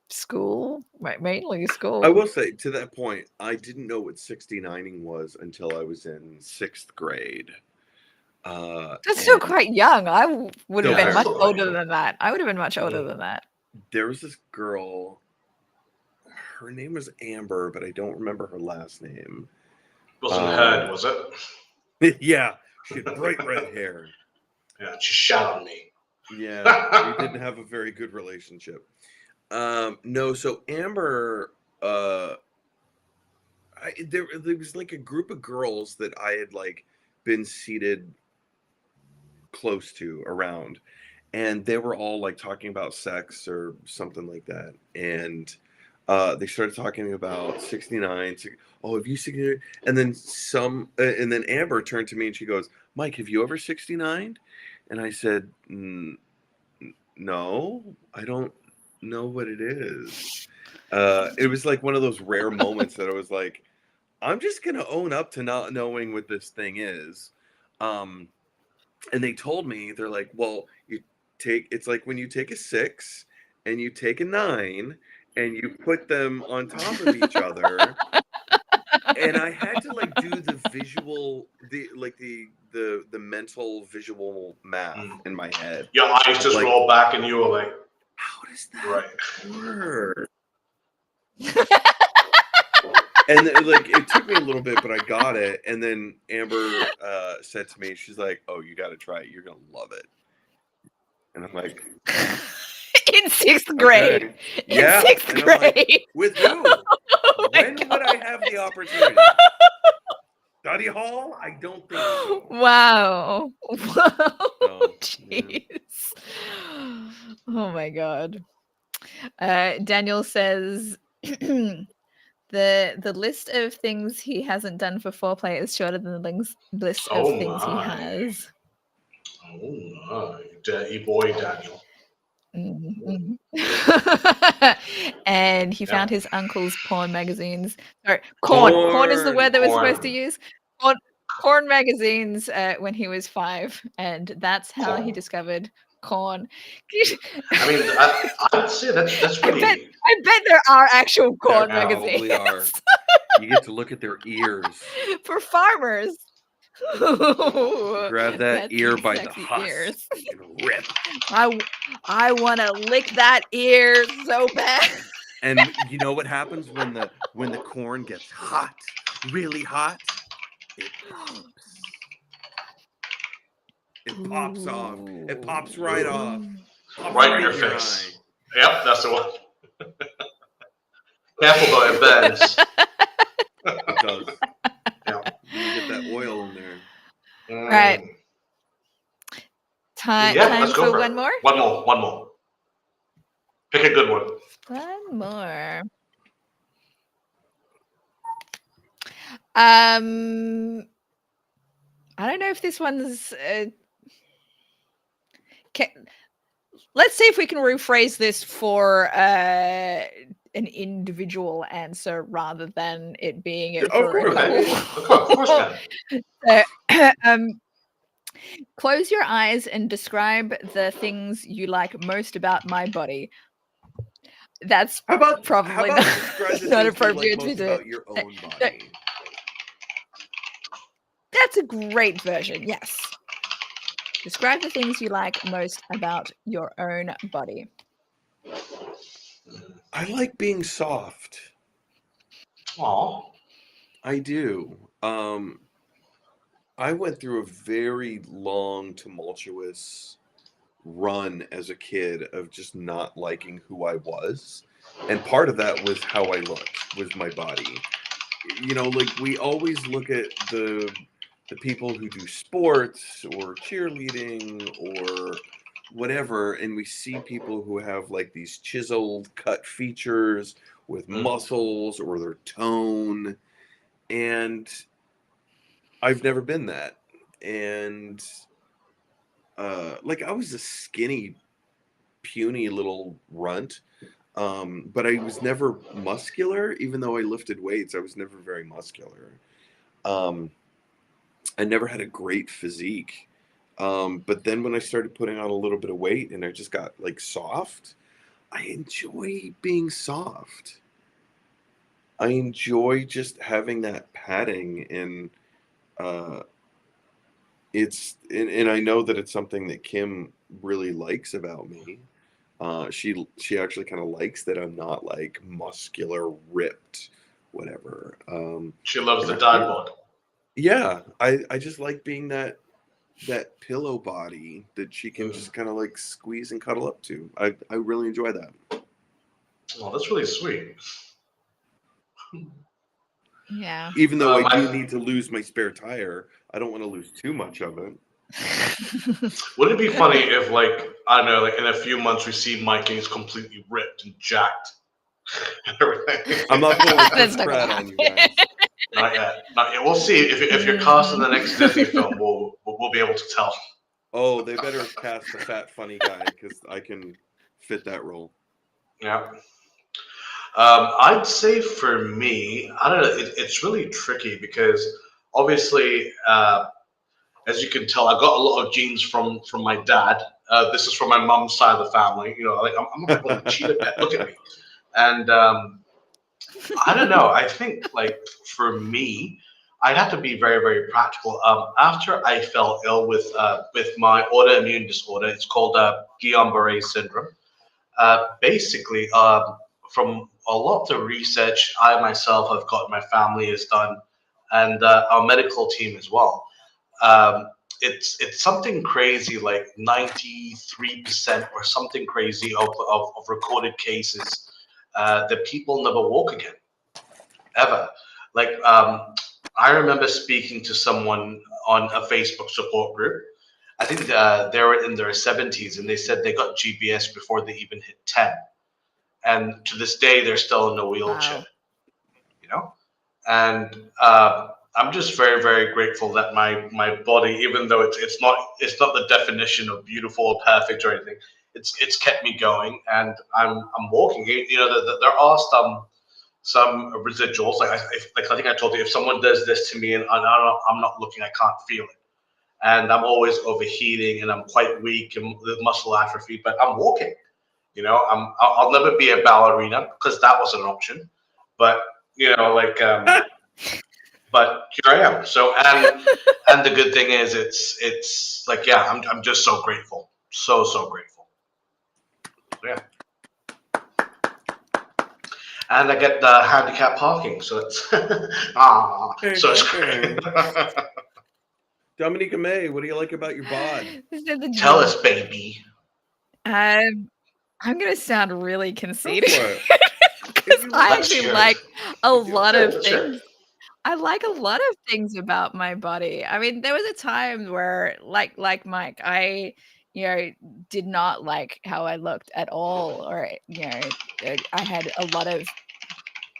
school, mainly school. I will say, to that point, I didn't know what 69ing was until I was in 6th grade. That's still quite young. I would have been much still older young. than that. I would have been much older than that. There was this girl, her name was Amber, but I don't remember her last name. Wasn't Head, was it? Yeah, she had bright red hair. Yeah, she shot on me. Yeah, we didn't have a very good relationship. No, so Amber, there was like a group of girls that I had like been seated close to around, and they were all like talking about sex or something like that, and they started talking about 69. Oh, have you 69? And then and then Amber turned to me and she goes, Mike, have you ever 69? And I said, no, I don't know what it is. It was like one of those rare moments that I was like, I'm just gonna own up to not knowing what this thing is. And they told me, they're like, well, it's like when you take a 6 and you take a 9 and you put them on top of each other. And I had to like do the visual, the mental visual math in my head. Your eyes just like, roll back and you were like, how does that work? And like it took me a little bit, but I got it. And then Amber said to me, she's like, oh, you got to try it. You're going to love it. And I'm like... In 6th grade. Okay. Yeah. In 6th grade. Like, with who? Oh when would I have the opportunity? Study hall? I don't think so. Wow. So, jeez. Yeah. Oh my god. Daniel says the list of things he hasn't done for foreplay is shorter than the list of things he has. Oh my, boy, Daniel. Mm-hmm. And he found his uncle's porn magazines. Sorry, corn is the word that we're supposed to use. Porn magazines when he was 5, and that's how he discovered corn. I mean, I'd say that's really... I bet there are actual corn magazines. Probably are. You get to look at their ears. For farmers. Grab that ear by the husk ears. and rip. I want to lick that ear so bad. And you know what happens when the corn gets hot, really hot? It pops. It pops off. It pops right off. Pops right in your face. Yep, that's the one. Careful though, it bends. It does. Yeah. You get that oil in there. Right. Time for one more? One more. Pick a good one. One more. I don't know if this one's... let's see if we can rephrase this for an individual answer rather than it being for a couple. Of course. Close your eyes and describe the things you like most about my body. That's probably not appropriate to do. About your own body? That's a great version, yes. Describe the things you like most about your own body. I like being soft. Aw. I do. I went through a very long, tumultuous run as a kid of just not liking who I was. And part of that was how I looked, was my body. You know, like we always look at the the people who do sports or cheerleading or whatever, and we see people who have like these chiseled cut features with muscles or their tone, and I've never been that. And like, I was a skinny, puny little runt, but I was never muscular. Even though I lifted weights, I was never very muscular. I never had a great physique. But then when I started putting on a little bit of weight and I just got like soft, I enjoy being soft. I enjoy just having that padding, and and I know that it's something that Kim really likes about me. She actually kind of likes that I'm not like muscular, ripped, whatever. She loves the dad bod. Yeah, I just like being that pillow body that she can just kind of like squeeze and cuddle up to. I really enjoy that. Oh, that's really sweet. Yeah. Even though I do need to lose my spare tire, I don't want to lose too much of it. Would it be funny if, like, I don't know, like in a few months we see Mike and he's completely ripped and jacked? I'm not going to put spread on you guys. Not yet. Not yet. We'll see if you're cast in the next Disney film. We'll be able to tell. Oh, they better cast the fat funny guy because I can fit that role. Yeah. I'd say for me, I don't know. It's really tricky because obviously, as you can tell, I got a lot of genes from my dad. This is from my mom's side of the family. You know, like I'm a little cheetah pet. Look at me. And I don't know. I think like for me, I'd have to be very, very practical. After I fell ill with my autoimmune disorder, it's called Guillain-Barré syndrome. Basically, from a lot of research I myself have got, my family has done, and our medical team as well. It's something crazy, like 93% or something crazy of recorded cases that people never walk again, ever. Like, I remember speaking to someone on a Facebook support group. I think they were in their 70s, and they said they got GBS before they even hit 10. And to this day, they're still in a wheelchair. Wow. You know, and I'm just very, very grateful that my body, even though it's not the definition of beautiful or perfect or anything, it's kept me going, and I'm walking. You know, there are some residuals. Like I think I told you, if someone does this to me and I'm not looking, I can't feel it, and I'm always overheating, and I'm quite weak and with muscle atrophy. But I'm walking. You know, I'll never be a ballerina because that wasn't an option. But you know, like, but here I am. So and the good thing is, it's like, yeah, I'm just so grateful, so grateful. Yeah. And I get the handicap parking, so it's so it's great. Dominica May, what do you like about your bod? Tell us, baby. I'm gonna sound really conceited because I actually like a lot of things. I like a lot of things about my body. I mean, there was a time where, like Mike, I, did not like how I looked at all, or I had a lot of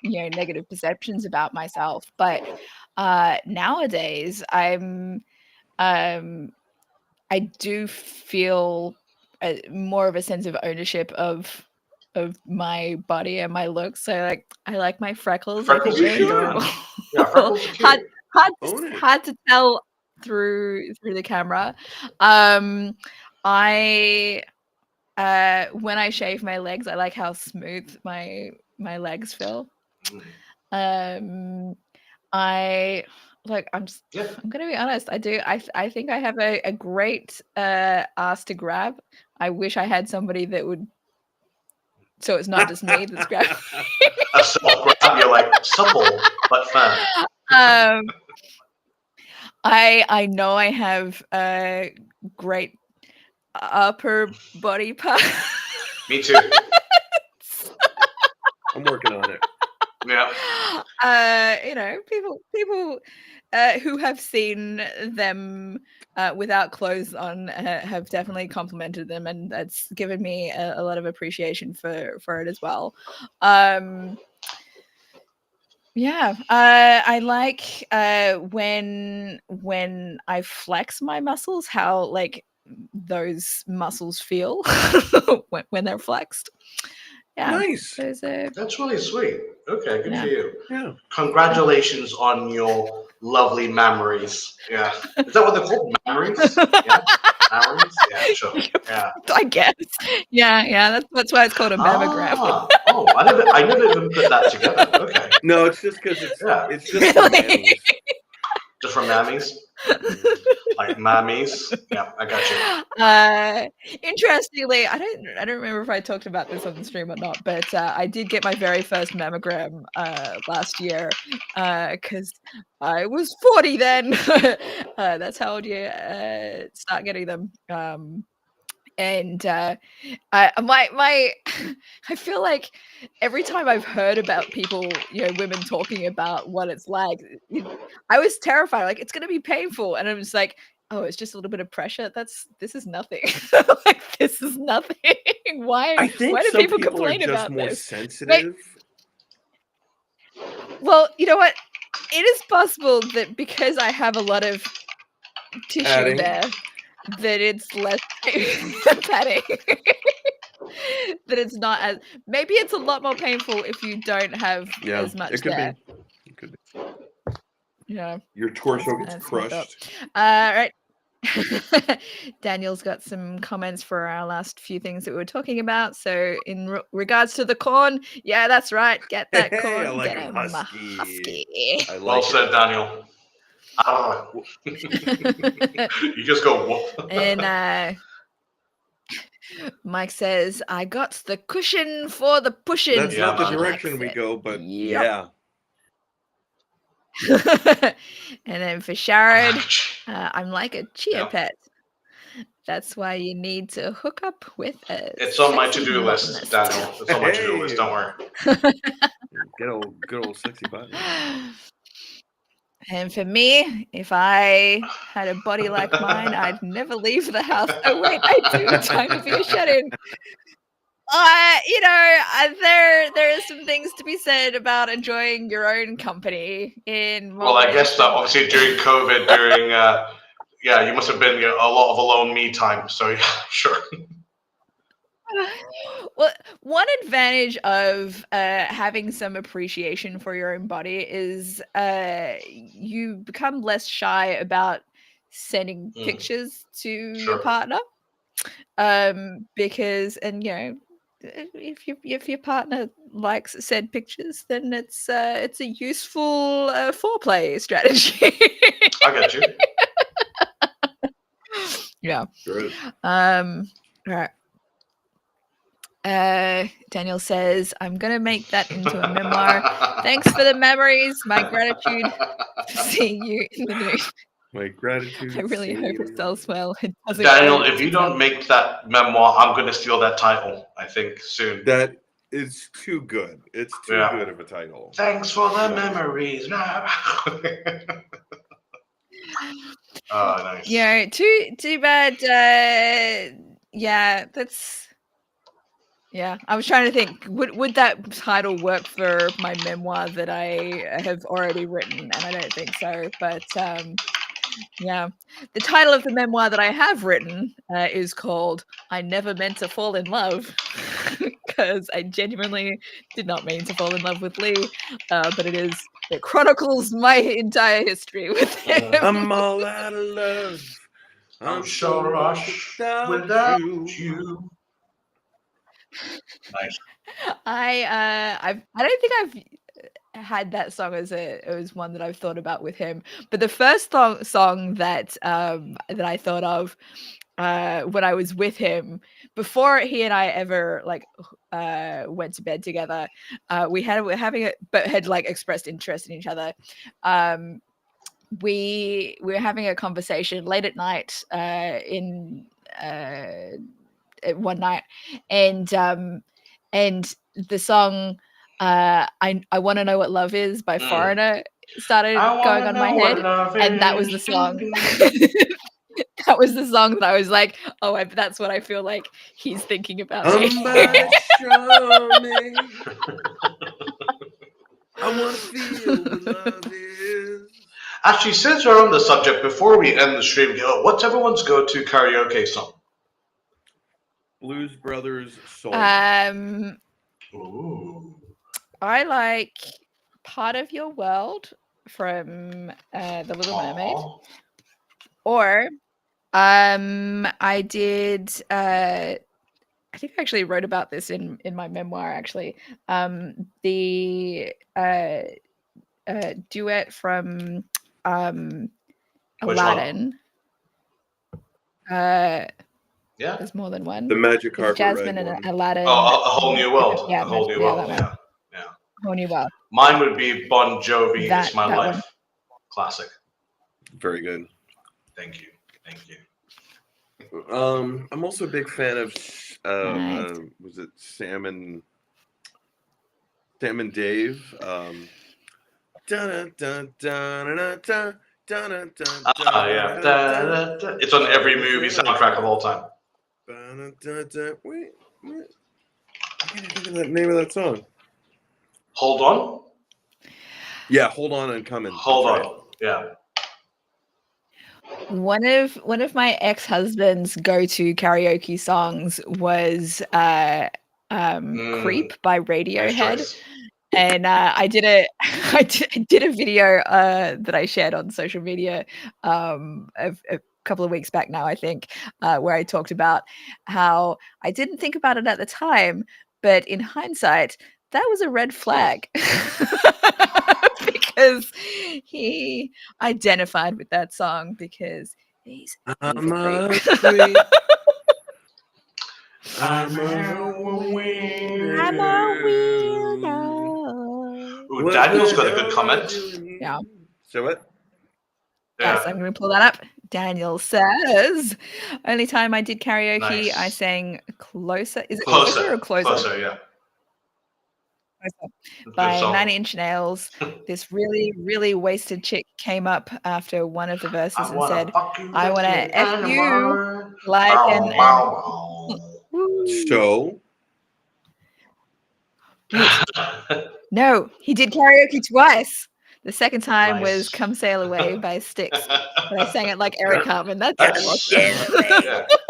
negative perceptions about myself. But nowadays, I do feel more of a sense of ownership of my body and my looks. So like, I like my freckles. I think they're adorable. Yeah, freckles are cute. hard to tell through the camera. I when I shave my legs, I like how smooth my legs feel. I like, I'm gonna be honest. I do. I think I have a great ass to grab. I wish I had somebody that would. So it's not just me that's grabbing. A small grab, you're like supple but firm. I know I have a great upper body part. Me too. I'm working on it. Yeah. People who have seen them without clothes on have definitely complimented them, and that's given me a lot of appreciation for it as well. Yeah, I like when I flex my muscles, how like those muscles feel when they're flexed. Yeah, Nice. That's really sweet. Okay, good for you. Yeah. Congratulations on your lovely memories. Yeah. Is that what they're called? Memories? Yeah. Memories? Yeah, sure. Yeah. I guess. Yeah. That's why it's called a mammogram. I never even put that together. Okay. No, it's just because it's just Really? for mammies. Just for mammies? Like mammies? Yeah, I got you. Interestingly, I don't remember if I talked about this on the stream or not, but I did get my very first mammogram last year because I was 40 then. That's how old you start getting them. And I feel like every time I've heard about people, women talking about what it's like, I was terrified. Like, it's going to be painful, and I'm just like, oh, it's just a little bit of pressure. This is nothing. Like, this is nothing. Why? I think why do some people people complain are just about more this? sensitive. Well, you know what? It is possible that because I have a lot of tissue Padding. there, that it's less padding. That it's not as, maybe it's a lot more painful if you don't have as much it could there. be. It could be. Yeah. Your torso gets That's crushed. Right. Daniel's got some comments for our last few things that we were talking about. So in regards to the corn, yeah, that's right. Get that corn. I like Get a husky. I like well said, Daniel. You just go whoop. And Mike says, I got the cushion for the pushing. That's not the direction we go, but yeah. And then for Sharad, I'm like a chia pet. That's why you need to hook up with us. It's on my to-do list, Daniel. It's on my to-do list. Don't worry. Good old sexy button. And for me, if I had a body like mine, I'd never leave the house. Oh wait, I do. Time to be a shut-in. There are some things to be said about enjoying your own company in. Well, I guess that obviously during COVID, you must have been a lot of alone me time. So yeah, sure. Well, one advantage of having some appreciation for your own body is you become less shy about sending pictures to your partner, because, and if your partner likes said pictures, then it's a useful foreplay strategy. I got you. Yeah. Good. All right. Daniel says, I'm gonna make that into a memoir. Thanks for the memories. My gratitude for seeing you in the news. My gratitude. I really hope it sells well. It doesn't. Daniel, if you don't make that memoir, I'm going to steal that title, I think, soon. That is too good. It's too good of a title. Thanks for the memories. Oh, nice. Yeah, too bad. Yeah, that's. Yeah, I was trying to think, would that title work for my memoir that I have already written? And I don't think so. But yeah, the title of the memoir that I have written is called I Never Meant to Fall in Love, because I genuinely did not mean to fall in love with Lee, but it chronicles my entire history with him. I'm all out of love. I'm so rushed without you. Nice. I don't think I've had that song as one that I've thought about with him, but the first song that I thought of when I was with him, before he and I ever went to bed together, we had like expressed interest in each other. We were having a conversation late at night one night, and the song I Want to Know What Love Is by Foreigner started going on my head, and that was the song. That was the song that I was like, oh, that's what I feel like he's thinking about me. Show me. I want to feel what love is. Actually, since we're on the subject, before we end the stream, what's everyone's go-to karaoke song? Blues Brothers Soul. Ooh. I like Part of Your World from The Little Mermaid. Or I did I think I actually wrote about this in my memoir, actually. The duet from Aladdin. Yeah, there's more than one. The Magic Carpet Jasmine Ride and one. Aladdin. Oh, A Whole New World. Yeah, A Whole New World. Yeah. Whole New World. Mine would be Bon Jovi, It's My Life. One. Classic. Very good. Thank you. I'm also a big fan of was it Sam and Dave? It's on every movie soundtrack of all time. Wait, I can't think of the name of that song. Hold On? Yeah, Hold On and Coming. Hold On. Right. Yeah. One of my ex-husband's go-to karaoke songs was Creep by Radiohead. And I did a video that I shared on social media a couple of weeks back now, I think, where I talked about how I didn't think about it at the time, but in hindsight, that was a red flag because he identified with that song because he's a creep. I'm a weirdo. Ooh, Daniel's got a good comment. Yeah. Show it. Yes, I'm going to pull that up. Daniel says, only time I did karaoke, I sang Closer. Is it Closer or Closer? Closer, yeah. Closer. By 9 Inch Nails. This really, really wasted chick came up after one of the verses and said, I want to F you like an So? No, he did karaoke twice. The second time was Come Sail Away by Styx. But I sang it like Eric Cartman. That's sail away,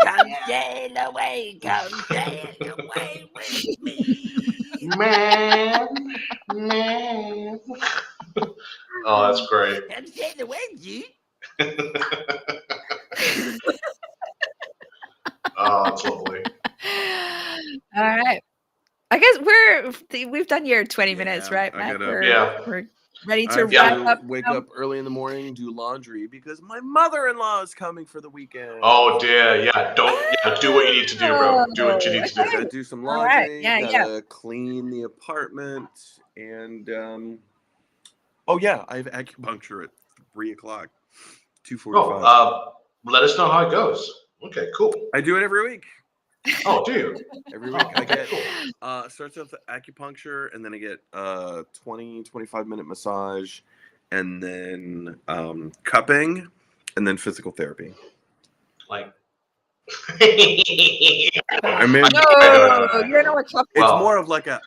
come sail away, come sail away with me. Man. Oh, that's great. Come sail away, you. Oh, that's lovely. All right. I guess we've done your 20 minutes, right, Matt? We're ready to wrap up. Wake up early in the morning, do laundry because my mother-in-law is coming for the weekend. Oh dear, yeah. Do what you need to do, bro. Do what you need to do. Gotta do some laundry. Gotta clean the apartment, and I have acupuncture at 3:00, 2:45. Oh, let us know how it goes. Okay, cool. I do it every week. Oh, do you? Every week I get starts off with acupuncture, and then I get 20-25 minute massage, and then cupping, and then physical therapy. Like I mean, you're not cupping. It's more of like a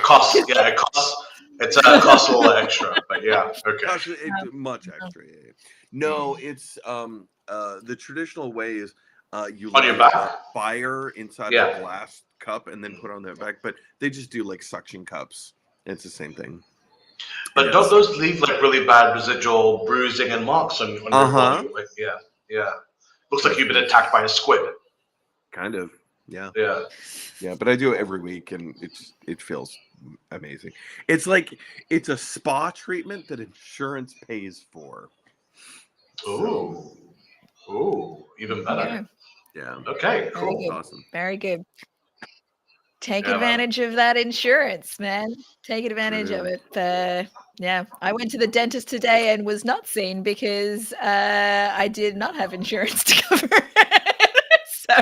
cost. Yeah, it costs. It costs a little extra, but yeah, okay. It's much extra. Yeah. No, it's the traditional way is. You on your back? Fire inside a glass cup and then put it on their back, but they just do like suction cups. It's the same thing. But don't those leave like really bad residual bruising and marks on your body? Like, yeah. Looks like you've been attacked by a squid. Kind of. Yeah. Yeah. But I do it every week, and it feels amazing. It's like it's a spa treatment that insurance pays for. Ooh, even better. Yeah. Okay, cool. Awesome. Very good. Take advantage of that insurance, man. Take advantage of it. I went to the dentist today and was not seen because I did not have insurance to cover it. So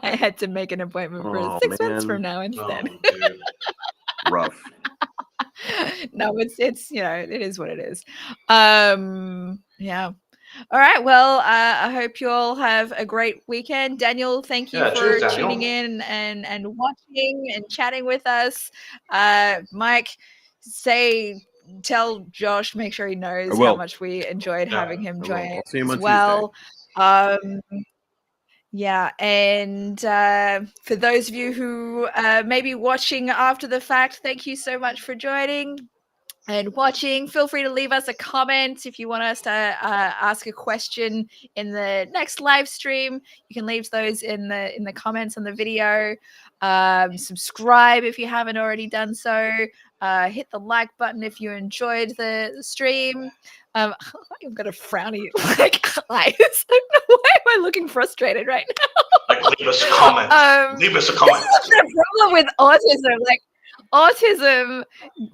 I had to make an appointment for 6 months from now instead. Rough. No, it's it is what it is. Yeah. All right. Well, I hope you all have a great weekend. Daniel, thank you for tuning in and watching and chatting with us. Mike, tell Josh, make sure he knows how much we enjoyed having him join I'll see him as on well. Yeah, and for those of you who may be watching after the fact, thank you so much for joining and watching. Feel free to leave us a comment if you want us to ask a question in the next live stream. You can leave those in the comments on the video. Subscribe if you haven't already done so. Hit the like button if you enjoyed the stream. I've got a frowny like eyes. Why am I looking frustrated right now? Like, leave us a comment. Leave us a comment. This is the problem with autism. Like, autism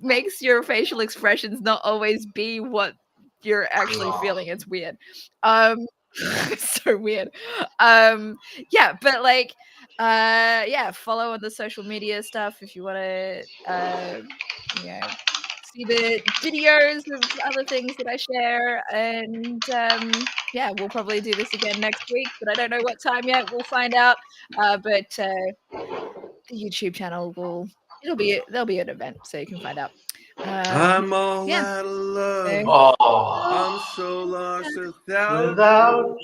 makes your facial expressions not always be what you're actually feeling. It's weird. It's so weird. Yeah, but like, follow on the social media stuff if you want to, see the videos of other things that I share. And we'll probably do this again next week, but I don't know what time yet. We'll find out. But the YouTube channel there'll be an event, so you can find out. I'm all out of love. Oh, I'm so lost without without